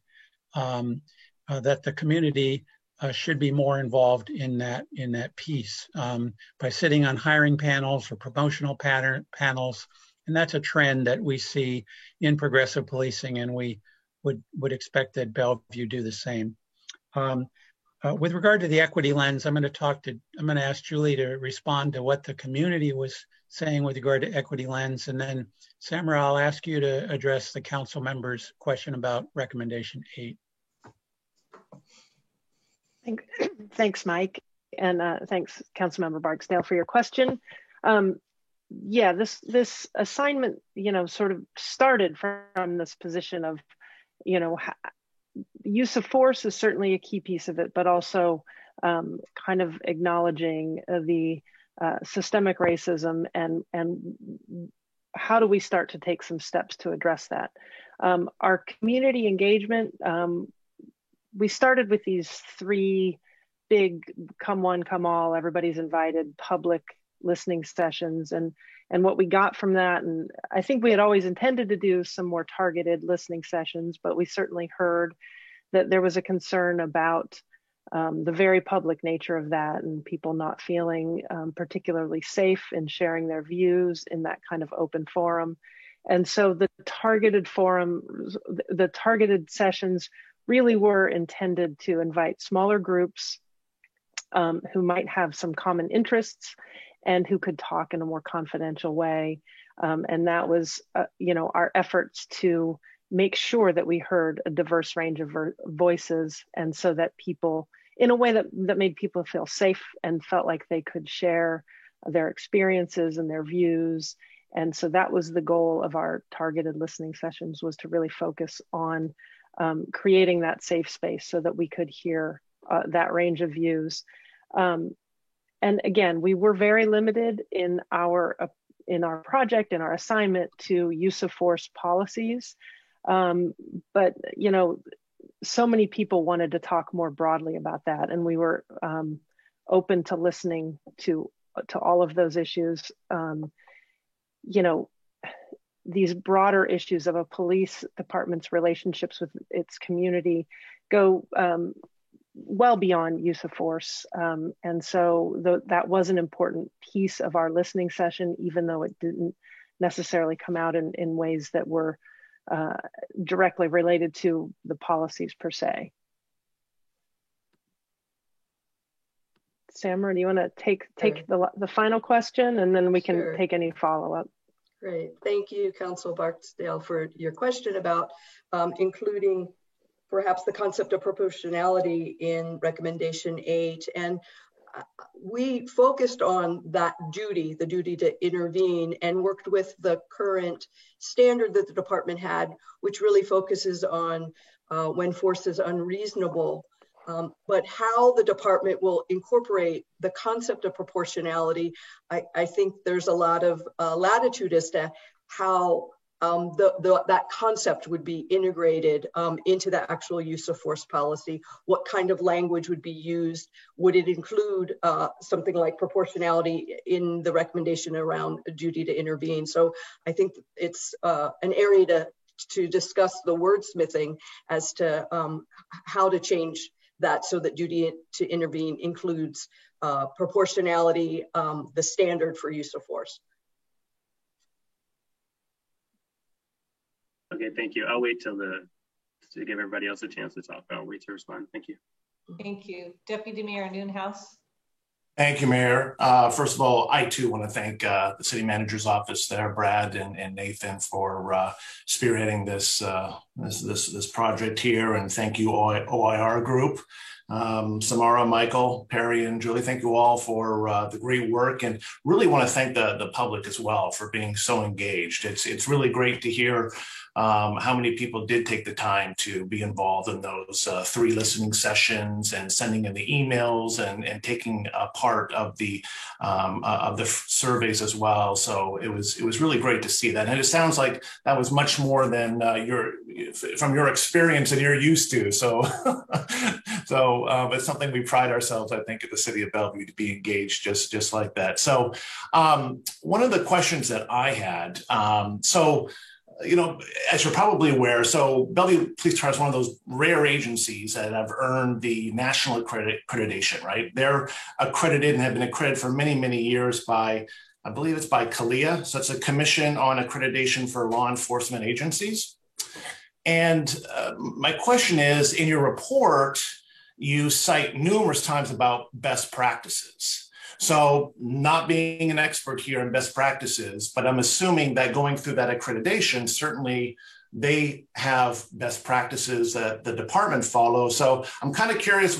that the community should be more involved in that piece by sitting on hiring panels or promotional panels. And that's a trend that we see in progressive policing, and we would expect that Bellevue do the same. With regard to the equity lens, I'm going to ask Julie to respond to what the community was saying with regard to equity lens, and then Samara, I'll ask you to address the council member's question about recommendation 8. Thanks, Mike, and thanks, Councilmember Barksdale, for your question. yeah, this assignment, sort of started from this position of, use of force is certainly a key piece of it, but also kind of acknowledging the systemic racism and how do we start to take some steps to address that. Our community engagement, we started with these 3 big come one, come all, everybody's invited public listening sessions. And what we got from that, and I think we had always intended to do some more targeted listening sessions, but we certainly heard that there was a concern about the very public nature of that and people not feeling particularly safe in sharing their views in that kind of open forum. And so the targeted sessions really were intended to invite smaller groups who might have some common interests and who could talk in a more confidential way. And that was, our efforts to make sure that we heard a diverse range of voices, and so that people, in a way that made people feel safe and felt like they could share their experiences and their views. And so that was the goal of our targeted listening sessions, was to really focus on creating that safe space so that we could hear that range of views. And again, we were very limited in our project, in our assignment, to use of force policies. But, so many people wanted to talk more broadly about that. And we were open to listening to all of those issues. These broader issues of a police department's relationships with its community go well beyond use of force. And so that was an important piece of our listening session, even though it didn't necessarily come out in ways that were directly related to the policies per se. Samara, do you want to take the final question, and then we can take any follow-up? Great. Thank you, Council Barksdale, for your question about including perhaps the concept of proportionality in recommendation 8. And we focused on that duty, the duty to intervene, and worked with the current standard that the department had, which really focuses on when force is unreasonable. But how the department will incorporate the concept of proportionality, I think there's a lot of latitude as to how that concept would be integrated into the actual use of force policy. What kind of language would be used? Would it include something like proportionality in the recommendation around a duty to intervene? So I think it's an area to discuss the wordsmithing as to how to change that so that duty to intervene includes proportionality, the standard for use of force. Okay, thank you. I'll wait to give everybody else a chance to talk. I'll wait to respond. Thank you. Thank you. Deputy Mayor Nunhaus. Thank you, Mayor. First of all, I too want to thank the City Manager's office there, Brad and Nathan, for spearheading this project here, and thank you OIR Group. Samara, Michael, Perry, and Julie, thank you all for the great work, and really want to thank the public as well for being so engaged. It's really great to hear how many people did take the time to be involved in those 3 listening sessions and sending in the emails and taking a part of the surveys as well. So it was really great to see that, and it sounds like that was much more than from your experience and you're used to. So it's something we pride ourselves, I think, at the City of Bellevue to be engaged just like that. So one of the questions that I had, as you're probably aware, so Bellevue Police Department is one of those rare agencies that have earned the national accreditation, right? They're accredited and have been accredited for many, many years by, I believe it's by CALEA. So it's a Commission on Accreditation for Law Enforcement Agencies. And my question is, in your report, you cite numerous times about best practices. So not being an expert here in best practices, but I'm assuming that going through that accreditation, certainly they have best practices that the department follows. So I'm kind of curious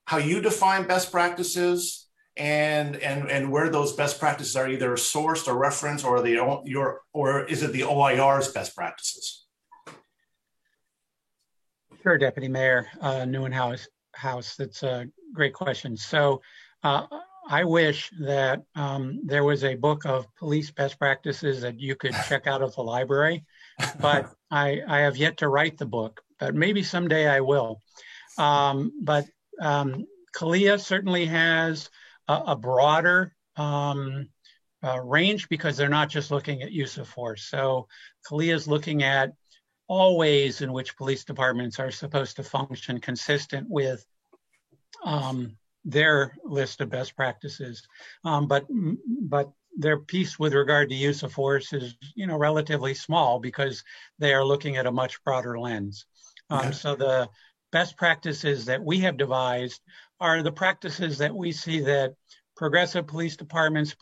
how you define best practices and where those best practices are either sourced or referenced, or or is it the OIR's best practices? Sure, Deputy Mayor Neuenhuis. That's a great question. So I wish that there was a book of police best practices that you could check out of the library, but I have yet to write the book, but maybe someday I will. But CALEA certainly has a broader range because they're not just looking at use of force. So CALEA is looking at all ways in which police departments are supposed to function consistent with their list of best practices. But their piece with regard to use of force is, relatively small because they are looking at a much broader lens. So the best practices that we have devised are the practices that we see that progressive police departments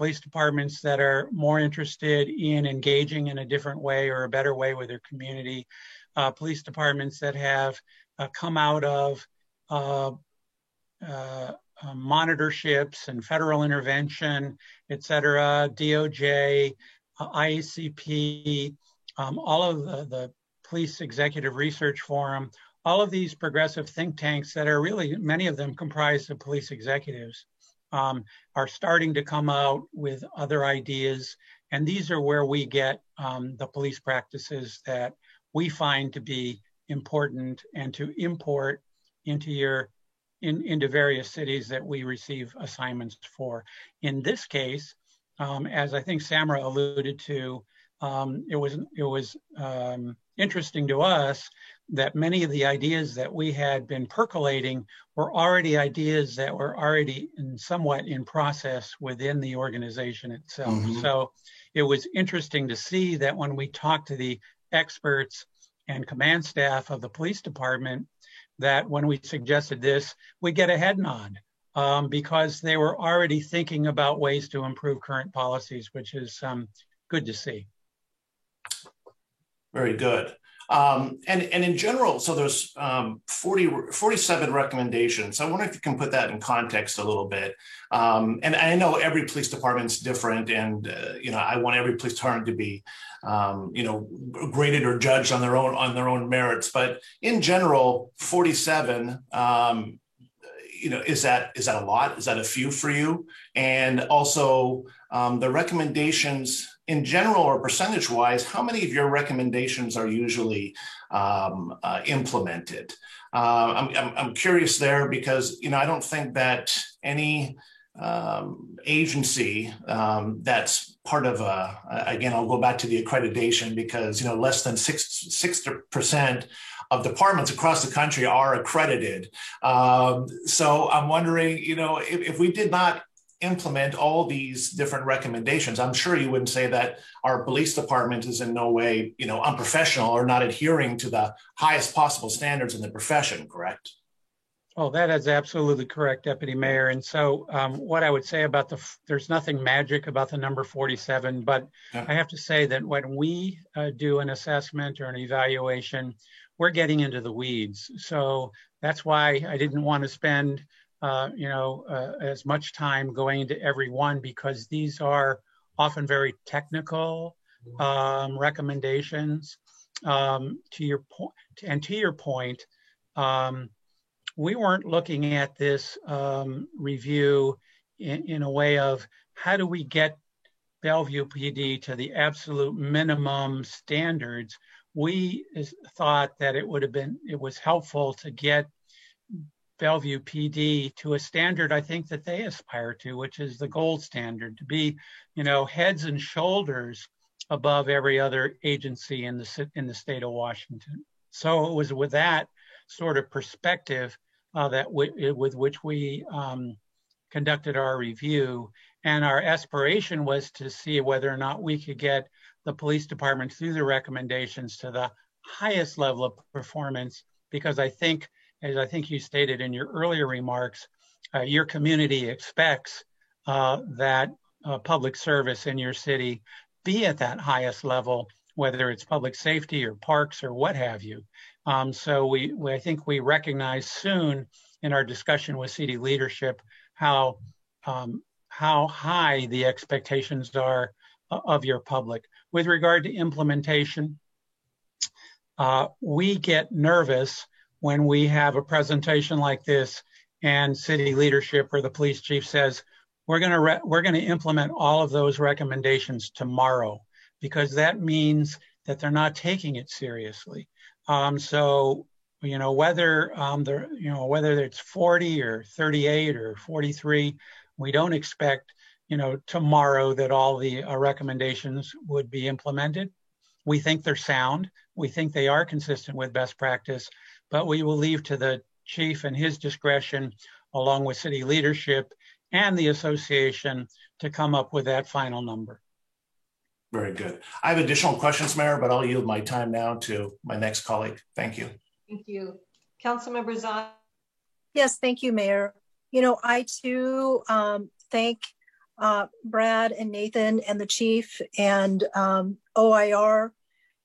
that are more interested in engaging in a different way or a better way with their community, police departments that have come out of monitorships and federal intervention, et cetera, DOJ, IACP, all of the Police Executive Research Forum, all of these progressive think tanks that are really, many of them comprised of police executives, are starting to come out with other ideas. And these are where we get the police practices that we find to be important and to import into into various cities that we receive assignments for. In this case, as I think Samara alluded to, it was interesting to us that many of the ideas that we had been percolating were already ideas that were already somewhat in process within the organization itself. Mm-hmm. So it was interesting to see that when we talked to the experts and command staff of the police department, that when we suggested this, we get a head nod because they were already thinking about ways to improve current policies, which is good to see. Very good. And in general, so there's 47 recommendations. I wonder if you can put that in context a little bit. And I know every police department's different, and I want every police department to be, graded or judged on their own merits. But in general, 47. Is that a lot? Is that a few for you? And also the recommendations in general or percentage-wise, how many of your recommendations are usually implemented? I'm curious there because I don't think that any agency that's part of again, I'll go back to the accreditation because less than 60% of departments across the country are accredited. So I'm wondering, if we did not implement all these different recommendations, I'm sure you wouldn't say that our police department is in no way, unprofessional or not adhering to the highest possible standards in the profession, correct? Oh, that is absolutely correct, Deputy Mayor. And so what I would say about there's nothing magic about the number 47, but yeah. I have to say that when we do an assessment or an evaluation, we're getting into the weeds. So that's why I didn't want to spend as much time going into every one, because these are often very technical recommendations. To your point, we weren't looking at this review in a way of how do we get Bellevue PD to the absolute minimum standards. We thought that it was helpful to get Bellevue PD to a standard I think that they aspire to, which is the gold standard, to be, heads and shoulders above every other agency in the state of Washington. So it was with that sort of perspective with which we conducted our review, and our aspiration was to see whether or not we could get the police department through the recommendations to the highest level of performance, because I think, as I think you stated in your earlier remarks, your community expects that public service in your city be at that highest level, whether it's public safety or parks or what have you. So I think we recognized soon in our discussion with city leadership how how high the expectations are of your public. With regard to implementation, we get nervous when we have a presentation like this and city leadership or the police chief says, we're going to implement all of those recommendations tomorrow, because that means that they're not taking it seriously. So, whether whether it's 40 or 38 or 43, we don't expect, tomorrow that all the recommendations would be implemented. We think they're sound. We think they are consistent with best practice, but we will leave to the chief and his discretion, along with city leadership and the association, to come up with that final number. Very good. I have additional questions, Mayor, but I'll yield my time now to my next colleague. Thank you. Thank you. Councilmember Zahn. Yes, thank you, Mayor. I too thank Brad and Nathan and the chief and OIR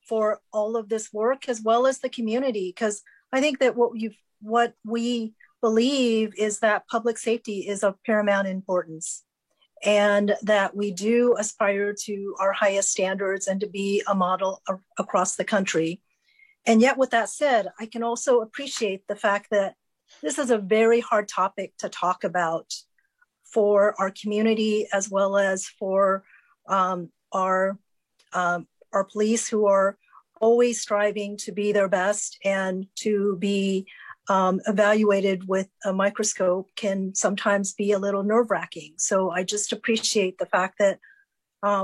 for all of this work, as well as the community, because I think that what we believe is that public safety is of paramount importance, and that we do aspire to our highest standards and to be a model across the country. And yet, with that said, I can also appreciate the fact that this is a very hard topic to talk about for our community, as well as for our police, who are always striving to be their best, and to be evaluated with a microscope can sometimes be a little nerve-wracking. So I just appreciate the fact that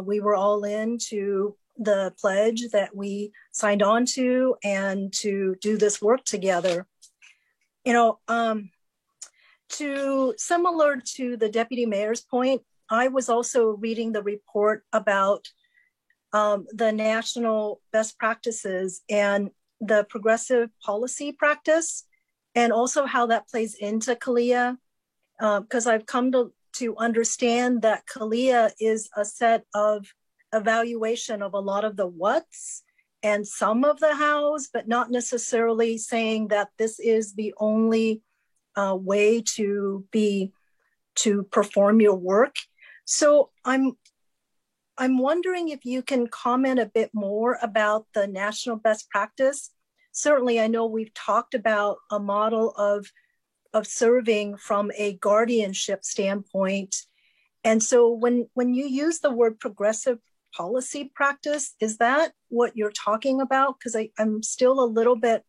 we were all into the pledge that we signed on to, and to do this work together. Similar to the deputy mayor's point, I was also reading the report about the national best practices and the progressive policy practice, and also how that plays into CALEA, because I've come to understand that CALEA is a set of evaluation of a lot of the what's and some of the how's, but not necessarily saying that this is the only way to perform your work. So I'm wondering if you can comment a bit more about the national best practice. Certainly, I know we've talked about a model of serving from a guardianship standpoint. And so when you use the word progressive policy practice, is that what you're talking about? Because I'm still a little bit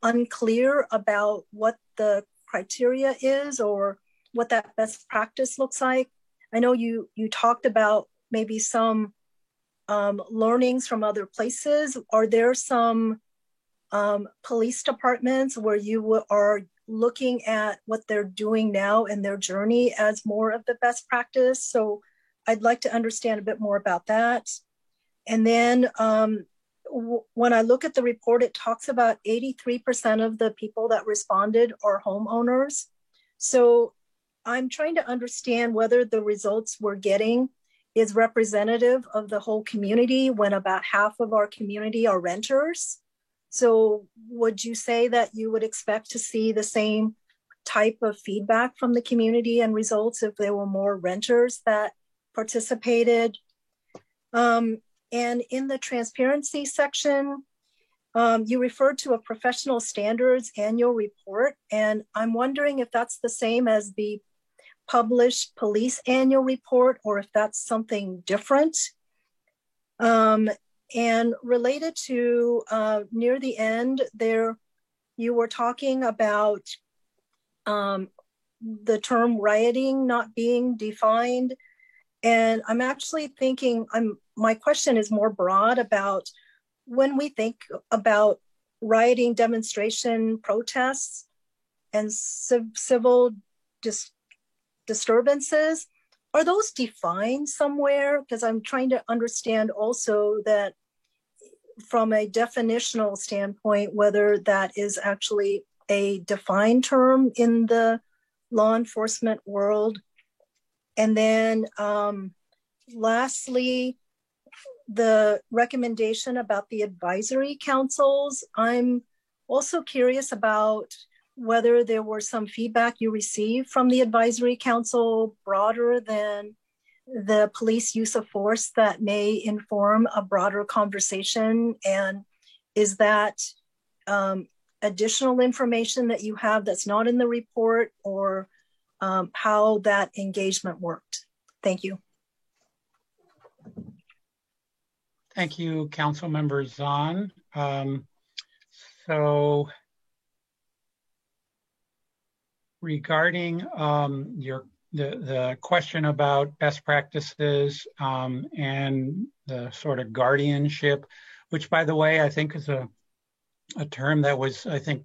unclear about what the criteria is, or what that best practice looks like. I know you talked about maybe some learnings from other places. Are there some police departments where you are looking at what they're doing now in their journey as more of the best practice? So I'd like to understand a bit more about that. And then when I look at the report, it talks about 83% of the people that responded are homeowners. So I'm trying to understand whether the results we're getting is representative of the whole community, when about half of our community are renters. So would you say that you would expect to see the same type of feedback from the community and results if there were more renters that participated? And in the transparency section, you referred to a professional standards annual report, and I'm wondering if that's the same as the published police annual report, or if that's something different. And related to near the end there, you were talking about the term rioting not being defined. And I'm actually thinking, my question is more broad about when we think about rioting, demonstration, protests, and civil disturbances, are those defined somewhere? Because I'm trying to understand also that from a definitional standpoint, whether that is actually a defined term in the law enforcement world. And then lastly, the recommendation about the advisory councils. I'm also curious about whether there were some feedback you received from the advisory council broader than the police use of force that may inform a broader conversation? And is that additional information that you have that's not in the report, or how that engagement worked? Thank you. Thank you, Councilmember Zahn. So regarding the question about best practices and the sort of guardianship, which, by the way, I think is a term that was, I think,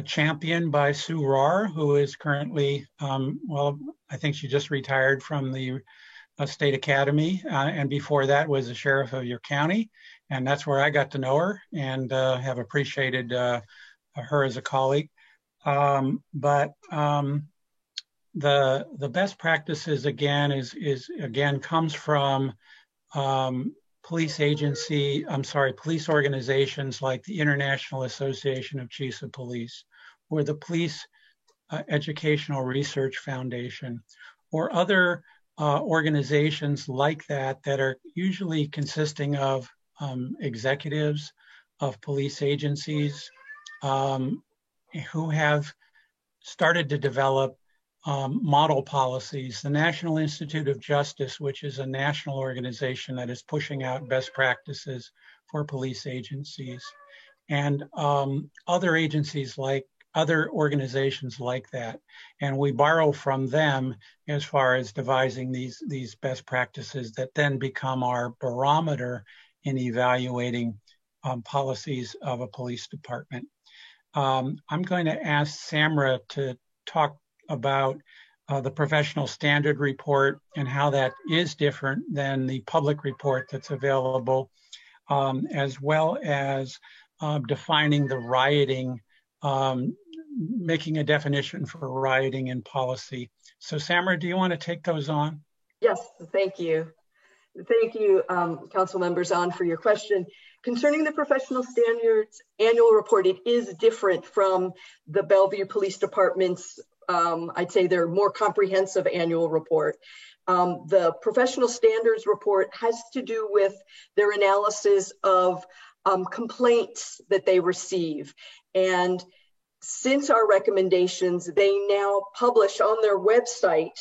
championed by Sue Rahr, who is currently, well, I think she just retired from the State Academy, and before that was the sheriff of your county, and that's where I got to know her and have appreciated her as a colleague. But the best practices again comes from police organizations like the International Association of Chiefs of Police, or the Police Educational Research Foundation, or other organizations like that are usually consisting of executives of police agencies who have started to develop model policies. The National Institute of Justice, which is a national organization that is pushing out best practices for police agencies, and other organizations like that. And we borrow from them as far as devising these best practices that then become our barometer in evaluating policies of a police department. I'm going to ask Samra to talk about the professional standard report and how that is different than the public report that's available, as well as defining the rioting, making a definition for rioting in policy. So Samra, do you want to take those on? Yes, thank you. Thank you, Council Member Zahn, for your question. Concerning the professional standards annual report, it is different from the Bellevue Police Department's, I'd say their more comprehensive annual report. The professional standards report has to do with their analysis of complaints that they receive. And since our recommendations, they now publish on their website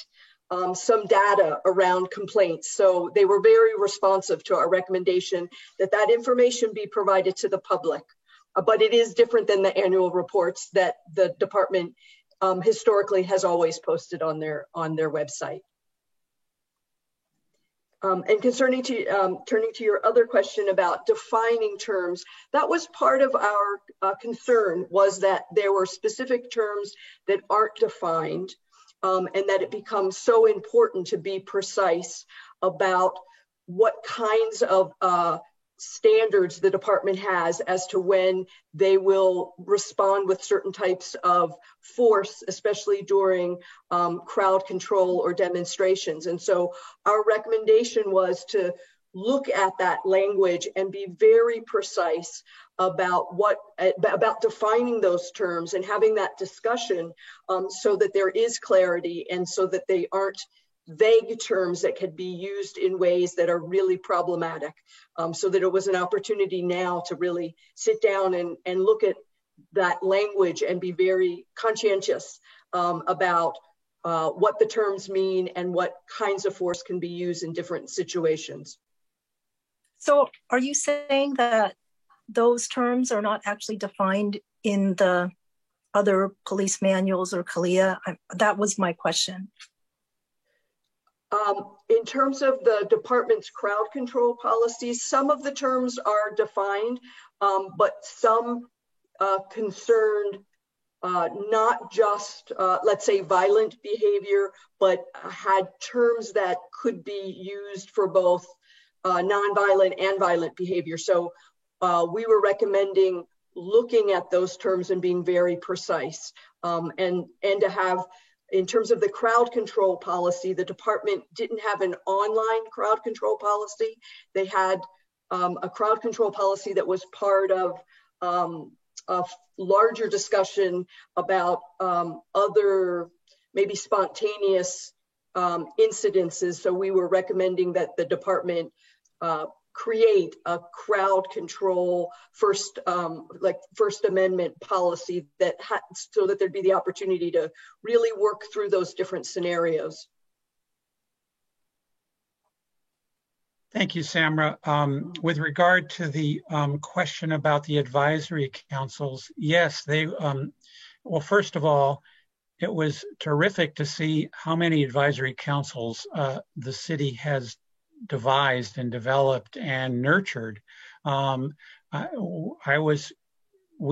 some data around complaints. So they were very responsive to our recommendation that information be provided to the public. But it is different than the annual reports that the department historically has always posted on their website. And turning to your other question about defining terms, that was part of our concern, was that there were specific terms that aren't defined, and that it becomes so important to be precise about what kinds of standards the department has as to when they will respond with certain types of force, especially during crowd control or demonstrations. And so our recommendation was to look at that language and be very precise about about defining those terms and having that discussion so that there is clarity and so that they aren't vague terms that could be used in ways that are really problematic, so that it was an opportunity now to really sit down and look at that language and be very conscientious about what the terms mean and what kinds of force can be used in different situations. So are you saying that those terms are not actually defined in the other police manuals or CALEA? That was my question. In terms of the department's crowd control policies, some of the terms are defined, but some concerned not just, let's say, violent behavior, but had terms that could be used for both nonviolent and violent behavior. So we were recommending looking at those terms and being very precise, and to have, in terms of the crowd control policy, the department didn't have an online crowd control policy. They had a crowd control policy that was part of a larger discussion about other maybe spontaneous incidences. So we were recommending that the department create a crowd control First Amendment policy so that there'd be the opportunity to really work through those different scenarios. Thank you, Samra. With regard to the question about the advisory councils, yes, well, first of all, it was terrific to see how many advisory councils the city has devised and developed and nurtured. We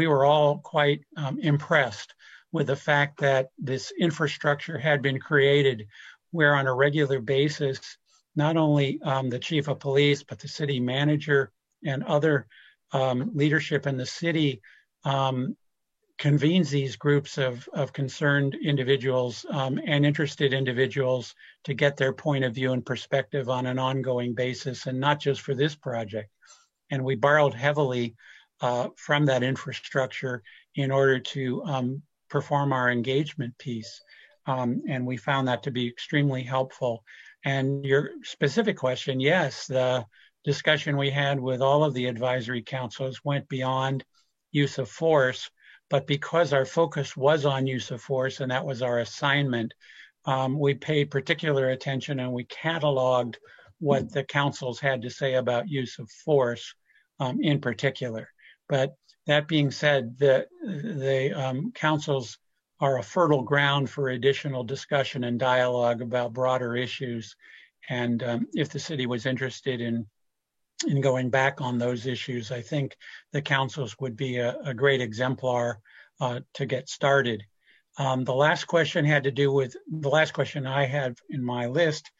were all quite impressed with the fact that this infrastructure had been created where on a regular basis, not only the chief of police, but the city manager and other leadership in the city convenes these groups of concerned individuals and interested individuals to get their point of view and perspective on an ongoing basis, and not just for this project. And we borrowed heavily from that infrastructure in order to perform our engagement piece. And we found that to be extremely helpful. And your specific question, yes, the discussion we had with all of the advisory councils went beyond use of force, but because our focus was on use of force and that was our assignment, we paid particular attention and we cataloged what the councils had to say about use of force in particular. But that being said, the councils are a fertile ground for additional discussion and dialogue about broader issues. And if the city was interested in going back on those issues, I think the councils would be a great exemplar to get started. The last question had to do with, the last question I had in my list,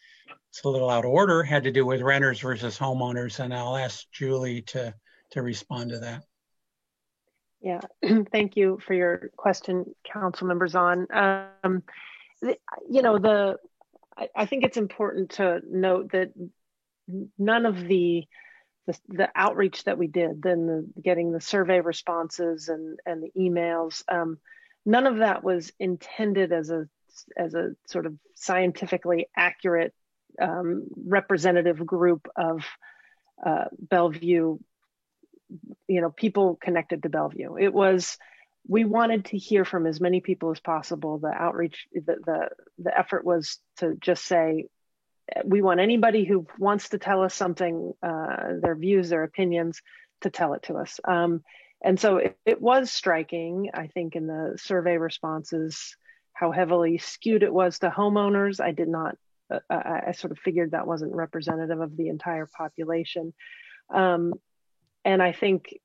it's a little out of order, had to do with renters versus homeowners, and I'll ask Julie to respond to that. Yeah, thank you for your question, Councilmember Zahn. I think it's important to note that none of the outreach that we did, then getting the survey responses and the emails, none of that was intended as a sort of scientifically accurate representative group of Bellevue, people connected to Bellevue. It was, we wanted to hear from as many people as possible. The outreach, the effort was to just say, we want anybody who wants to tell us something, their views, their opinions, to tell it to us. And so it was striking, I think, in the survey responses, how heavily skewed it was to homeowners. I did not, I sort of figured that wasn't representative of the entire population. And I think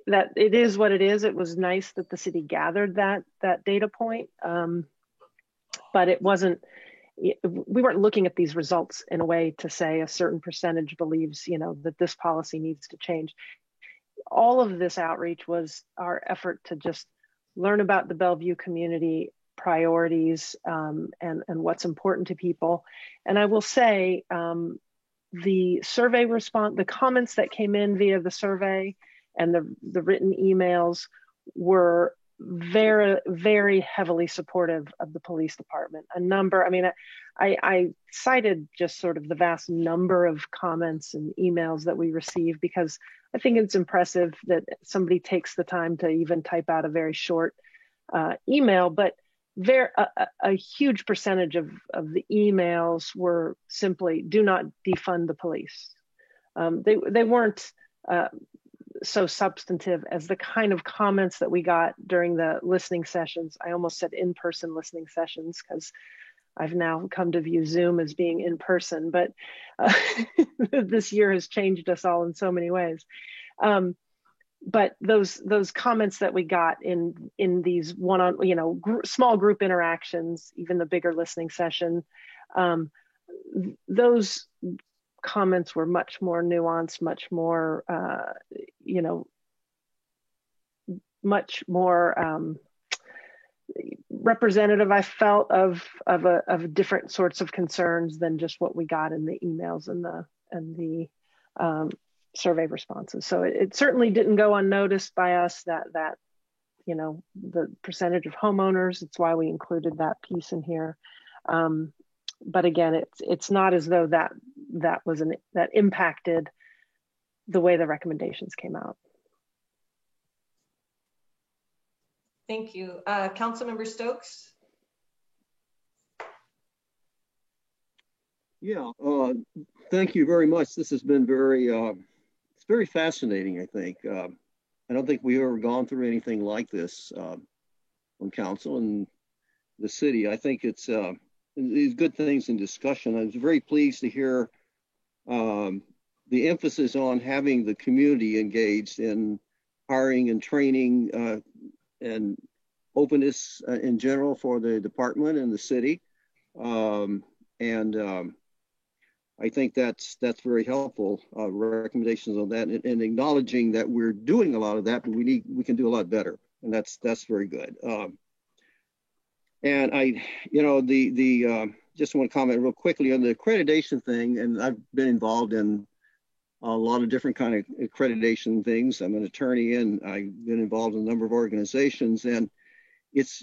that it is what it is. It was nice that the city gathered that data point, but it wasn't, we weren't looking at these results in a way to say a certain percentage believes, that this policy needs to change. All of this outreach was our effort to just learn about the Bellevue community priorities and what's important to people. And I will say, the survey response, the comments that came in via the survey and the written emails were very, very heavily supportive of the police department. A number, I cited just sort of the vast number of comments and emails that we received, because I think it's impressive that somebody takes the time to even type out a very short email, but a huge percentage of the emails were simply, do not defund the police. They weren't so substantive as the kind of comments that we got during the listening sessions. I almost said in-person listening sessions because I've now come to view Zoom as being in person, but this year has changed us all in so many ways. But those comments that we got in these small group interactions, even the bigger listening session, those comments were much more nuanced, much more representative, I felt, of different sorts of concerns than just what we got in the emails and the survey responses. So it certainly didn't go unnoticed by us that you know, the percentage of homeowners. It's why we included that piece in here. But again, it's not as though that impacted the way the recommendations came out. Thank you. Councilmember Stokes? Yeah, thank you very much. This has been it's very fascinating, I think. I don't think we've ever gone through anything like this on council and the city. I think it's these good things in discussion. I was very pleased to hear the emphasis on having the community engaged in hiring and training and openness in general for the department and the city. I think that's very helpful, recommendations on that, and acknowledging that we're doing a lot of that, but we can do a lot better, and that's very good. And I, you know, just want to comment real quickly on the accreditation thing, and I've been involved in a lot of different kind of accreditation things. I'm an attorney, and I've been involved in a number of organizations, and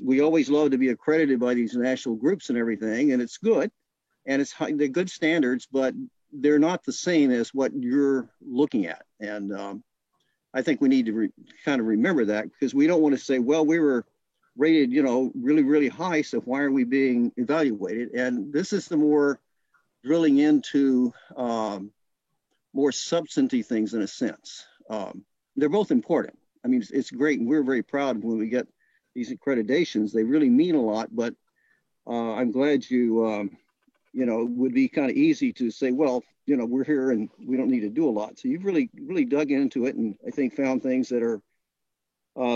we always love to be accredited by these national groups and everything, and it's good. And they're good standards, but they're not the same as what you're looking at. And I think we need to kind of remember that, because we don't want to say, well, we were rated, you know, really, really high, so why are we being evaluated? And this is the more drilling into more substantive things in a sense. They're both important. I mean, it's great, and we're very proud when we get these accreditations. They really mean a lot, but I'm glad you know, it would be kind of easy to say, well, you know, we're here and we don't need to do a lot. So you've really dug into it, and I think found things that are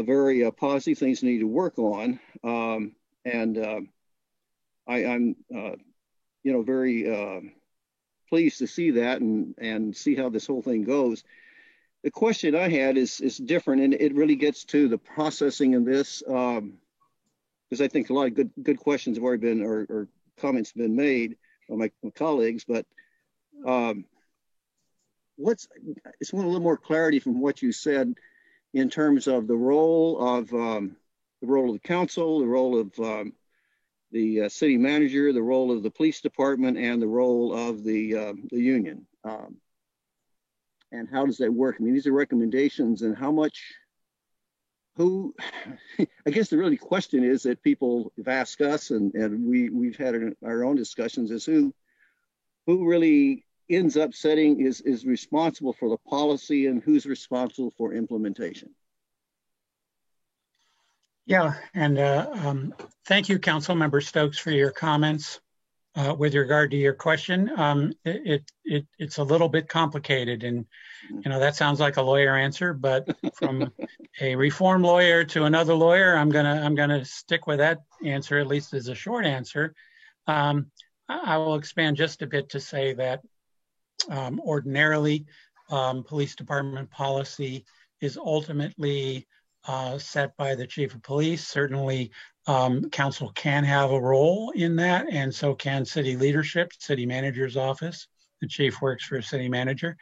very positive things to need to work on. I'm, you know, very pleased to see that and see how this whole thing goes. The question I had is different, and it really gets to the processing of this, because I think a lot of good questions have already been, or comments have been made by my colleagues, but I just want a little more clarity from what you said in terms of the role of the council, the role of the city manager, the role of the police department, and the role of the union. And how does that work? I mean, these are recommendations, and I guess the really question is that people have asked us, and we've had our own discussions, is who really ends up is responsible for the policy, and who's responsible for implementation. Yeah, and thank you, Councilmember Stokes, for your comments. With regard to your question, it's a little bit complicated, and you know that sounds like a lawyer answer, but from a reform lawyer to another lawyer, I'm gonna stick with that answer, at least as a short answer. I will expand just a bit to say that ordinarily, police department policy is ultimately set by the chief of police. Certainly, council can have a role in that, and so can city leadership, city manager's office. The chief works for a city manager.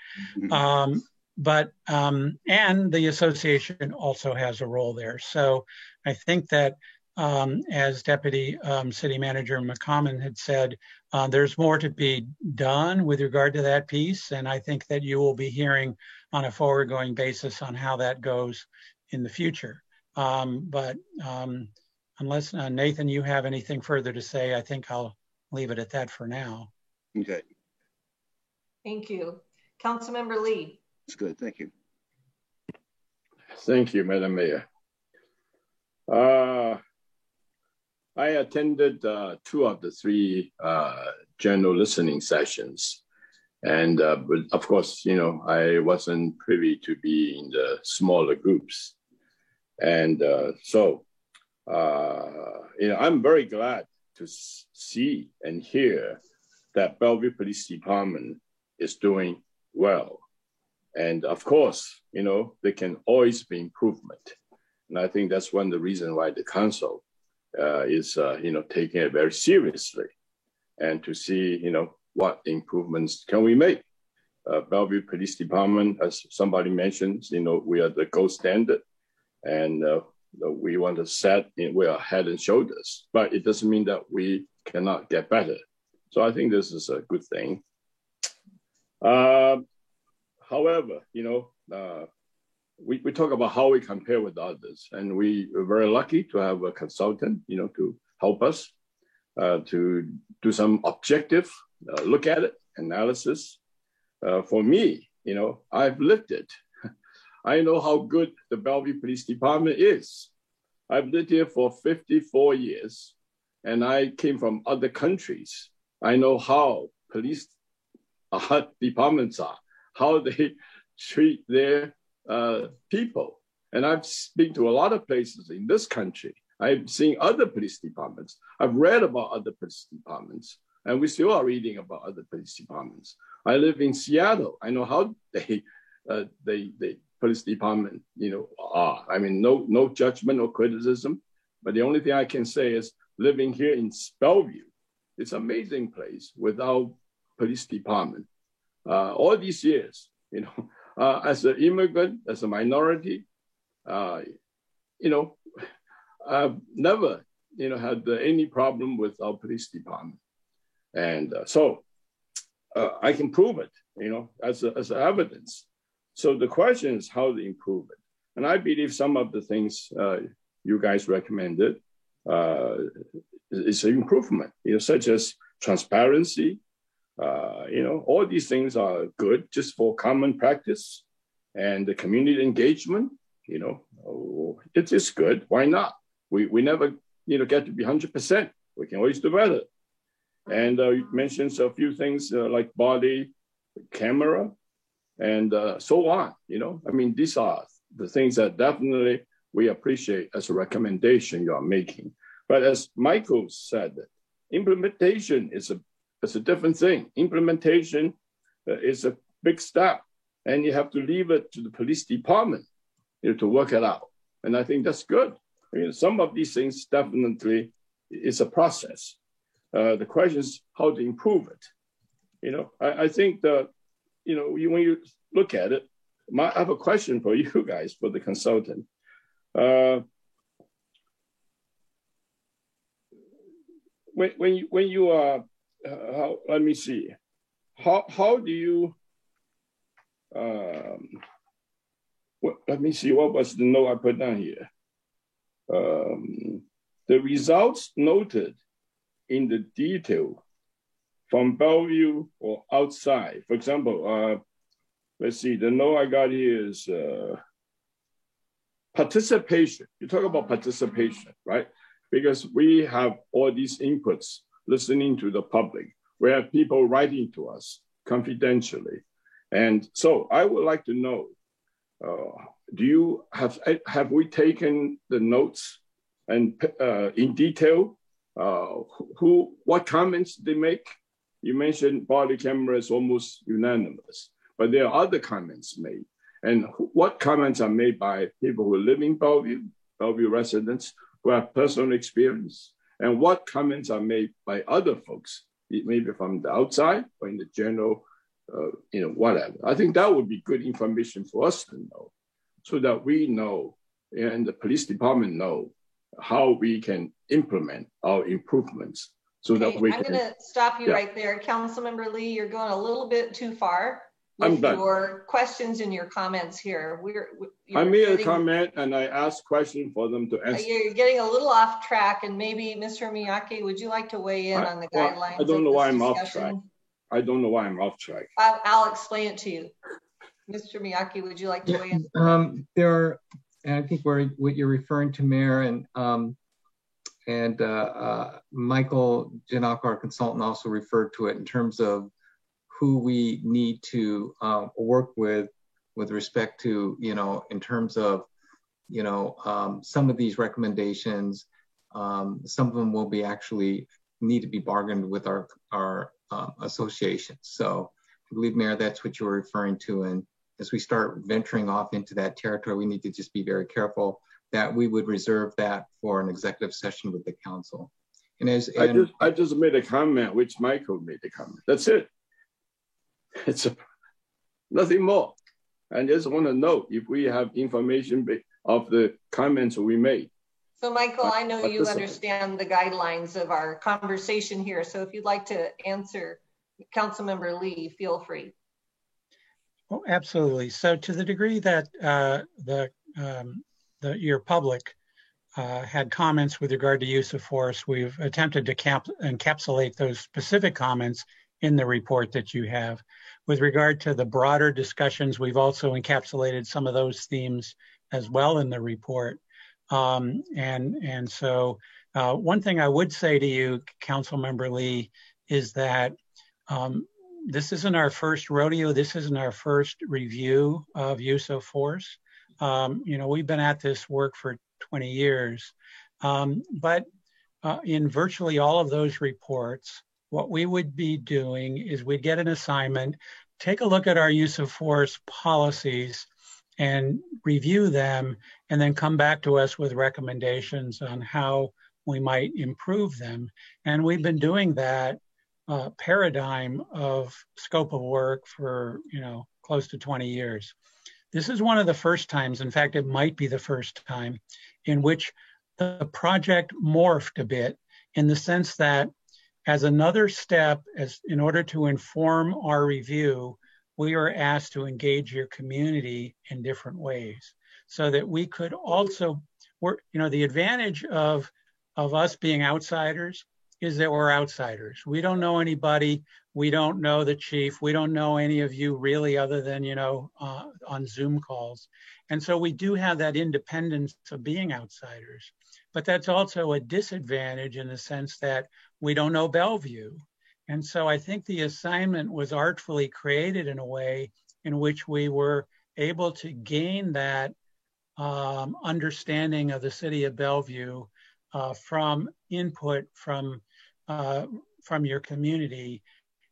And the association also has a role there. So I think that as Deputy City Manager McCommon had said, there's more to be done with regard to that piece. And I think that you will be hearing on a forward-going basis on how that goes in the future. Unless, Nathan, you have anything further to say, I think I'll leave it at that for now. Okay. Thank you. Councilmember Lee. That's good, thank you. Thank you, Madam Mayor. I attended 2 of the 3 general listening sessions. And but of course, you know, I wasn't privy to be in the smaller groups. And you know, I'm very glad to see and hear that Bellevue Police Department is doing well. And of course, you know, there can always be improvement. And I think that's one of the reasons why the council is, you know, taking it very seriously, and to see, you know, what improvements can we make. Bellevue Police Department, as somebody mentioned, you know, we are the gold standard. And we want to set we're head and shoulders, but it doesn't mean that we cannot get better. So I think this is a good thing. However, we talk about how we compare with others, and we are very lucky to have a consultant, to help us to do some objective look at it, analysis. For me, I've lived it. I know how good the Bellevue Police Department is. I've lived here for 54 years, and I came from other countries. I know how police departments are, how they treat their people. And I've been to a lot of places in this country. I've seen other police departments. I've read about other police departments, and we still are reading about other police departments. I live in Seattle. I know how they police department, are. I mean, no judgment or criticism, but the only thing I can say is living here in Bellevue, it's an amazing place without police department. All these years, as an immigrant, as a minority, I've never, had any problem with our police department. And so I can prove it, as evidence. So the question is how to improve it. And I believe some of the things you guys recommended is an improvement, such as transparency. All these things are good just for common practice, and the community engagement, it is good. Why not? We never, get to be 100%. We can always do better. And you mentioned a few things like body camera and so on. These are the things that definitely we appreciate as a recommendation you are making. But as Michael said, implementation is a different thing. Implementation is a big step, and you have to leave it to the police department, to work it out. And I think that's good. Some of these things definitely is a process. The question is how to improve it. I think that, when you look at it, I have a question for you guys, for the consultant. When you are, let me see, how do you, let me see, what was the note I put down here? The results noted in the detail from Bellevue or outside. For example, let's see, the note I got here is participation. You talk about participation, right? Because we have all these inputs, listening to the public. We have people writing to us confidentially. And so I would like to know, have we taken the notes and in detail, what comments they make? You mentioned body camera is almost unanimous, but there are other comments made. And what comments are made by people who live in Bellevue residents who have personal experience? And what comments are made by other folks, maybe from the outside or in the general, whatever. I think that would be good information for us to know, so that we know, and the police department know, how we can implement our improvements. So that we I'm going to stop you right there. Councilmember Lee, you're going a little bit too far with your questions and your comments here. I made a comment and I asked questions for them to answer. You're getting a little off track, and maybe Mr. Miyake, would you like to weigh in on the guidelines? I don't know why I'm off track. I don't know why I'm off track. I'll explain it to you. Mr. Miyake, would you like to weigh in? There are, and I think what you're referring to, Mayor, and Michael Janaka, our consultant, also referred to it in terms of who we need to work with respect to, in terms of, some of these recommendations. Some of them will be actually need to be bargained with our associations. So I believe, Mayor, that's what you're referring to. And as we start venturing off into that territory, we need to just be very careful that we would reserve that for an executive session with the council. And I just made a comment, which Michael made a comment. That's it. It's nothing more. And just want to know if we have information of the comments we made. So Michael, I know you understand the guidelines of our conversation here. So if you'd like to answer Councilmember Lee, feel free. Oh, absolutely. So to the degree that your public had comments with regard to use of force, we've attempted to encapsulate those specific comments in the report that you have. With regard to the broader discussions, we've also encapsulated some of those themes as well in the report. And so one thing I would say to you, Councilmember Lee, is that this isn't our first rodeo. This isn't our first review of use of force. We've been at this work for 20 years. But in virtually all of those reports, what we would be doing is we'd get an assignment, take a look at our use of force policies and review them, and then come back to us with recommendations on how we might improve them. And we've been doing that paradigm of scope of work for, close to 20 years. This is one of the first times, in fact, it might be the first time, in which the project morphed a bit, in the sense that as another step, in order to inform our review, we were asked to engage your community in different ways, so that we could also work. The advantage of us being outsiders is that we're outsiders. We don't know anybody. We don't know the chief. We don't know any of you really, other than, on Zoom calls. And so we do have that independence of being outsiders. But that's also a disadvantage in the sense that we don't know Bellevue. And so I think the assignment was artfully created in a way in which we were able to gain that understanding of the city of Bellevue from input from your community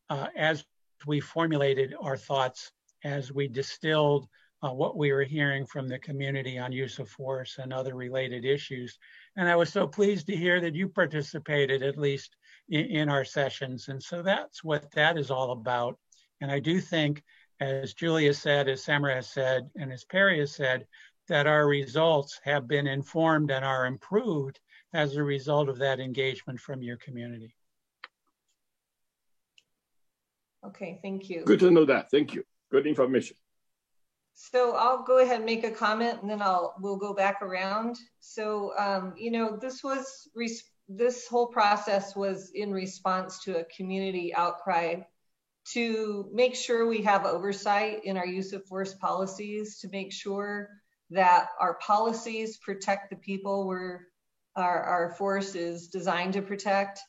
as we formulated our thoughts, as we distilled what we were hearing from the community on use of force and other related issues. And I was so pleased to hear that you participated, at least in our sessions. And so that's what that is all about. And I do think, as Julia said, as Samara has said, and as Perry has said, that our results have been informed and are improved as a result of that engagement from your community. Okay, thank you. Good to know that. Thank you. Good information. So I'll go ahead and make a comment, and then we'll go back around. So this whole process was in response to a community outcry to make sure we have oversight in our use of force policies, to make sure that our policies protect the people our force is designed to protect,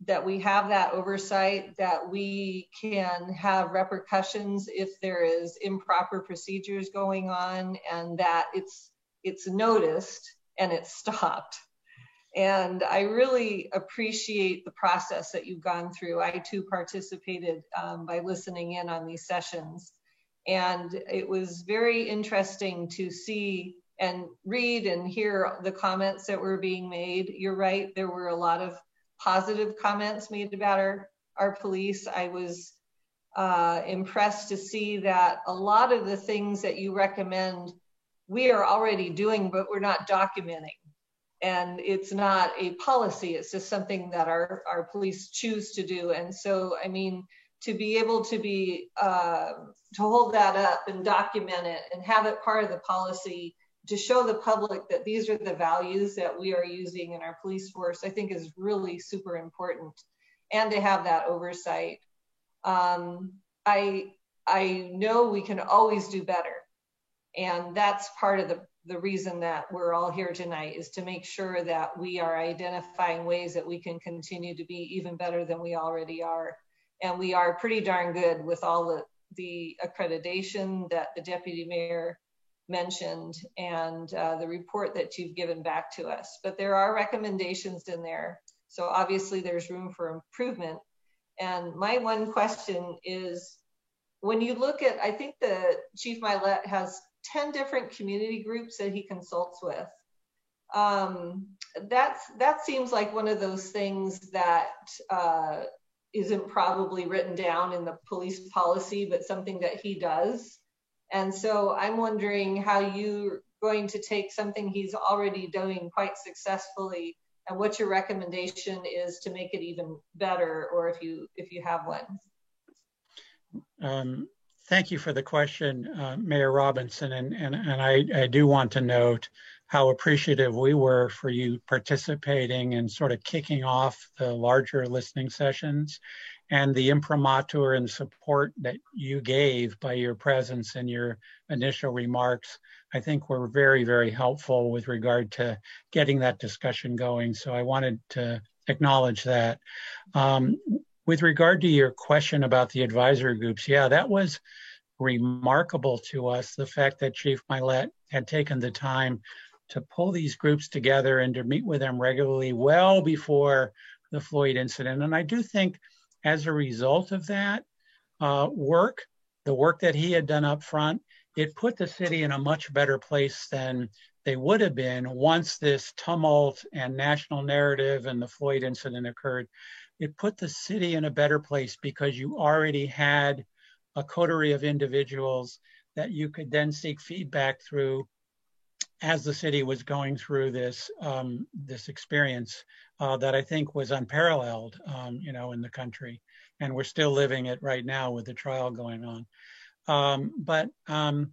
that we have that oversight, that we can have repercussions if there is improper procedures going on, and that it's noticed and it's stopped. And I really appreciate the process that you've gone through. I too participated by listening in on these sessions. And it was very interesting to see and read and hear the comments that were being made. You're right, there were a lot of positive comments made about our police. I was impressed to see that a lot of the things that you recommend we are already doing, but we're not documenting. And it's not a policy, it's just something that our police choose to do. And so, I mean, to be able to to hold that up and document it and have it part of the policy to show the public that these are the values that we are using in our police force, I think is really super important. And to have that oversight. I know we can always do better. And that's part of the reason that we're all here tonight, is to make sure that we are identifying ways that we can continue to be even better than we already are. And we are pretty darn good with all the accreditation that the deputy mayor mentioned and the report that you've given back to us. But there are recommendations in there. So obviously there's room for improvement. And my one question is, when you look at, I think the Chief Milet has 10 different community groups that he consults with. That seems like one of those things that isn't probably written down in the police policy, but something that he does. And so I'm wondering how you're going to take something he's already doing quite successfully, and what your recommendation is to make it even better, or if you have one. Thank you for the question, Mayor Robinson, and I do want to note how appreciative we were for you participating and sort of kicking off the larger listening sessions, and the imprimatur and support that you gave by your presence and your initial remarks, I think were very, very helpful with regard to getting that discussion going. So I wanted to acknowledge that. With regard to your question about the advisory groups, yeah, that was remarkable to us, the fact that Chief Milet had taken the time to pull these groups together and to meet with them regularly well before the Floyd incident. And I do think as a result of that the work that he had done up front, it put the city in a much better place than they would have been once this tumult and national narrative and the Floyd incident occurred. It put the city in a better place because you already had a coterie of individuals that you could then seek feedback through as the city was going through this this experience that I think was unparalleled, in the country, and we're still living it right now with the trial going on. But I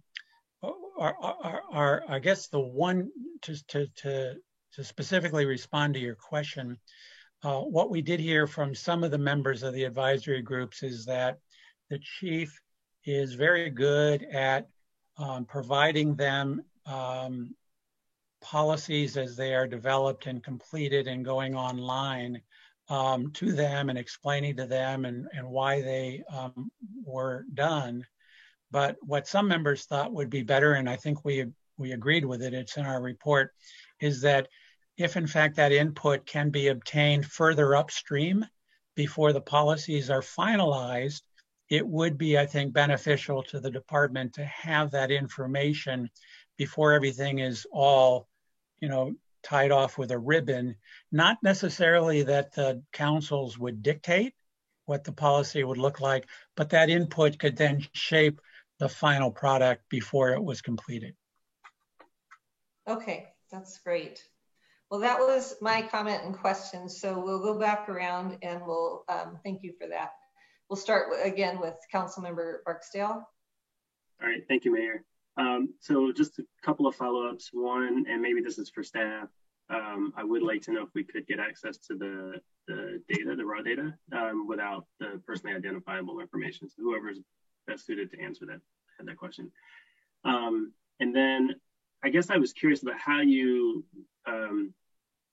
guess the one to specifically respond to your question, what we did hear from some of the members of the advisory groups is that the chief is very good at providing them policies as they are developed and completed and going online to them and explaining to them and why they were done. But what some members thought would be better, and I think we agreed with it, it's in our report, is that if in fact that input can be obtained further upstream before the policies are finalized, it would be, I think, beneficial to the department to have that information before everything is all, tied off with a ribbon. Not necessarily that the councils would dictate what the policy would look like, but that input could then shape the final product before it was completed. Okay, that's great. Well, that was my comment and question. So we'll go back around and we'll thank you for that. We'll start again with Councilmember Barksdale. All right, thank you, Mayor. So just a couple of follow-ups. One, and maybe this is for staff, I would like to know if we could get access to the data, the raw data, without the personally identifiable information. So whoever's best suited to answer that question. And then I guess I was curious about how you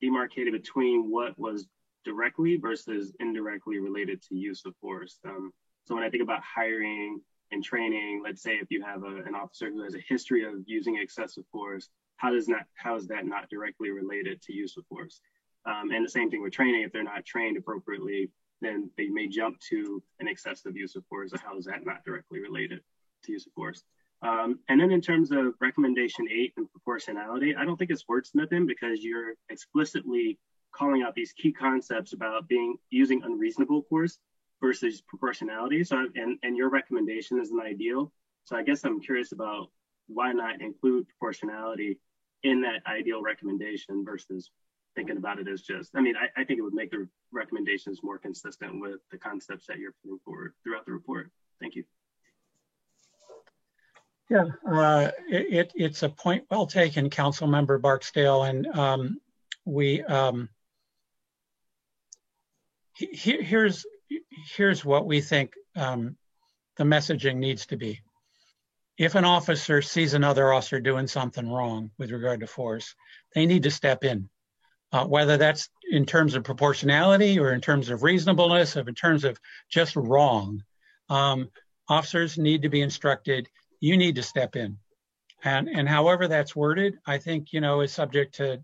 demarcated between what was directly versus indirectly related to use of force. So when I think about hiring and training, let's say if you have an officer who has a history of using excessive force, how is that not directly related to use of force? And the same thing with training. If they're not trained appropriately, then they may jump to an excessive use of force. So how is that not directly related to use of force? And then in terms of recommendation 8 and proportionality, I don't think it's wordsmithing because you're explicitly calling out these key concepts about using unreasonable force versus proportionality. So, and your recommendation is an ideal. So I guess I'm curious about why not include proportionality in that ideal recommendation versus thinking about it as just, I think it would make the recommendations more consistent with the concepts that you're putting forward throughout the report. Thank you. Yeah, it's a point well taken, Councilmember Barksdale, and here's what we think the messaging needs to be. If an officer sees another officer doing something wrong with regard to force, they need to step in, whether that's in terms of proportionality or in terms of reasonableness or in terms of just wrong. Officers need to be instructed, you need to step in. And however that's worded, I think, is subject to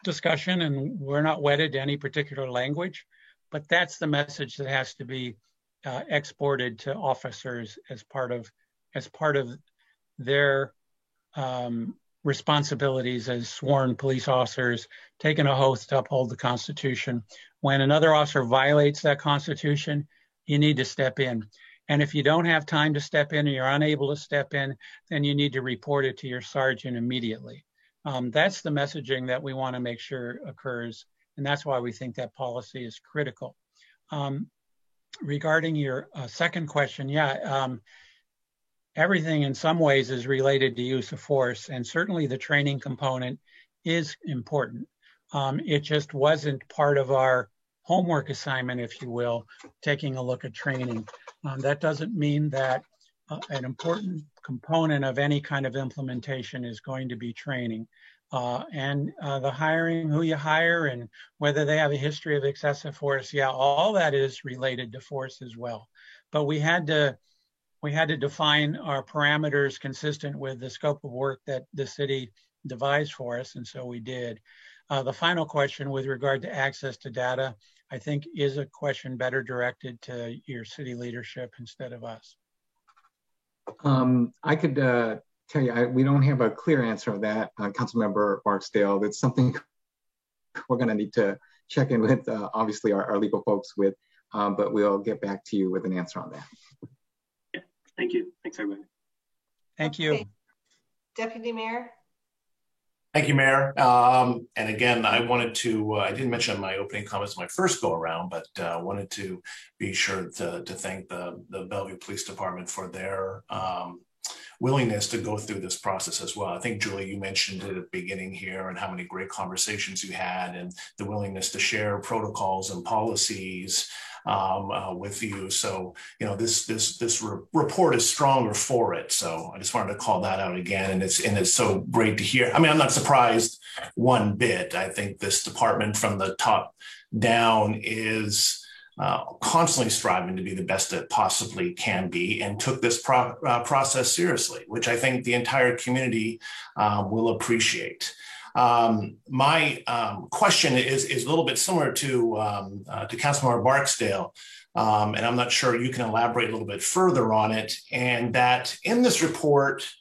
discussion, and we're not wedded to any particular language, but that's the message that has to be exported to officers as part of their responsibilities as sworn police officers, taking an oath to uphold the Constitution. When another officer violates that Constitution, you need to step in. And if you don't have time to step in or you're unable to step in, then you need to report it to your sergeant immediately. That's the messaging that we want to make sure occurs. And that's why we think that policy is critical. Regarding your second question, everything in some ways is related to use of force, and certainly the training component is important. It just wasn't part of our homework assignment, if you will, taking a look at training. That doesn't mean that an important component of any kind of implementation is going to be training. The hiring, who you hire, and whether they have a history of excessive force, all that is related to force as well. But we had to define our parameters consistent with the scope of work that the city devised for us, and so we did. The final question with regard to access to data, I think is a question better directed to your city leadership instead of us. I could tell you, we don't have a clear answer on that, Councilmember Barksdale. That's something we're going to need to check in with, obviously, our legal folks with, but we'll get back to you with an answer on that. Yeah, thank you. Thanks, everybody. Thank you. Okay. Deputy Mayor. Thank you, Mayor. And again, I wanted to, I didn't mention in my opening comments my first go around, but wanted to be sure to thank the Bellevue Police Department for their willingness to go through this process as well. I think, Julie, you mentioned it at the beginning here and how many great conversations you had and the willingness to share protocols and policies with you. So, you know, this report is stronger for it. So I just wanted to call that out again. And it's so great to hear. I mean, I'm not surprised one bit. I think this department from the top down is constantly striving to be the best it possibly can be, and took this process seriously, which I think the entire community will appreciate. My question is a little bit similar to Councilmember Barksdale, and I'm not sure you can elaborate a little bit further on it. And that in this report,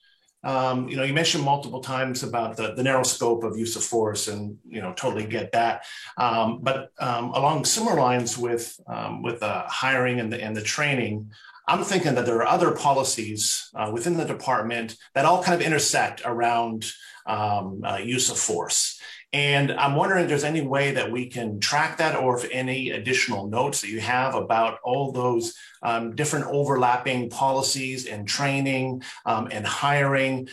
you know, you mentioned multiple times about the narrow scope of use of force, and you know, totally get that. But along similar lines with the hiring and the training, I'm thinking that there are other policies within the department that all kind of intersect around use of force. And I'm wondering if there's any way that we can track that, or if any additional notes that you have about all those different overlapping policies and training and hiring,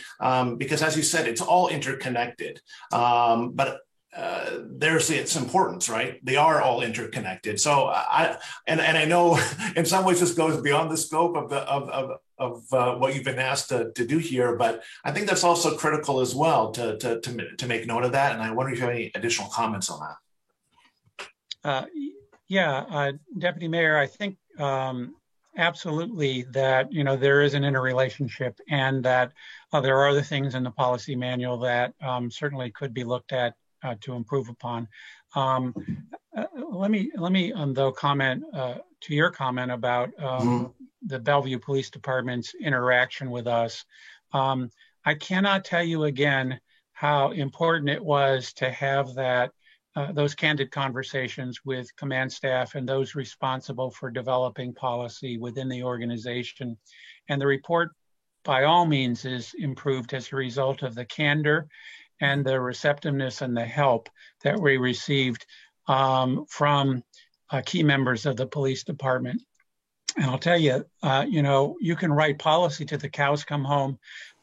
because as you said, it's all interconnected. But there's its importance, right? They are all interconnected. So I know in some ways this goes beyond the scope of what you've been asked to do here, but I think that's also critical as well to make note of that. And I wonder if you have any additional comments on that. Deputy Mayor, I think absolutely that, you know, there is an interrelationship, and that there are other things in the policy manual that certainly could be looked at to improve upon. Let me though comment to your comment about the Bellevue Police Department's interaction with us. I cannot tell you again how important it was to have that those candid conversations with command staff and those responsible for developing policy within the organization. And the report, by all means, is improved as a result of the candor and the receptiveness and the help that we received from key members of the police department. And I'll tell you, you know, you can write policy till the cows come home,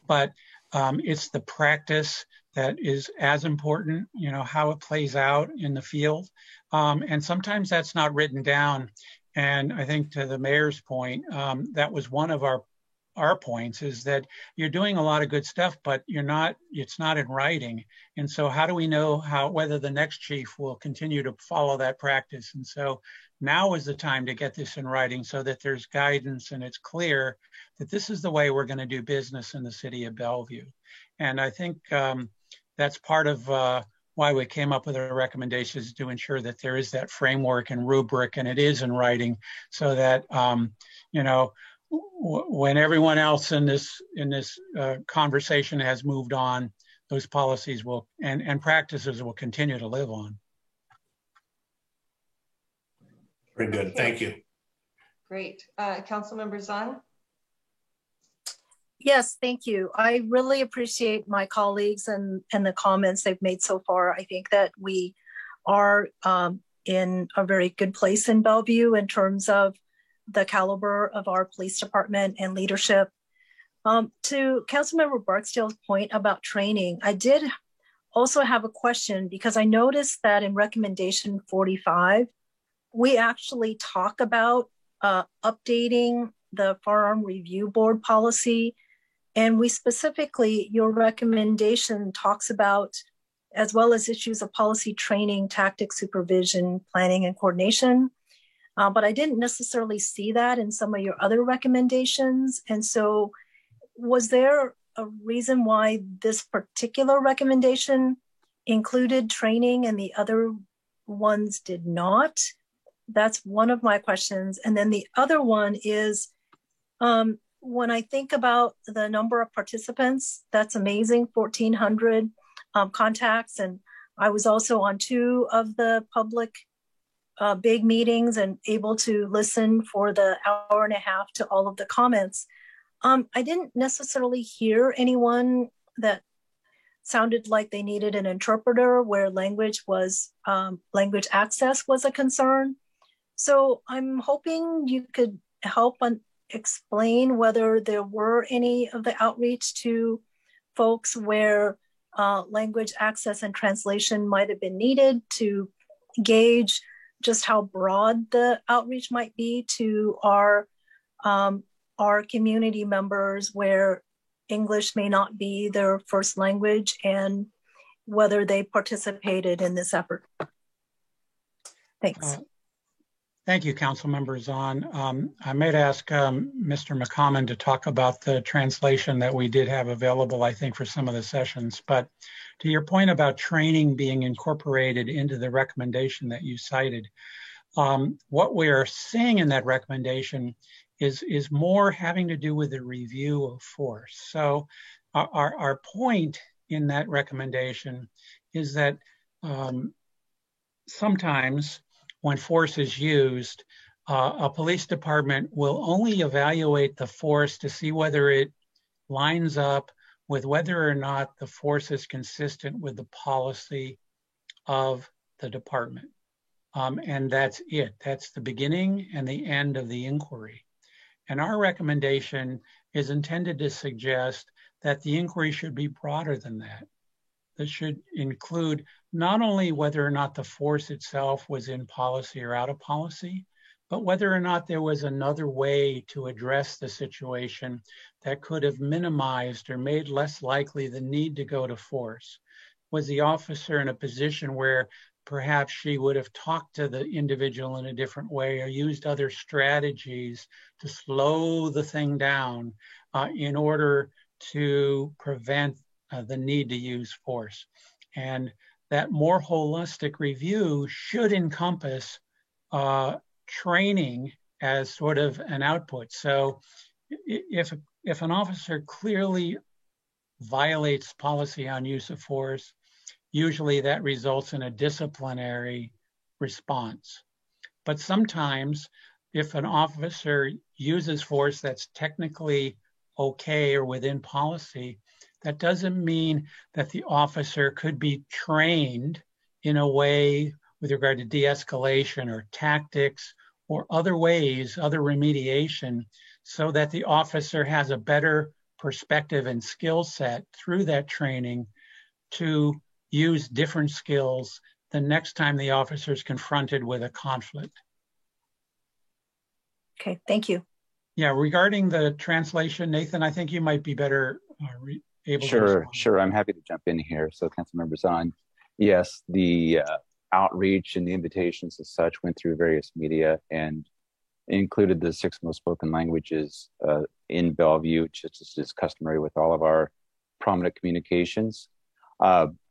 but it's the practice that is as important, you know, how it plays out in the field. And sometimes that's not written down. And I think to the mayor's point, that was one of our points, is that you're doing a lot of good stuff, but it's not in writing. And so how do we know whether the next chief will continue to follow that practice? And so now is the time to get this in writing so that there's guidance and it's clear that this is the way we're going to do business in the city of Bellevue. And I think that's part of why we came up with our recommendations, to ensure that there is that framework and rubric, and it is in writing, so that, you know, when everyone else in this conversation has moved on, those policies will and practices will continue to live on. Very good. Thank you. Great. Councilmember Zahn? Yes, thank you. I really appreciate my colleagues and the comments they've made so far. I think that we are in a very good place in Bellevue in terms of the caliber of our police department and leadership. To Councilmember Barksdale's point about training, I did also have a question because I noticed that in recommendation 45, we actually talk about updating the Firearm Review Board policy. And we specifically, your recommendation talks about, as well as issues of policy training, tactics, supervision, planning, and coordination. But I didn't necessarily see that in some of your other recommendations. And so was there a reason why this particular recommendation included training and the other ones did not? That's one of my questions. And then the other one is, when I think about the number of participants, that's amazing, 1,400 contacts. And I was also on 2 of the public big meetings and able to listen for the hour and a half to all of the comments. I didn't necessarily hear anyone that sounded like they needed an interpreter where language access was a concern. So I'm hoping you could help explain whether there were any of the outreach to folks where language access and translation might have been needed to gauge just how broad the outreach might be to our community members where English may not be their first language and whether they participated in this effort. Thanks. Thank you, Councilmember Zahn. I might ask Mr. McCommon to talk about the translation that we did have available, I think, for some of the sessions. But to your point about training being incorporated into the recommendation that you cited, what we are seeing in that recommendation is more having to do with the review of force. So our point in that recommendation is that sometimes when force is used, a police department will only evaluate the force to see whether it lines up with whether or not the force is consistent with the policy of the department. And that's it. That's the beginning and the end of the inquiry. And our recommendation is intended to suggest that the inquiry should be broader than that. That should include not only whether or not the force itself was in policy or out of policy, but whether or not there was another way to address the situation that could have minimized or made less likely the need to go to force. Was the officer in a position where perhaps she would have talked to the individual in a different way or used other strategies to slow the thing down in order to prevent the need to use force? And that more holistic review should encompass training as sort of an output. So if an officer clearly violates policy on use of force, usually that results in a disciplinary response. But sometimes if an officer uses force that's technically okay or within policy, that doesn't mean that the officer could be trained in a way with regard to de-escalation or tactics or other ways, other remediation, so that the officer has a better perspective and skill set through that training to use different skills the next time the officer is confronted with a conflict. Okay, thank you. Yeah, regarding the translation, Nathan, I think you might be better able to respond. Sure, I'm happy to jump in here. So Councilmember Zahn, yes, the outreach and the invitations and such went through various media and included the 6 most spoken languages in Bellevue, just as is customary with all of our prominent communications.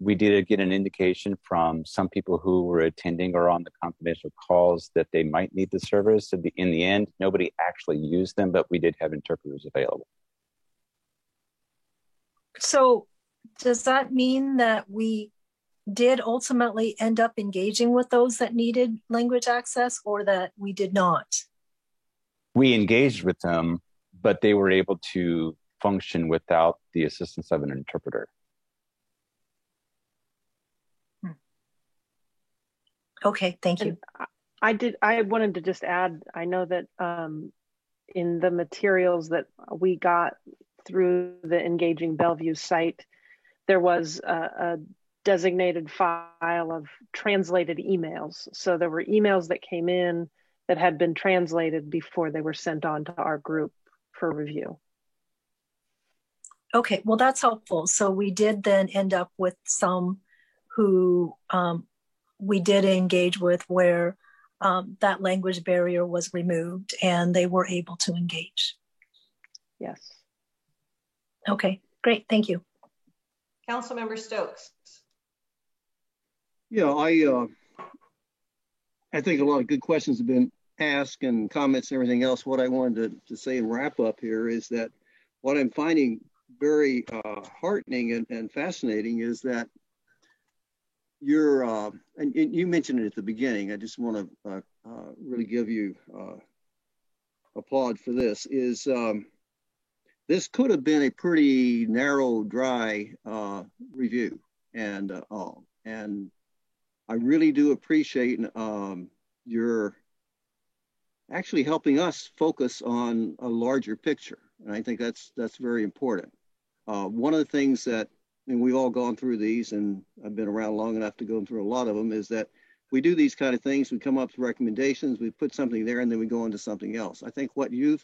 We did get an indication from some people who were attending or on the confidential calls that they might need the service. In the end, nobody actually used them, but we did have interpreters available. So does that mean that we did ultimately end up engaging with those that needed language access or that we did not? we engaged with them, but they were able to function without the assistance of an interpreter. Okay, thank you. I wanted to just add, I know that in the materials that we got through the Engaging Bellevue site, there was a designated file of translated emails. So there were emails that came in that had been translated before they were sent on to our group for review. Okay, well, that's helpful. So we did then end up with some who we did engage with where that language barrier was removed and they were able to engage. Yes. Okay, great, thank you. Councilmember Stokes. Yeah, I think a lot of good questions have been asked and comments and everything else. What I wanted to say and wrap up here is that what I'm finding very heartening and fascinating is that you're, and you mentioned it at the beginning, I just want to really give you applaud for this, is this could have been a pretty narrow, dry review. And I really do appreciate your actually helping us focus on a larger picture. And I think that's very important. One of the things that, and we've all gone through these, and I've been around long enough to go through a lot of them, is that we do these kind of things, we come up with recommendations, we put something there, and then we go into something else. I think what you've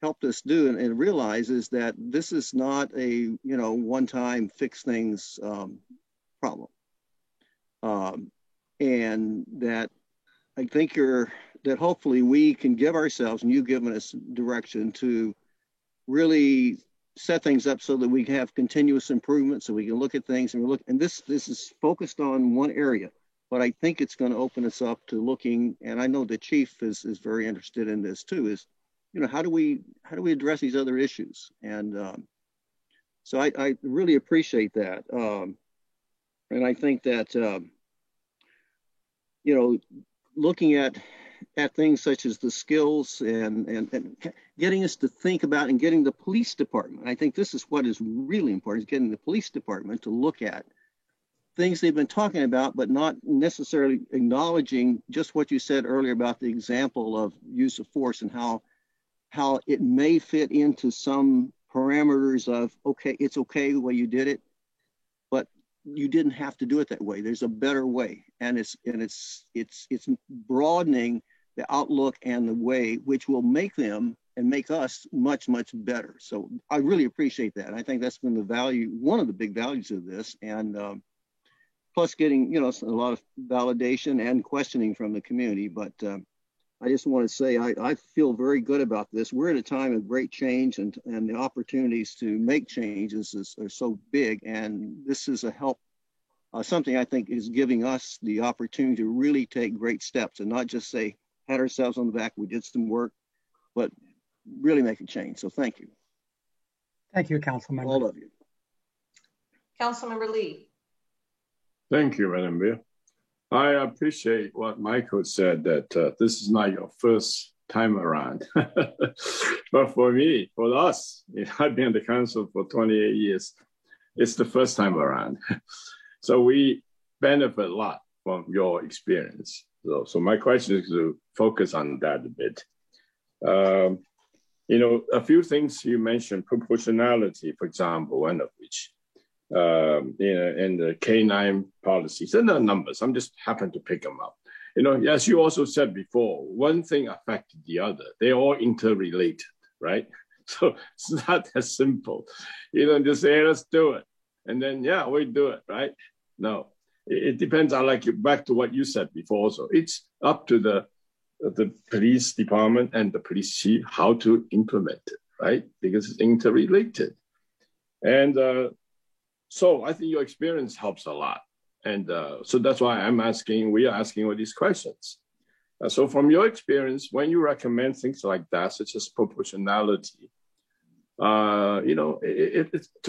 helped us do and realize is that this is not a, one-time fix things problem. And that I think that hopefully we can give ourselves, and you've given us direction to really set things up so that we can have continuous improvement, so we can look at things and this is focused on one area, but I think it's going to open us up to looking, and I know the chief is very interested in this too, is, how do we address these other issues? And so I really appreciate that. And I think that, looking at things such as the skills and getting us to think about and getting the police department. I think this is what is really important, is getting the police department to look at things they've been talking about, but not necessarily acknowledging just what you said earlier about the example of use of force and how it may fit into some parameters of, okay, it's okay the way you did it, but you didn't have to do it that way. There's a better way. And it's broadening the outlook and the way, which will make them and make us much, much better. So I really appreciate that. I think that's been the value, one of the big values of this. And plus getting, a lot of validation and questioning from the community. But I just want to say, I feel very good about this. We're at a time of great change, and the opportunities to make changes are so big. And this is a help, something I think is giving us the opportunity to really take great steps and not just say, pat ourselves on the back, we did some work, but really make a change. So thank you. Thank you, Councilmember. All of you. Councilmember Lee. Thank you, Madam Mayor. I appreciate what Michael said, that this is not your first time around. But for me, for us, I've been on the council for 28 years. It's the first time around. So we benefit a lot from your experience. So my question is to focus on that a bit. A few things you mentioned, proportionality, for example, one of which, in the K-9 policies, and the numbers, I'm just happen to pick them up. As you also said before, one thing affected the other. They're all interrelated, right? So it's not as simple. You don't just say, hey, let's do it. And then, yeah, we do it, right? No, it depends on, back to what you said before also. It's up to the police department and the police chief how to implement it, right? Because it's interrelated. And so I think your experience helps a lot. And so that's why we are asking all these questions. So from your experience, when you recommend things like that, such as proportionality, to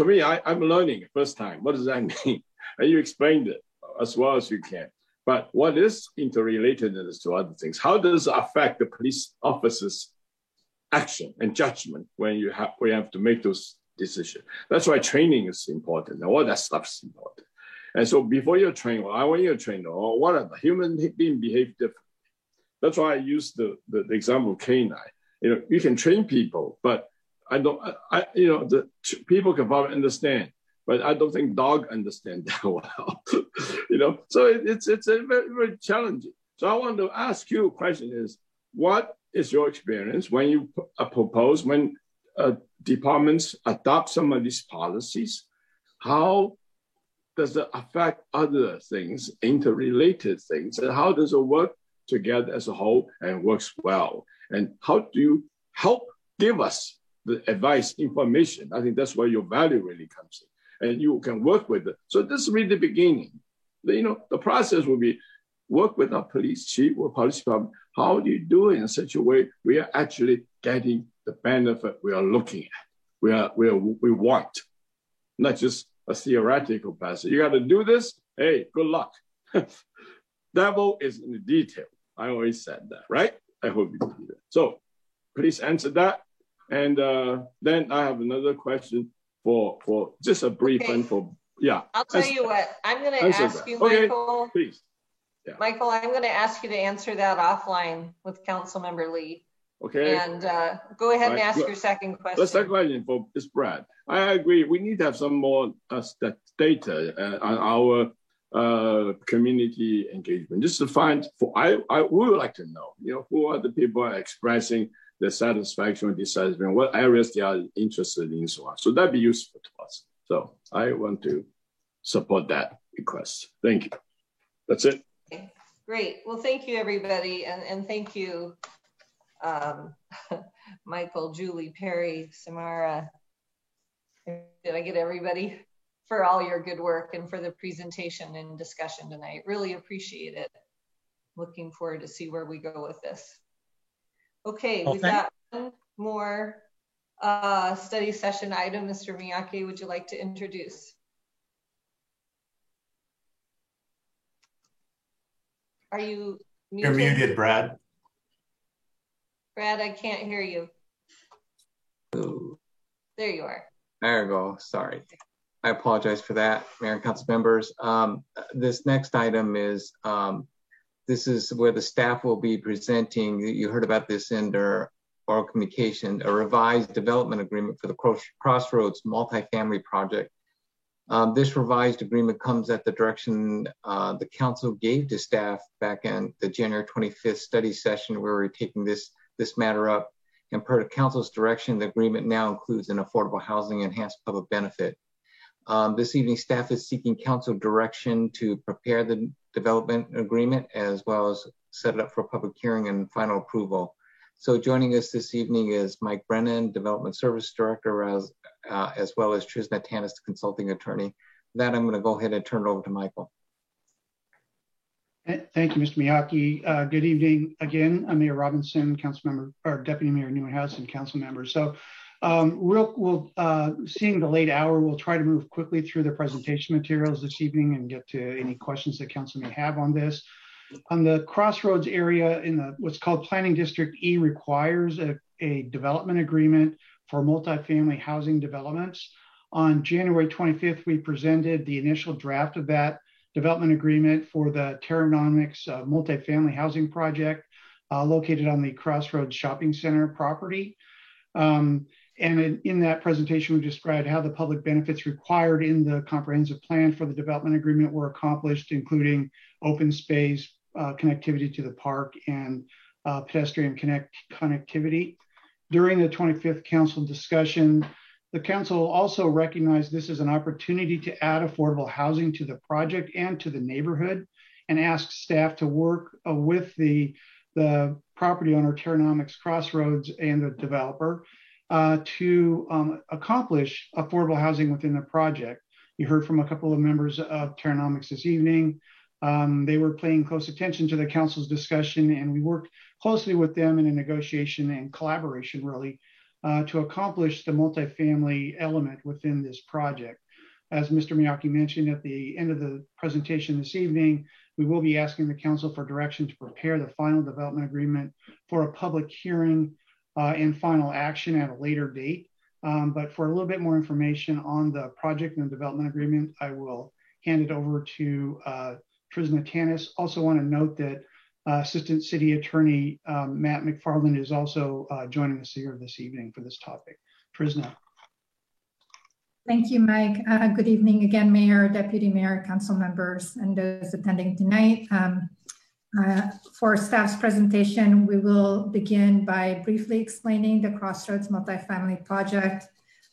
me, I'm learning first time. What does that mean? And you explained it as well as you can. But what is interrelatedness to other things? How does it affect the police officers' action and judgment when you have to make those decisions. That's why training is important, and all that stuff is important. And so before you train, when you're trained, or whatever, human being behave differently. That's why I use the example of canine. You can train people, but the people can probably understand, but I don't think dog understand that well. So it's a very, very challenging. So I want to ask you a question: is what is your experience when you propose, when departments adopt some of these policies? How does it affect other things, interrelated things, and how does it work together as a whole and works well? And how do you help give us the advice, information? I think that's where your value really comes in, and you can work with it. So this is really the beginning. The process will be work with our police chief or police department. How do you do it in such a way we are actually getting the benefit we are looking at, we want, not just a theoretical passage. You got to do this. Hey, good luck. Devil is in the detail. I always said that, right? I hope you do that. So please answer that. And then I have another question for just a brief one I'll tell you what, I'm going to ask you, Michael. Please. Yeah. Michael, I'm going to ask you to answer that offline with Councilmember Lee. Okay. And go ahead and ask your second question. The second question is Brad. I agree. We need to have some more data on our community engagement, just to find. We would like to know, who are the people expressing their satisfaction or dissatisfaction, what areas they are interested in, so on. So that'd be useful to us. So I want to support that request. Thank you. That's it. Okay. Great. Well, thank you, everybody, and thank you. Michael, Julie, Perry, Samara. Did I get everybody? For all your good work and for the presentation and discussion tonight. Really appreciate it. Looking forward to see where we go with this. Okay, we've got one more study session item. Mr. Miyake, would you like to introduce? Are you muted? You're muted, Brad. Brad, I can't hear you. Ooh. There you are. There we go. Sorry. I apologize for that, Mayor and Council members. This next item is, this is where the staff will be presenting, you heard about this in their oral communication, a revised development agreement for the Crossroads multifamily project. This revised agreement comes at the direction the council gave to staff back in the January 25th study session where we're taking this matter up. And per the council's direction, the agreement now includes an affordable housing enhanced public benefit. This evening, staff is seeking council direction to prepare the development agreement as well as set it up for public hearing and final approval. So joining us this evening is Mike Brennan, Development Service Director, as well as Trisna Tanis, consulting attorney. With that, I'm going to go ahead and turn it over to Michael. Thank you, Mr. Miyake. Good evening again. I'm Mayor Robinson, council member, or Deputy Mayor Newhouse, and council members. So seeing the late hour, we'll try to move quickly through the presentation materials this evening and get to any questions that council may have on this. On the Crossroads area in what's called Planning District E requires a development agreement for multifamily housing developments. On January 25th, we presented the initial draft of that development agreement for the Terranomics multifamily housing project located on the Crossroads Shopping Center property. And in that presentation, we described how the public benefits required in the comprehensive plan for the development agreement were accomplished, including open space, connectivity to the park, and pedestrian connectivity. During the 25th council discussion, the council also recognized this as an opportunity to add affordable housing to the project and to the neighborhood, and asked staff to work with the property owner, Terranomics Crossroads, and the developer to accomplish affordable housing within the project. You heard from a couple of members of Terranomics this evening. They were paying close attention to the council's discussion, and we worked closely with them in a negotiation and collaboration, really, to accomplish the multifamily element within this project. As Mr. Miyake mentioned at the end of the presentation this evening, we will be asking the council for direction to prepare the final development agreement for a public hearing and final action at a later date. But for a little bit more information on the project and the development agreement, I will hand it over to Trisna Tanis. Also want to note that Assistant City Attorney Matt McFarland is also joining us here this evening for this topic. Trisna. Thank you, Mike. Good evening again, Mayor, Deputy Mayor, Council members, and those attending tonight. For staff's presentation, we will begin by briefly explaining the Crossroads Multifamily Project,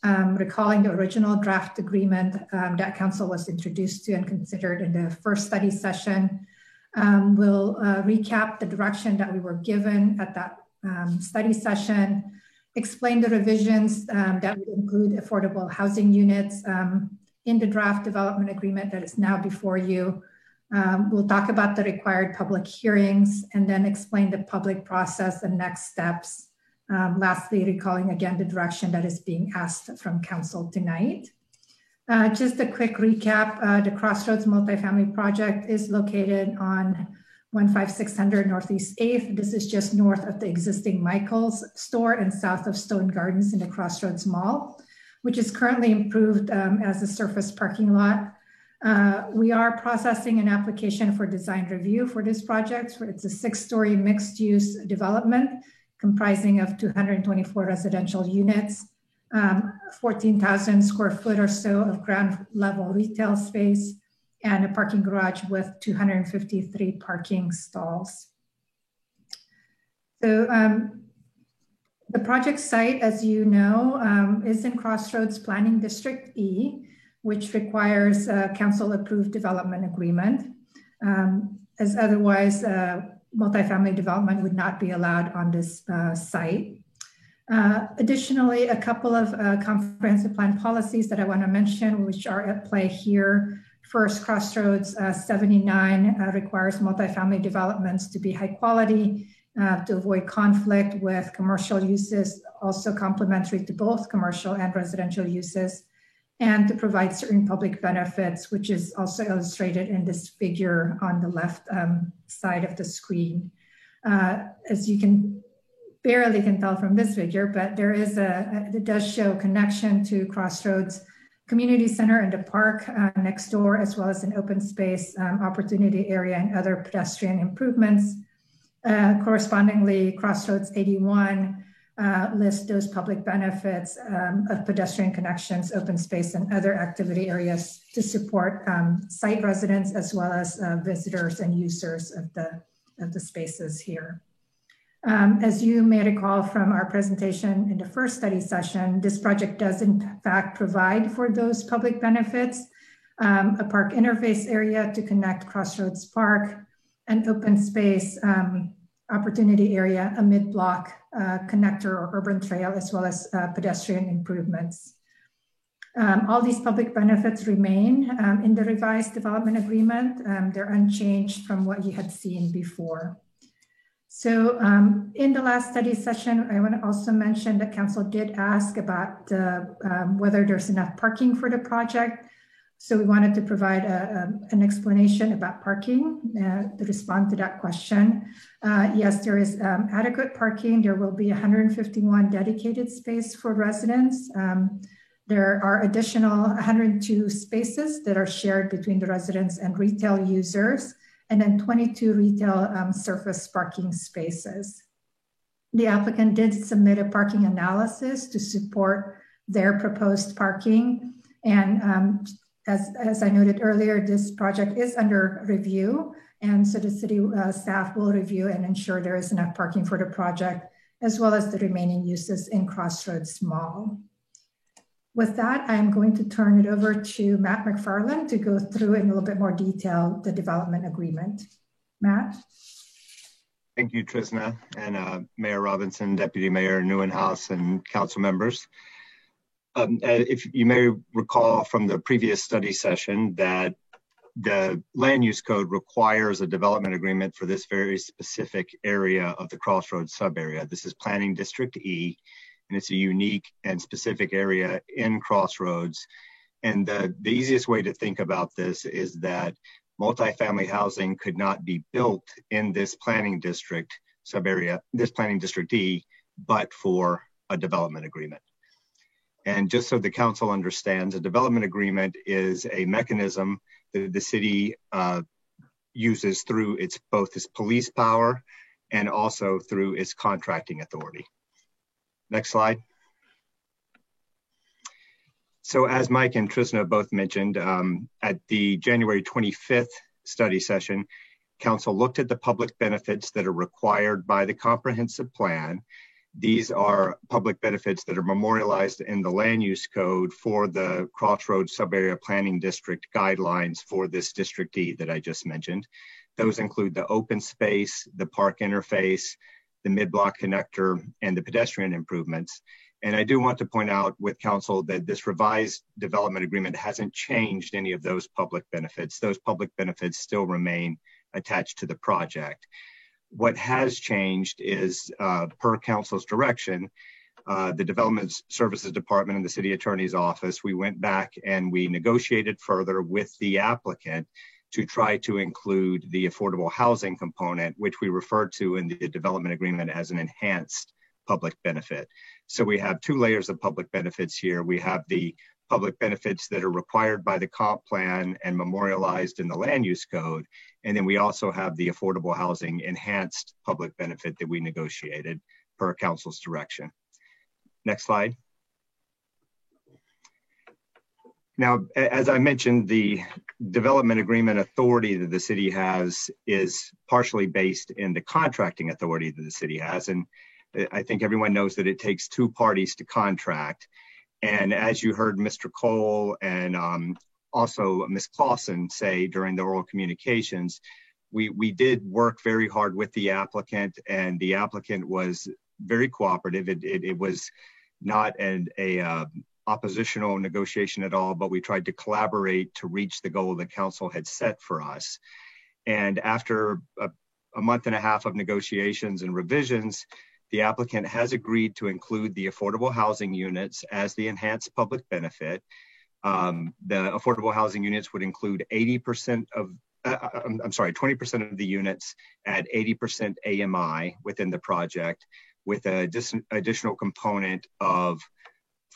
recalling the original draft agreement that Council was introduced to and considered in the first study session. We'll recap the direction that we were given at that study session, explain the revisions that would include affordable housing units in the draft development agreement that is now before you. We'll talk about the required public hearings and then explain the public process and next steps. Lastly, recalling again the direction that is being asked from Council tonight. Just a quick recap, the Crossroads Multifamily Project is located on 15600 Northeast 8th. This is just north of the existing Michael's store and south of Stone Gardens in the Crossroads Mall, which is currently improved as a surface parking lot. We are processing an application for design review for this project. It's a 6-story mixed-use development comprising of 224 residential units, 14,000 square foot or so of ground level retail space, and a parking garage with 253 parking stalls. So the project site, as you know, is in Crossroads Planning District E, which requires a council-approved development agreement, as otherwise multifamily development would not be allowed on this site. Additionally, a couple of comprehensive plan policies that I want to mention, which are at play here. First, Crossroads 79 requires multifamily developments to be high quality, to avoid conflict with commercial uses, also complementary to both commercial and residential uses, and to provide certain public benefits, which is also illustrated in this figure on the left side of the screen. As you can barely tell from this figure, but there is it does show connection to Crossroads Community Center and the park next door, as well as an open space opportunity area and other pedestrian improvements. Correspondingly, Crossroads 81 lists those public benefits of pedestrian connections, open space, and other activity areas to support site residents as well as visitors and users of the spaces here. As you may recall from our presentation in the first study session, this project does in fact provide for those public benefits, a park interface area to connect Crossroads Park, an open space opportunity area, a mid-block connector or urban trail, as well as pedestrian improvements. All these public benefits remain in the revised development agreement. They're unchanged from what you had seen before. So in the last study session, I want to also mention that Council did ask about whether there's enough parking for the project. So we wanted to provide an explanation about parking to respond to that question. Yes, there is adequate parking. There will be 151 dedicated space for residents. There are additional 102 spaces that are shared between the residents and retail users, and then 22 retail surface parking spaces. The applicant did submit a parking analysis to support their proposed parking. And as I noted earlier, this project is under review. And so the city staff will review and ensure there is enough parking for the project, as well as the remaining uses in Crossroads Mall. With that, I'm going to turn it over to Matt McFarland to go through in a little bit more detail the development agreement. Matt? Thank you, Trisna, and Mayor Robinson, Deputy Mayor Neuenhaus, and council members. If you may recall from the previous study session that the land use code requires a development agreement for this very specific area of the Crossroads sub-area. This is Planning District E, and it's a unique and specific area in Crossroads. And the easiest way to think about this is that multifamily housing could not be built in this planning district sub-area, this Planning District E, but for a development agreement. And just so the council understands, a development agreement is a mechanism that the city uses through both its police power and also through its contracting authority. Next slide. So as Mike and Trisna both mentioned, at the January 25th study session, council looked at the public benefits that are required by the comprehensive plan. These are public benefits that are memorialized in the land use code for the Crossroads Subarea Planning District guidelines for this District E that I just mentioned. Those include the open space, the park interface, the mid-block connector, and the pedestrian improvements. And I do want to point out with council that this revised development agreement hasn't changed any of those public benefits. Those public benefits still remain attached to the project. What has changed is, per council's direction, the Development Services Department and the City Attorney's Office, we went back and we negotiated further with the applicant to try to include the affordable housing component, which we referred to in the development agreement as an enhanced public benefit. So we have two layers of public benefits here. We have the public benefits that are required by the comp plan and memorialized in the land use code. And then we also have the affordable housing enhanced public benefit that we negotiated per council's direction. Next slide. Now, as I mentioned, the development agreement authority that the city has is partially based in the contracting authority that the city has. And I think everyone knows that it takes two parties to contract. And as you heard Mr. Cole and also Ms. Clausen say during the oral communications, we did work very hard with the applicant, and the applicant was very cooperative. It was not an oppositional negotiation at all, but we tried to collaborate to reach the goal that council had set for us. And after a month and a half of negotiations and revisions, the applicant has agreed to include the affordable housing units as the enhanced public benefit. The affordable housing units would include 20% of the units at 80% AMI within the project, with an additional component of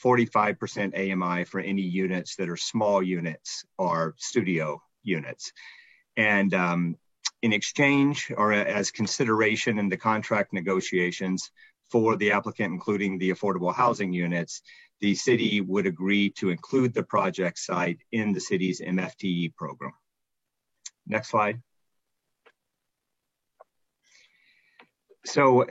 45% AMI for any units that are small units or studio units. And in exchange, or as consideration in the contract negotiations for the applicant, including the affordable housing units, the city would agree to include the project site in the city's MFTE program. Next slide. So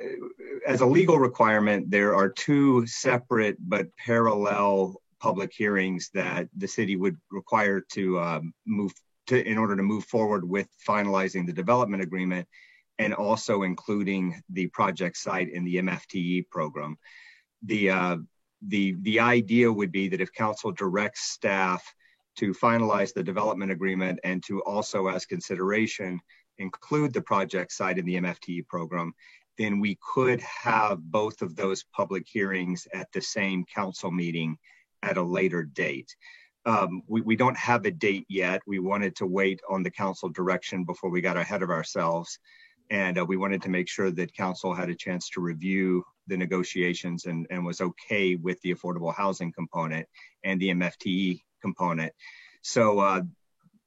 as a legal requirement, there are two separate but parallel public hearings that the city would require to in order to move forward with finalizing the development agreement and also including the project site in the MFTE program. The idea would be that if council directs staff to finalize the development agreement and to also, as consideration, include the project site in the MFTE program, then we could have both of those public hearings at the same council meeting at a later date. We don't have a date yet. We wanted to wait on the council direction before we got ahead of ourselves. And we wanted to make sure that council had a chance to review the negotiations and was okay with the affordable housing component and the MFTE component. So I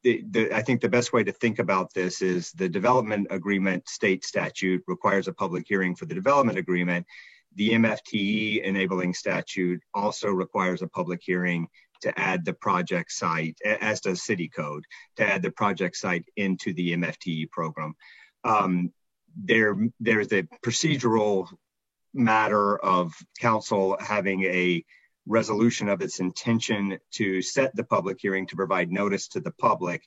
think the best way to think about this is the development agreement state statute requires a public hearing for the development agreement. The MFTE enabling statute also requires a public hearing to add the project site, as does city code, to add the project site into the MFTE program. There's a procedural matter of council having a resolution of its intention to set the public hearing to provide notice to the public.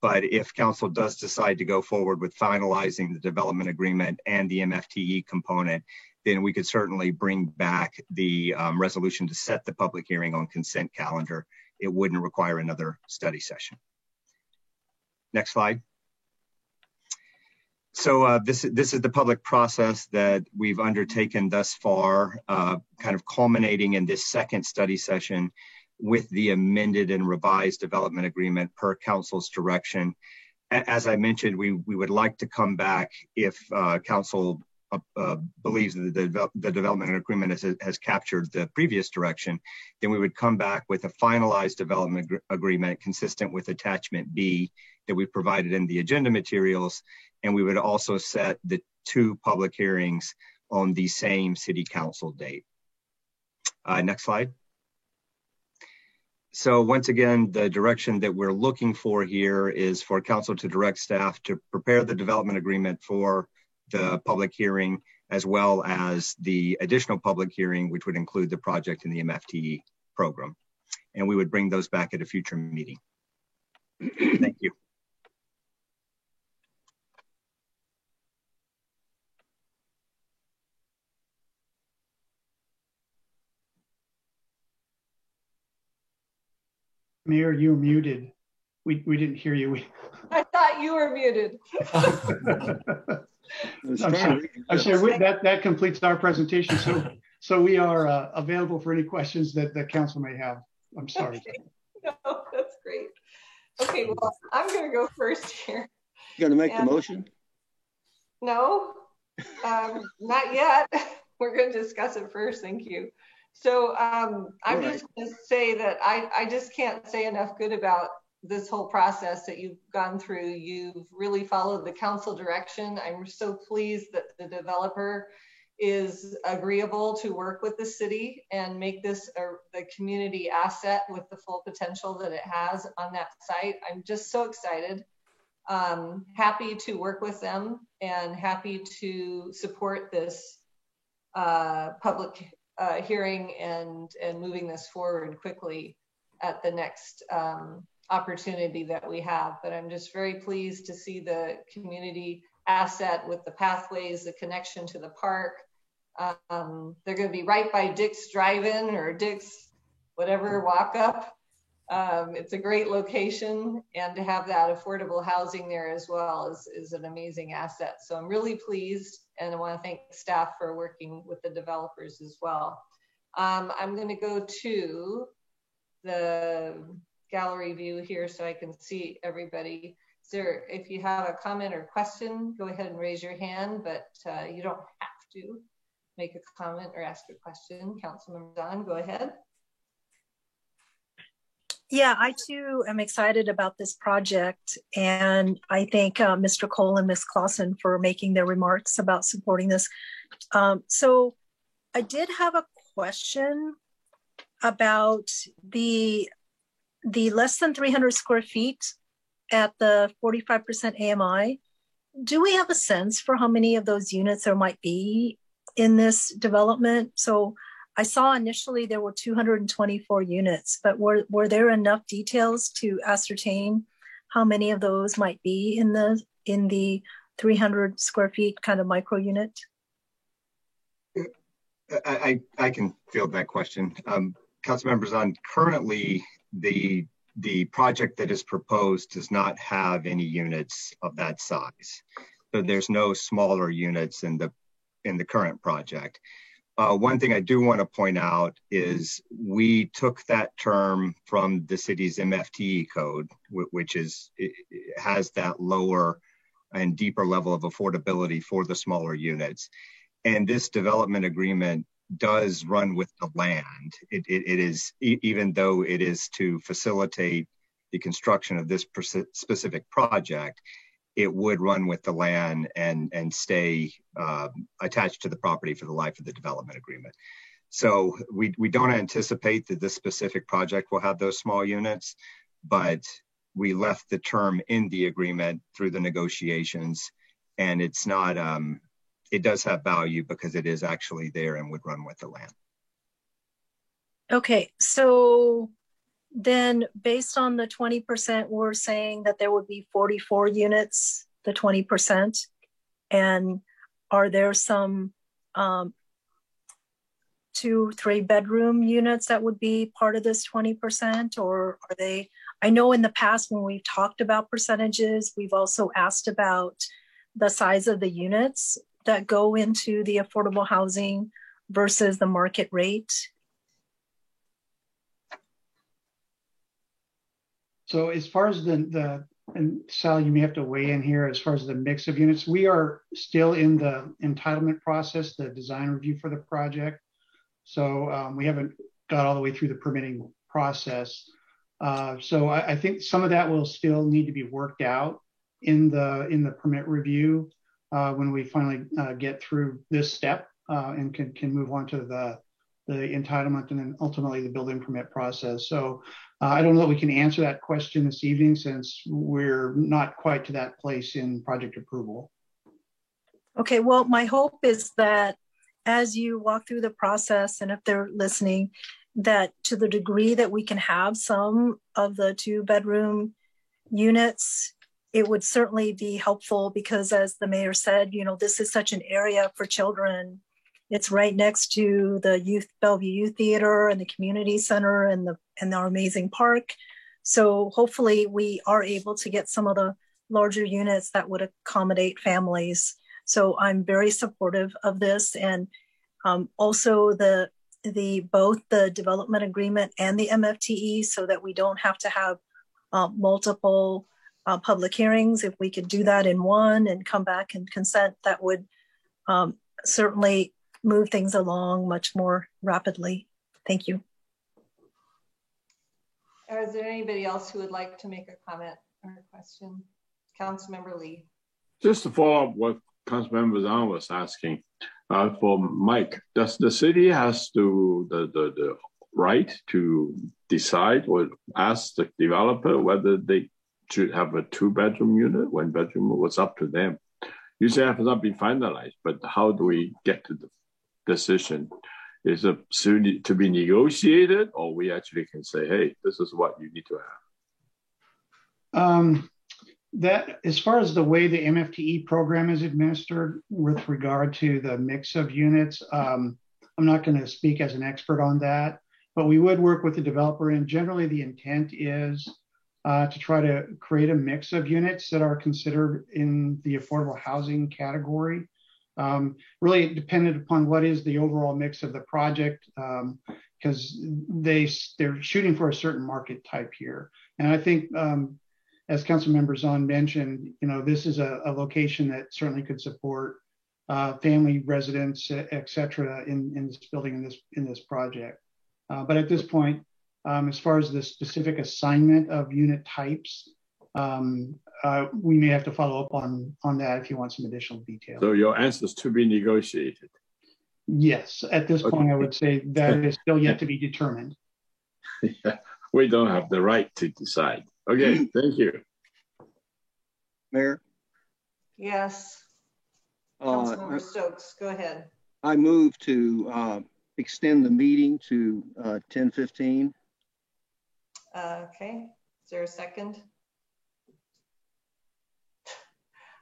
But if council does decide to go forward with finalizing the development agreement and the MFTE component, then we could certainly bring back the resolution to set the public hearing on consent calendar. It wouldn't require another study session. Next slide. So this is the public process that we've undertaken thus far, kind of culminating in this second study session with the amended and revised development agreement per council's direction. As I mentioned, we would like to come back if council believes that the development agreement has captured the previous direction, then we would come back with a finalized development agreement consistent with attachment B that we provided in the agenda materials. And we would also set the 2 public hearings on the same city council date. Next slide. So once again, the direction that we're looking for here is for council to direct staff to prepare the development agreement for the public hearing, as well as the additional public hearing, which would include the project in the MFTE program. And we would bring those back at a future meeting. Thank you. Mayor, you were muted. We didn't hear you. I thought you were muted. I'm sorry, that completes our presentation. So we are available for any questions that the council may have. I'm sorry. Okay. No, that's great. Okay, well, I'm going to go first here. You got to make the motion? No, not yet. We're going to discuss it first. Thank you. So I'm just going to say that I just can't say enough good about this whole process that you've gone through. You've really followed the council direction. I'm so pleased that the developer is agreeable to work with the city and make this the community asset with the full potential that it has on that site. I'm just so excited. Happy to work with them and happy to support this public hearing and moving this forward quickly at the next opportunity that we have. But I'm just very pleased to see the community asset with the pathways, the connection to the park. They're going to be right by Dick's Drive-In or Dick's whatever walk up. It's a great location, and to have that affordable housing there as well is an amazing asset. So I'm really pleased, and I want to thank staff for working with the developers as well. I'm going to go to the gallery view here so I can see everybody. So if you have a comment or question, go ahead and raise your hand, but you don't have to make a comment or ask a question. Councilmember Don, go ahead. Yeah, I too am excited about this project, and I thank Mr. Cole and Ms. Clausen for making their remarks about supporting this. So I did have a question about the less than 300 square feet at the 45% AMI. Do we have a sense for how many of those units there might be in this development? So I saw initially there were 224 units, but were there enough details to ascertain how many of those might be in the 300 square feet kind of micro unit? I can field that question. Council members, currently the project that is proposed does not have any units of that size. So there's no smaller units in the current project. One thing I do want to point out is we took that term from the city's MFTE code, which has that lower and deeper level of affordability for the smaller units. And this development agreement does run with the land. It is, even though it is to facilitate the construction of this specific project, it would run with the land and stay attached to the property for the life of the development agreement. So we don't anticipate that this specific project will have those small units, but we left the term in the agreement through the negotiations, and it's not, it does have value because it is actually there and would run with the land. Okay, so then based on the 20%, we're saying that there would be 44 units, the 20%. And are there some 2-3 bedroom units that would be part of this 20%? Or are they, I know in the past when we've talked about percentages, we've also asked about the size of the units that go into the affordable housing versus the market rate. So as far as the and Sal, you may have to weigh in here as far as the mix of units. We are still in the entitlement process, the design review for the project. So we haven't got all the way through the permitting process. So I think some of that will still need to be worked out in the permit review when we finally get through this step and can move on to the entitlement and then ultimately the building permit process. So I don't know that we can answer that question this evening since we're not quite to that place in project approval. Okay, well, my hope is that as you walk through the process, and if they're listening, that to the degree that we can have some of the 2-bedroom units, it would certainly be helpful because as the mayor said, you know, this is such an area for children. It's right next to the Bellevue Youth Theater and the community center and our amazing park. So hopefully we are able to get some of the larger units that would accommodate families. So I'm very supportive of this, and also both the development agreement and the MFTE, so that we don't have to have multiple public hearings. If we could do that in one and come back and consent, that would certainly move things along much more rapidly. Thank you. Is there anybody else who would like to make a comment or a question? Councilmember Lee. Just to follow up what Councilmember Zhang was asking, for Mike, does the city has the right to decide or ask the developer whether they should have a 2-bedroom unit? 1-bedroom was up to them. You say it has not been finalized, but how do we get to the decision? Is it soon to be negotiated, or we actually can say, hey, this is what you need to have? That, as far as the way the MFTE program is administered with regard to the mix of units, I'm not going to speak as an expert on that, but we would work with the developer, and generally the intent is to try to create a mix of units that are considered in the affordable housing category. Really dependent upon what is the overall mix of the project, because they're shooting for a certain market type here. And I think, as Councilmember Zahn mentioned, you know, this is a location that certainly could support family residents, et cetera, in this building, in this project. But at this point, as far as the specific assignment of unit types, we may have to follow up on that if you want some additional detail. So your answer is to be negotiated. Yes, at this point, I would say that is still yet to be determined. Yeah, we don't have the right to decide. Okay, thank you. Mayor? Yes. Councilmember Stokes, go ahead. I move to extend the meeting to 10:15. Okay, is there a second?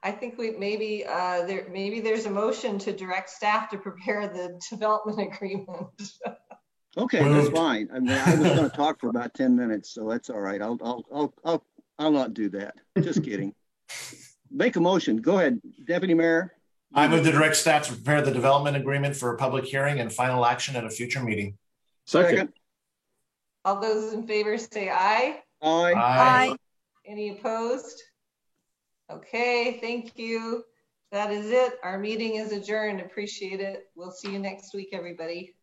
I think maybe there's a motion to direct staff to prepare the development agreement. Okay, that's fine. I mean, I was going to talk for about 10 minutes, so that's all right. I'll not do that. Just kidding. Make a motion. Go ahead, Deputy Mayor. I move to direct staff to prepare the development agreement for a public hearing and final action at a future meeting. Second. All those in favor say aye. Aye. Aye. Any opposed? Okay, thank you. That is it. Our meeting is adjourned. Appreciate it. We'll see you next week, everybody.